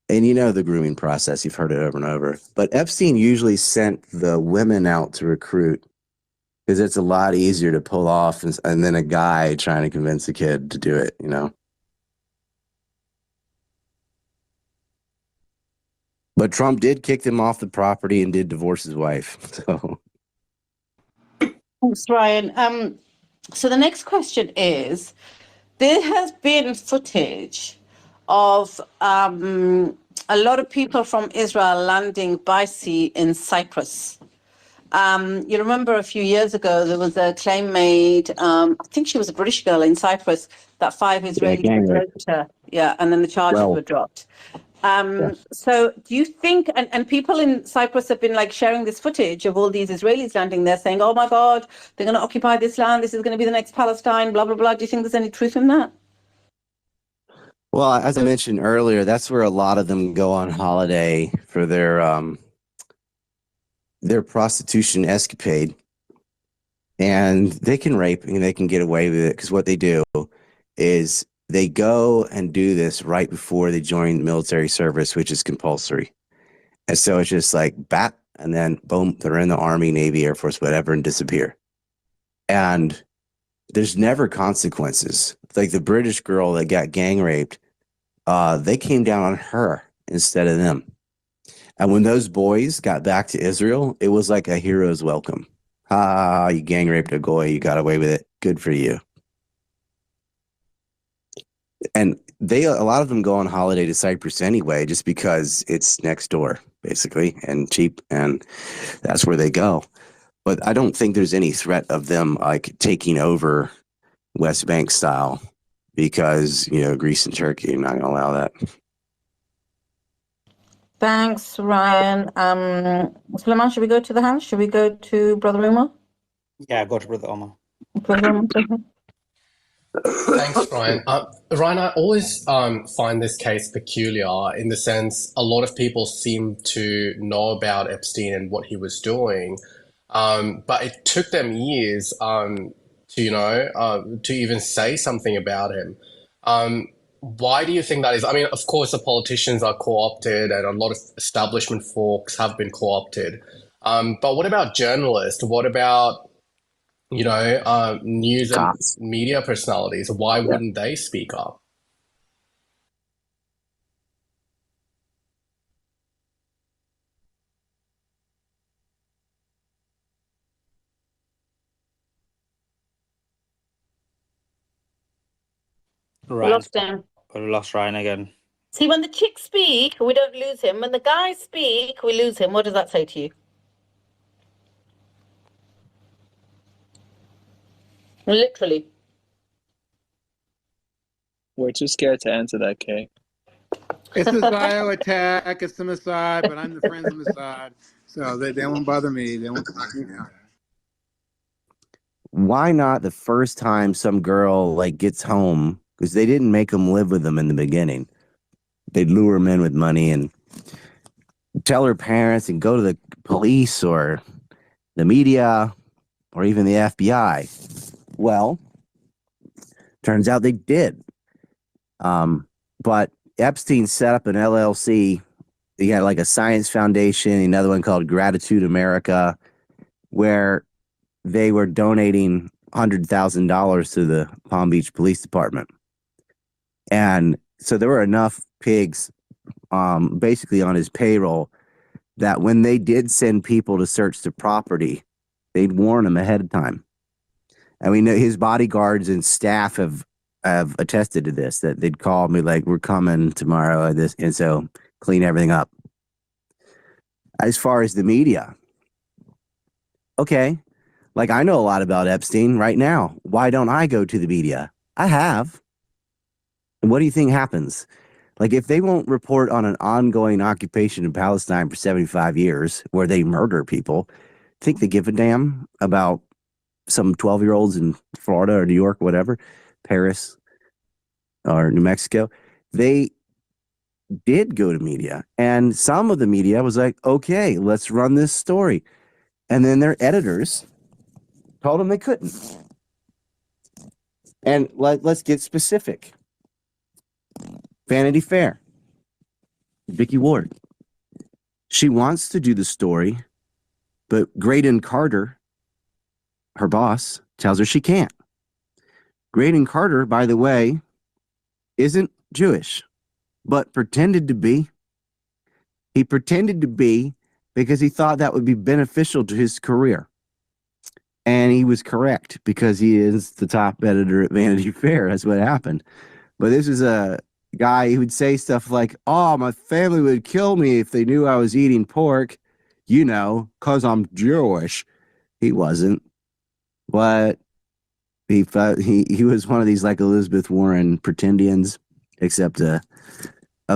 And the grooming process. You've heard it over and over. But Epstein usually sent the women out to recruit because it's a lot easier to pull off and then a guy trying to convince a kid to do it, you know. But Trump did kick them off the property and did divorce his wife. So Thanks, Ryan. So the next question is, there has been footage of a lot of people from Israel landing by sea in Cyprus. You remember a few years ago, there was a claim made, I think she was a British girl in Cyprus, that 5 Israelis had raped her. Yeah, and then the charges were dropped. So do you think, and people in Cyprus have been like sharing this footage of all these Israelis landing there saying, oh my God, they're going to occupy this land, this is going to be the next Palestine, blah, blah, blah. Do you think there's any truth in that? well, as I mentioned earlier, that's where a lot of them go on holiday for their prostitution escapade. And they can rape and they can get away with it because what they do is they go and do this right before they join military service, which is compulsory. And so it's just like bat, and then boom, they're in the Army, Navy, Air Force, whatever, and disappear. And there's never consequences. Like the British girl that got gang raped, they came down on her instead of them. And when those boys got back to Israel, it was like a hero's welcome. Ah, you gang raped a goy, you got away with it. Good for you. And a lot of them go on holiday to Cyprus anyway, just because it's next door, basically, and cheap, and that's where they go. But I don't think there's any threat of them like taking over West Bank style, because Greece and Turkey are not going to allow that. Thanks, Ryan. Sulaiman, should we go to the house? Should we go to Brother Omar? Yeah, go to Brother Omar. Brother Omar, go ahead. Thanks, Ryan. Ryan, I always find this case peculiar in the sense a lot of people seem to know about Epstein and what he was doing, but it took them years to even say something about him. Why do you think that is? I mean, of course, the politicians are co-opted and a lot of establishment folks have been co-opted. But what about journalists? What about news and media personalities? Why wouldn't they speak up? Lost him. We lost Ryan again. See, when the chicks speak, we don't lose him. When the guys speak, we lose him. What does that say to you? Literally. We're too scared to answer that, Kay. It's a Zio attack. It's the Mossad, but I'm the friends of Mossad, so they won't bother me. They won't knock me down. Why not the first time some girl gets home, because they didn't make them live with them in the beginning. They'd lure them in with money and tell her parents and go to the police or the media or even the FBI. Well, turns out they did. But Epstein set up an LLC. He had a science foundation, another one called Gratitude America, where they were donating $100,000 to the Palm Beach Police Department. And so there were enough pigs basically on his payroll that when they did send people to search the property, they'd warn him ahead of time. And we know his bodyguards and staff have attested to this, that they'd call me we're coming tomorrow, and so clean everything up. As far as the media, okay, I know a lot about Epstein right now. Why don't I go to the media? I have. And what do you think happens? If they won't report on an ongoing occupation in Palestine for 75 years where they murder people, think they give a damn about some 12-year-olds in Florida or New York, whatever, Paris or New Mexico? They did go to media, and some of the media was like, okay, let's run this story. And then their editors told them they couldn't. And let's get specific. Vanity Fair, Vicky Ward. She wants to do the story, but Graydon Carter her boss tells her she can't. Graydon Carter, by the way, isn't Jewish, but pretended to be. He pretended to be because he thought that would be beneficial to his career. And he was correct because he is the top editor at Vanity Fair. That's what happened. But this is a guy who would say stuff like, oh, my family would kill me if they knew I was eating pork, because I'm Jewish. He wasn't. But he was one of these like Elizabeth Warren pretendians, except a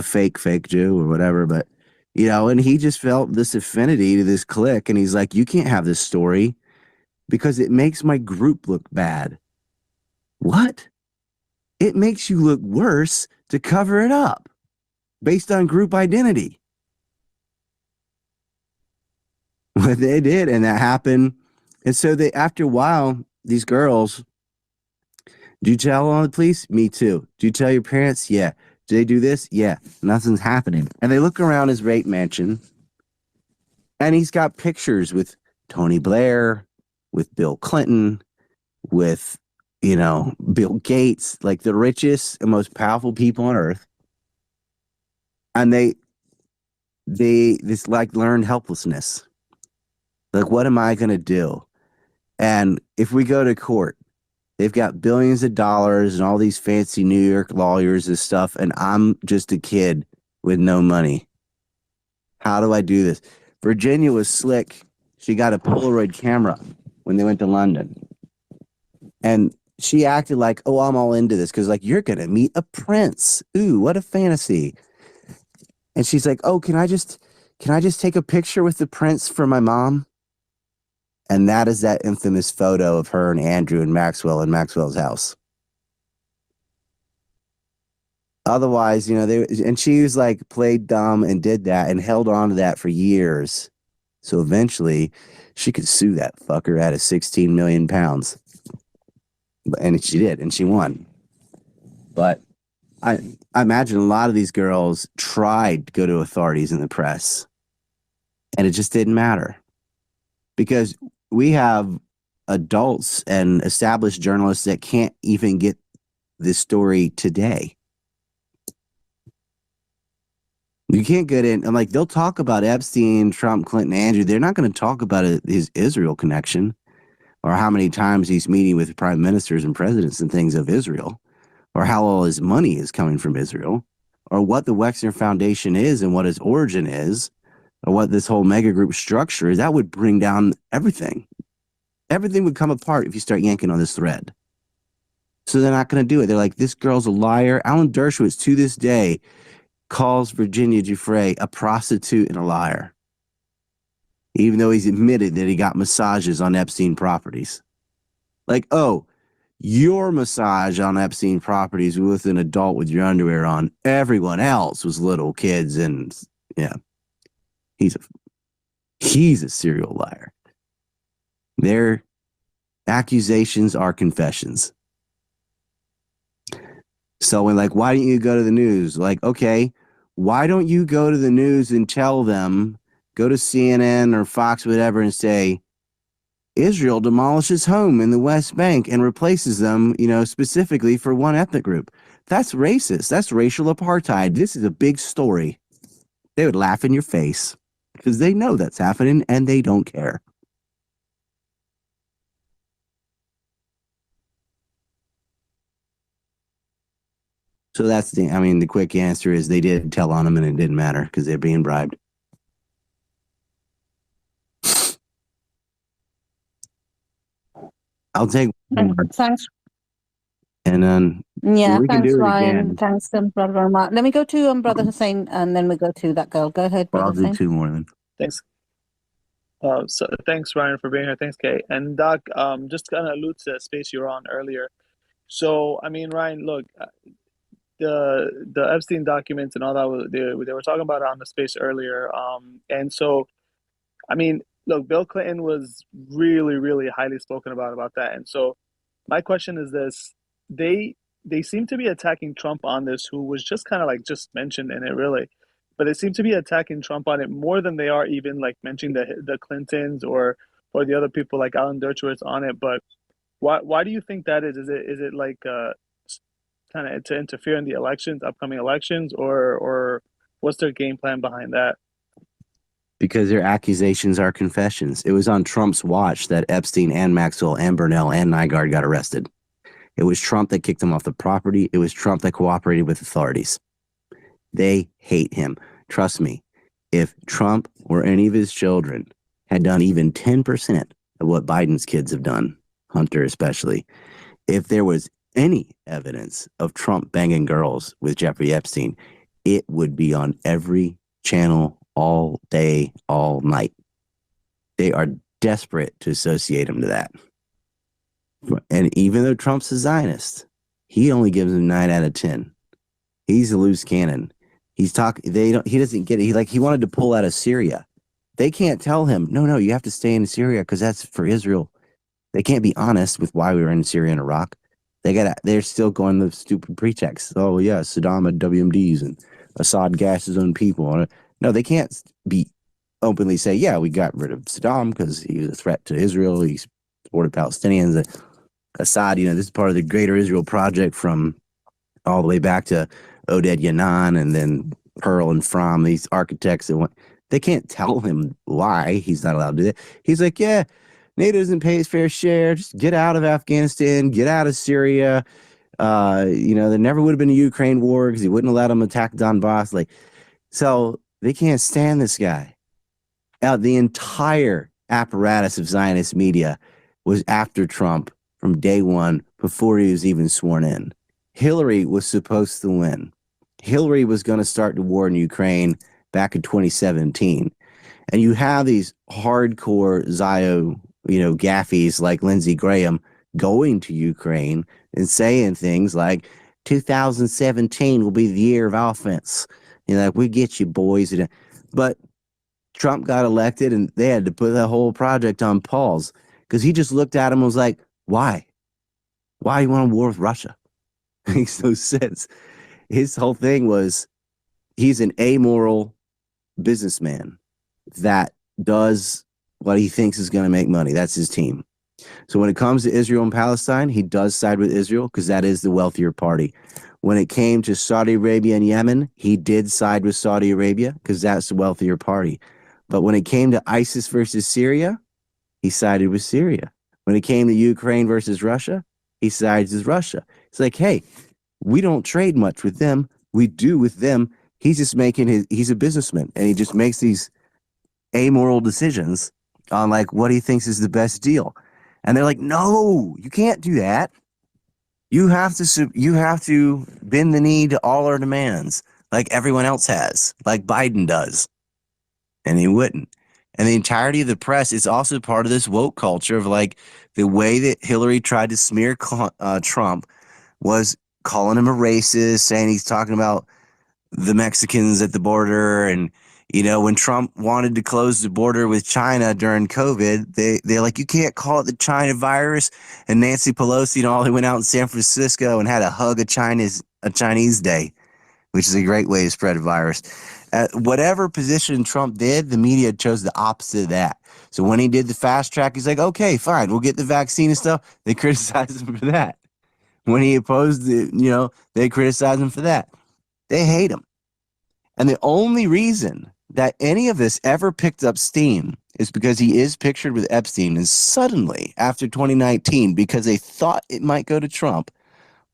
fake Jew or whatever. But, and he just felt this affinity to this clique. And he's like, you can't have this story because it makes my group look bad. What? It makes you look worse to cover it up based on group identity. What they did, and that happened. And so after a while, these girls, do you tell on the police? Me too. Do you tell your parents? Yeah. Do they do this? Yeah. Nothing's happening. And they look around his rape mansion, and he's got pictures with Tony Blair, with Bill Clinton, with Bill Gates, like the richest and most powerful people on earth. And they this like learned helplessness. Like, what am I going to do? And if we go to court, they've got billions of dollars and all these fancy New York lawyers and stuff. And I'm just a kid with no money. How do I do this? Virginia was slick. She got a Polaroid camera when they went to London. And she acted like, oh, I'm all into this because, like, you're going to meet a prince. Ooh, what a fantasy. And she's like, oh, can I just take a picture with the prince for my mom? And that is that infamous photo of her and Andrew and Maxwell in Maxwell's house. Otherwise, and she was like, played dumb and did that and held on to that for years. So eventually she could sue that fucker out of 16 million pounds. And she did, and she won. But I imagine a lot of these girls tried to go to authorities in the press, and it just didn't matter. Because we have adults and established journalists that can't even get this story today. You can't get in, and like they'll talk about Epstein, Trump, Clinton, Andrew. They're not going to talk about his Israel connection, or how many times he's meeting with prime ministers and presidents and things of Israel, or how all his money is coming from Israel, or what the Wexner Foundation is and what its origin is, or what this whole mega group structure is. That would bring down everything. Everything would come apart if you start yanking on this thread. So they're not going to do it. They're like, this girl's a liar. Alan Dershowitz, to this day, calls Virginia Giuffre a prostitute and a liar, even though he's admitted that he got massages on Epstein properties. Like, oh, your massage on Epstein properties with an adult with your underwear on. Everyone else was little kids, and yeah, he's a serial liar. Their accusations are confessions. So when like, why don't you go to the news? Like, okay, why don't you go to the news and tell them, go to CNN or Fox, whatever, and say, Israel demolishes home in the West Bank and replaces them, specifically for one ethnic group. That's racist. That's racial apartheid. This is a big story. They would laugh in your face because they know that's happening and they don't care. So that's the quick answer is they did tell on them and it didn't matter because they're being bribed. I'll take one more. Thanks. And then Yeah, we can thanks, do it Ryan. again. Thanks, Brother Omar. Let me go to Brother Hussein, and then we go to that girl. Go ahead, Brother I'll do Hussein. 2 more then. Thanks. So thanks, Ryan, for being here. Thanks, Kay. And Doc, just kind of allude to the space you were on earlier. So, Ryan, look, the Epstein documents and all that, they were talking about it on the space earlier. And so, look, Bill Clinton was really, really highly spoken about that. And so my question is this: they seem to be attacking Trump on this, who was just kind of like just mentioned in it, really. But they seem to be attacking Trump on it more than they are even like mentioning the Clintons or or the other people like Alan Dershowitz on it. But why do you think that is? Is it like kind of to interfere in the elections, upcoming elections, or what's their game plan behind that? Because their accusations are confessions. It was on Trump's watch that Epstein and Maxwell and Burnell and Nygaard got arrested. It was Trump that kicked them off the property. It was Trump that cooperated with authorities. They hate him. Trust me, if Trump or any of his children had done even 10% of what Biden's kids have done, Hunter especially, if there was any evidence of Trump banging girls with Jeffrey Epstein, it would be on every channel all day, all night. They are desperate to associate him to that. And even though Trump's a Zionist, he only gives him 9 out of 10. He's a loose cannon. He doesn't get it. He wanted to pull out of Syria. They can't tell him, no, you have to stay in Syria because that's for Israel. They can't be honest with why we were in Syria and Iraq. They're still going the stupid pretext. Oh yeah, Saddam had WMDs and Assad gassed his own people. No, they can't be openly say, yeah, we got rid of Saddam because he was a threat to Israel. He supported Palestinians. Assad, this is part of the Greater Israel Project from all the way back to Oded Yanan and then Pearl and Fromm, these architects. They can't tell him why he's not allowed to do that. He's like, yeah, NATO doesn't pay his fair share. Just get out of Afghanistan, get out of Syria. There never would have been a Ukraine war because he wouldn't allow them to attack Donbass. So they can't stand this guy. The entire apparatus of Zionist media was after Trump from day one before he was even sworn in. Hillary was supposed to win. Hillary was going to start the war in Ukraine back in 2017. And you have these hardcore Zio, gaffies like Lindsey Graham going to Ukraine and saying things like 2017 will be the year of offense. We get you boys. But Trump got elected and they had to put the whole project on pause because he just looked at him and was like, why? Why you want a war with Russia? Makes no sense. His whole thing was he's an amoral businessman that does what he thinks is going to make money. That's his team. So when it comes to Israel and Palestine, he does side with Israel because that is the wealthier party. When it came to Saudi Arabia and Yemen, he did side with Saudi Arabia because that's the wealthier party. But when it came to ISIS versus Syria, he sided with Syria. When it came to Ukraine versus Russia, he sides with Russia. It's like, hey, we don't trade much with them. We do with them. He's just he's a businessman and he just makes these amoral decisions on what he thinks is the best deal. And they're like, no, you can't do that. You have to bend the knee to all our demands like everyone else has, like Biden does. And he wouldn't. And the entirety of the press is also part of this woke culture of the way that Hillary tried to smear Trump was calling him a racist, saying he's talking about the Mexicans at the border. And, when Trump wanted to close the border with China during COVID, they're like, you can't call it the China virus. And Nancy Pelosi and all, they went out in San Francisco and had a hug a Chinese day, which is a great way to spread a virus. Whatever position Trump did, the media chose the opposite of that. So when he did the fast track, he's like, okay, fine, we'll get the vaccine and stuff. They criticized him for that. When he opposed they criticized him for that. They hate him. And the only reason that any of this ever picked up steam is because he is pictured with Epstein. And suddenly, after 2019, because they thought it might go to Trump,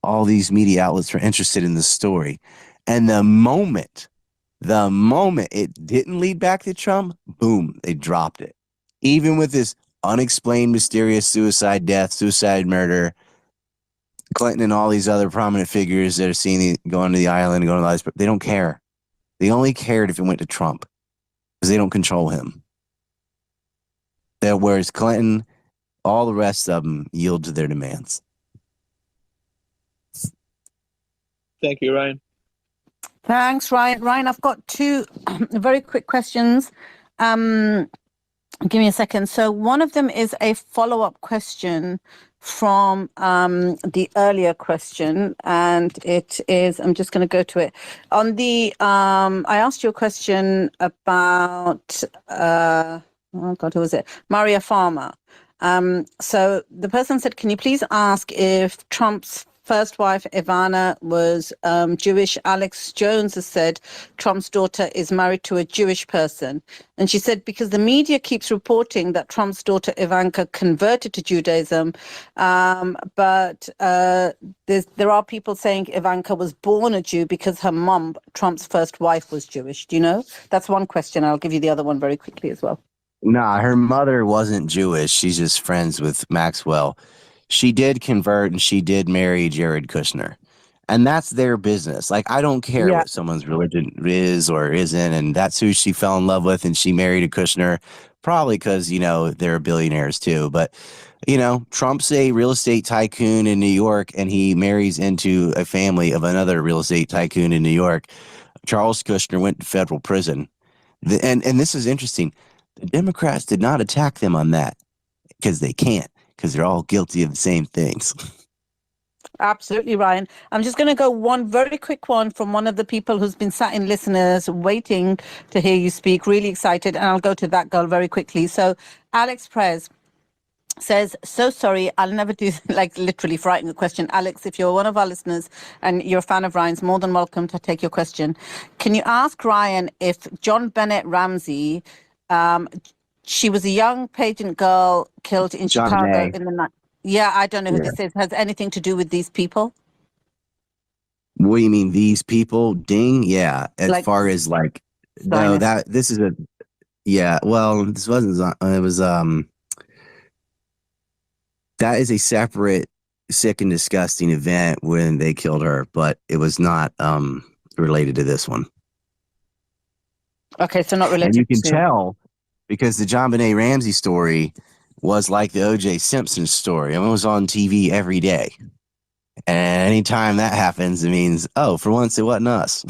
all these media outlets were interested in the story. And the moment it didn't lead back to Trump, boom, they dropped it. Even with this unexplained, mysterious suicide death, suicide murder, Clinton and all these other prominent figures that are seen going to the island, going to the island, they don't care. They only cared if it went to Trump because they don't control him. Whereas Clinton, all the rest of them yield to their demands. Thank you, Ryan. Thanks, Ryan. Ryan, I've got two very quick questions. Give me a second. So one of them is a follow-up question from the earlier question, and it is, I'm just going to go to it. On the, I asked you a question about, oh God, who was it? Maria Farmer. So the person said, can you please ask if Trump's first wife, Ivana, was Jewish? Alex Jones has said Trump's daughter is married to a Jewish person. And she said, because the media keeps reporting that Trump's daughter, Ivanka, converted to Judaism. But there are people saying Ivanka was born a Jew because her mom, Trump's first wife, was Jewish. Do you know? That's one question. I'll give you the other one very quickly as well. Nah, her mother wasn't Jewish. She's just friends with Maxwell. She did convert and she did marry Jared Kushner. And that's their business. Like, I don't care what someone's religion is or isn't. And that's who she fell in love with. And she married a Kushner, probably because, you know, they're billionaires too. But, you know, Trump's a real estate tycoon in New York and he marries into a family of another real estate tycoon in New York. Charles Kushner went to federal prison. And this is interesting. The Democrats did not attack them on that because they can't, because they're all guilty of the same things. Absolutely, Ryan. I'm just going to go one very quick one from one of the people who's been sat in listeners waiting to hear you speak. Really excited. And I'll go to that girl very quickly. So Alex Prez says, so sorry, I'll never do, like, literally frightening the question. Alex, if you're one of our listeners and you're a fan of Ryan's, more than welcome to take your question. Can you ask Ryan if John Bennett Ramsey, she was a young pageant girl killed in Chicago in the night. Yeah, I don't know who this is. Has anything to do with these people? What do you mean, these people? Ding, yeah. As like, far as like, no, that this is a, yeah. Well, this wasn't. It was that is a separate, sick and disgusting event when they killed her, but it was not related to this one. Okay, so not related. And you can tell because the John Benet Ramsey story was like the O.J. Simpson story. I mean, it was on TV every day. And anytime that happens, it means, oh, for once it wasn't us.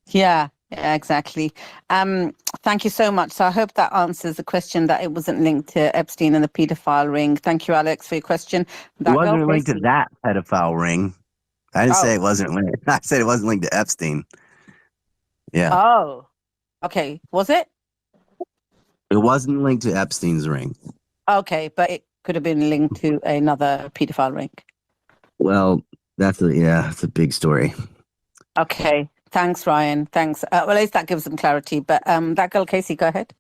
Yeah, exactly. Thank you so much. So I hope that answers the question that it wasn't linked to Epstein and the pedophile ring. Thank you, Alex, for your question. It wasn't linked to that pedophile ring. I didn't say it wasn't linked. I said it wasn't linked to Epstein. Yeah. Oh, okay. Was it? It wasn't linked to Epstein's ring. Okay, but it could have been linked to another pedophile ring. Well, that's a big story. Okay. Thanks, Ryan. Thanks. Well, at least that gives them clarity. But that girl, Casey, go ahead.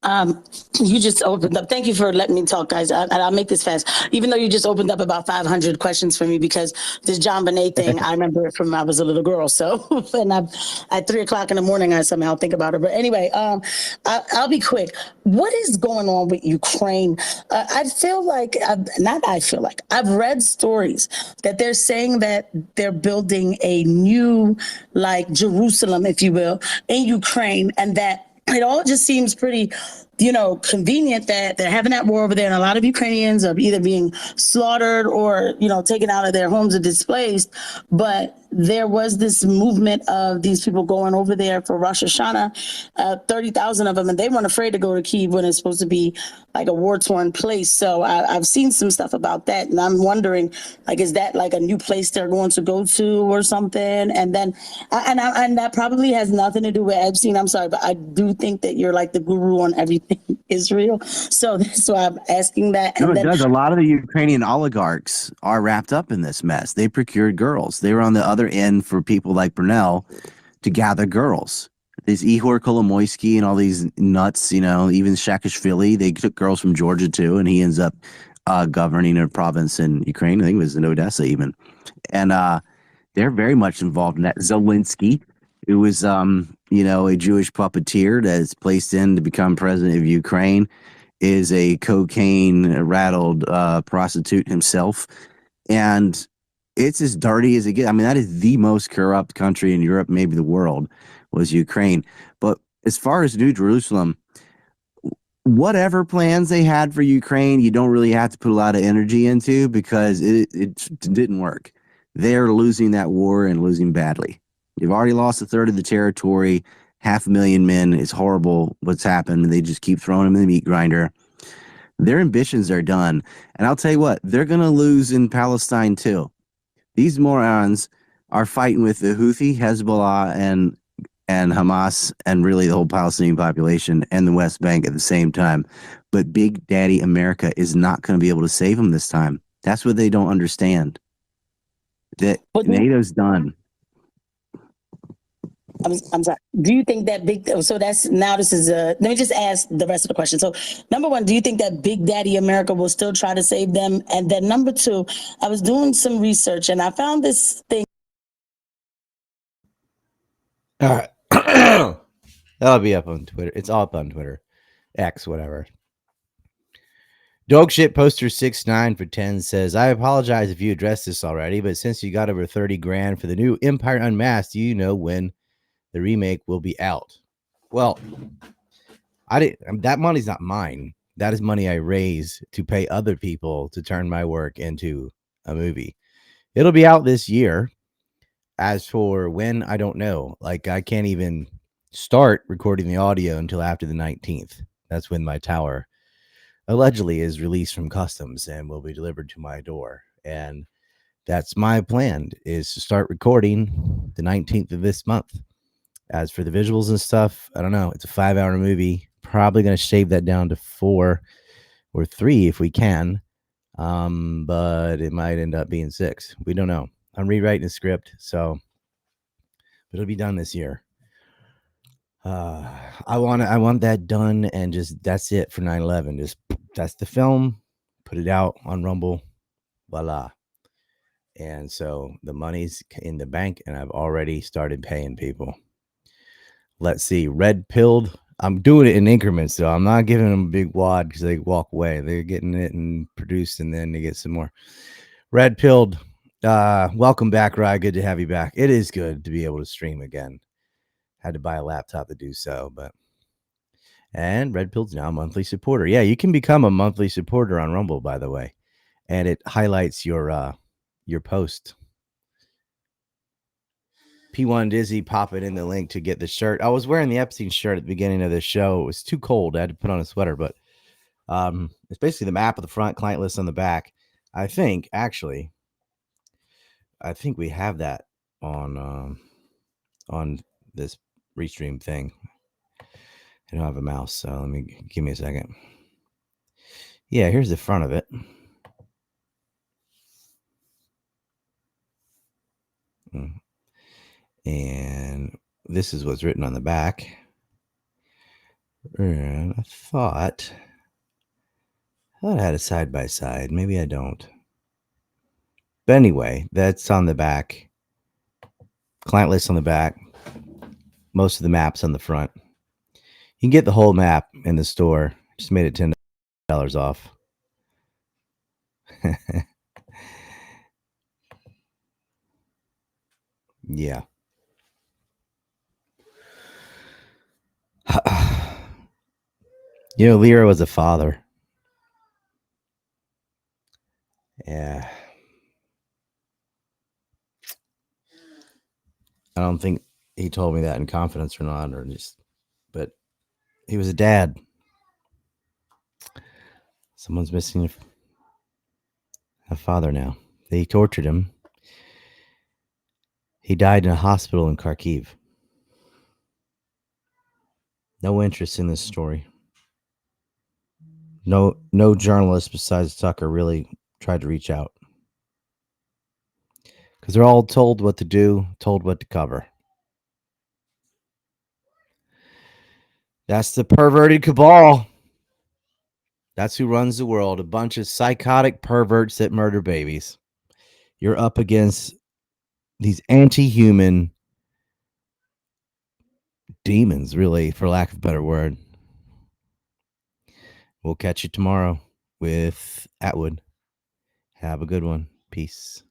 You just opened up. Thank you for letting me talk, guys. And I'll make this fast. Even though you just opened up about 500 questions for me, because this John Bonet thing, I remember it from when I was a little girl. So, and at 3:00 in the morning, I somehow think about it. But anyway, I'll be quick. What is going on with Ukraine? I've read stories that they're saying that they're building a new, like, Jerusalem, if you will, in Ukraine, and that it all just seems pretty, convenient that they're having that war over there, and a lot of Ukrainians are either being slaughtered or, taken out of their homes or displaced. But there was this movement of these people going over there for Rosh Hashanah, 30,000 of them, and they weren't afraid to go to Kyiv when it's supposed to be like a war-torn place. So I've seen some stuff about that, and I'm wondering, like, is that like a new place they're going to go to or something? And then, and that probably has nothing to do with Epstein. I'm sorry, but I do think that you're like the guru on everything Israel. So that's why I'm asking that. No, it does. A lot of the Ukrainian oligarchs are wrapped up in this mess. They procured girls. They were on the other end for people like Brunel to gather girls. These Ihor Kolomoisky and all these nuts, even Saakashvili, they took girls from Georgia too, and he ends up governing a province in Ukraine. I think it was in Odessa even. And they're very much involved in that. Zelensky, who was, a Jewish puppeteer that is placed in to become president of Ukraine, is a cocaine-rattled prostitute himself. And it's as dirty as it gets. I mean, that is the most corrupt country in Europe, maybe the world, was Ukraine. But as far as New Jerusalem, whatever plans they had for Ukraine, you don't really have to put a lot of energy into because it didn't work. They're losing that war and losing badly. They've already lost a third of the territory, 500,000 men. It's horrible what's happened. They just keep throwing them in the meat grinder. Their ambitions are done. And I'll tell you what, they're going to lose in Palestine too. These morons are fighting with the Houthi, Hezbollah, and Hamas and really the whole Palestinian population and the West Bank at the same time. But Big Daddy America is not going to be able to save them this time. That's what they don't understand. That NATO's done. I'm sorry. Do you think that so that's now this is let me just ask the rest of the question. So number one, do you think that Big Daddy America will still try to save them? And then number two, I was doing some research and I found this thing. All right. That'll be up on Twitter. It's all up on Twitter. X, whatever. Dogshit Poster 69 for 10 says, I apologize if you addressed this already, but since you got over 30 grand for the new Empire Unmasked, do you know when the remake will be out? Well, that money's not mine. That is money I raise to pay other people to turn my work into a movie. It'll be out this year. As for when, I don't know. Like, I can't even start recording the audio until after the 19th. That's when my tower allegedly is released from customs and will be delivered to my door. And that's my plan, is to start recording the 19th of this month. As for the visuals and stuff, I don't know. It's a 5-hour movie. Probably going to shave that down to 4 or 3 if we can. But it might end up being 6. We don't know. I'm rewriting the script, so it'll be done this year. I want that done, and just that's it for 9/11. Just that's the film. Put it out on Rumble, voila. And so the money's in the bank, and I've already started paying people. Let's see, Red Pilled. I'm doing it in increments, though. I'm not giving them a big wad because they walk away. They're getting it and produced, and then they get some more. Red Pilled. Welcome back, Rye. Good to have you back. It is good to be able to stream again. Had to buy a laptop to do so, and Red Pill's now a monthly supporter. Yeah, you can become a monthly supporter on Rumble, by the way, and it highlights your post. P1 Dizzy popping in the link to get the shirt. I was wearing the Epstein shirt at the beginning of the show. It was too cold. I had to put on a sweater, but it's basically the map of the front, client list on the back. I think we have that on this restream thing. I don't have a mouse, so give me a second. Yeah, here's the front of it. And this is what's written on the back. And I thought I had a side by side. Maybe I don't. But anyway, that's on the back. Client list on the back. Most of the maps on the front. You can get the whole map in the store. Just made it $10 off. Yeah. Lyra was a father. Yeah. I don't think he told me that in confidence or not, but he was a dad. Someone's missing a father now. They tortured him. He died in a hospital in Kharkiv. No interest in this story. No journalist besides Tucker really tried to reach out. Because they're all told what to do, told what to cover. That's the perverted cabal. That's who runs the world. A bunch of psychotic perverts that murder babies. You're up against these anti-human demons, really, for lack of a better word. We'll catch you tomorrow with Atwood. Have a good one. Peace.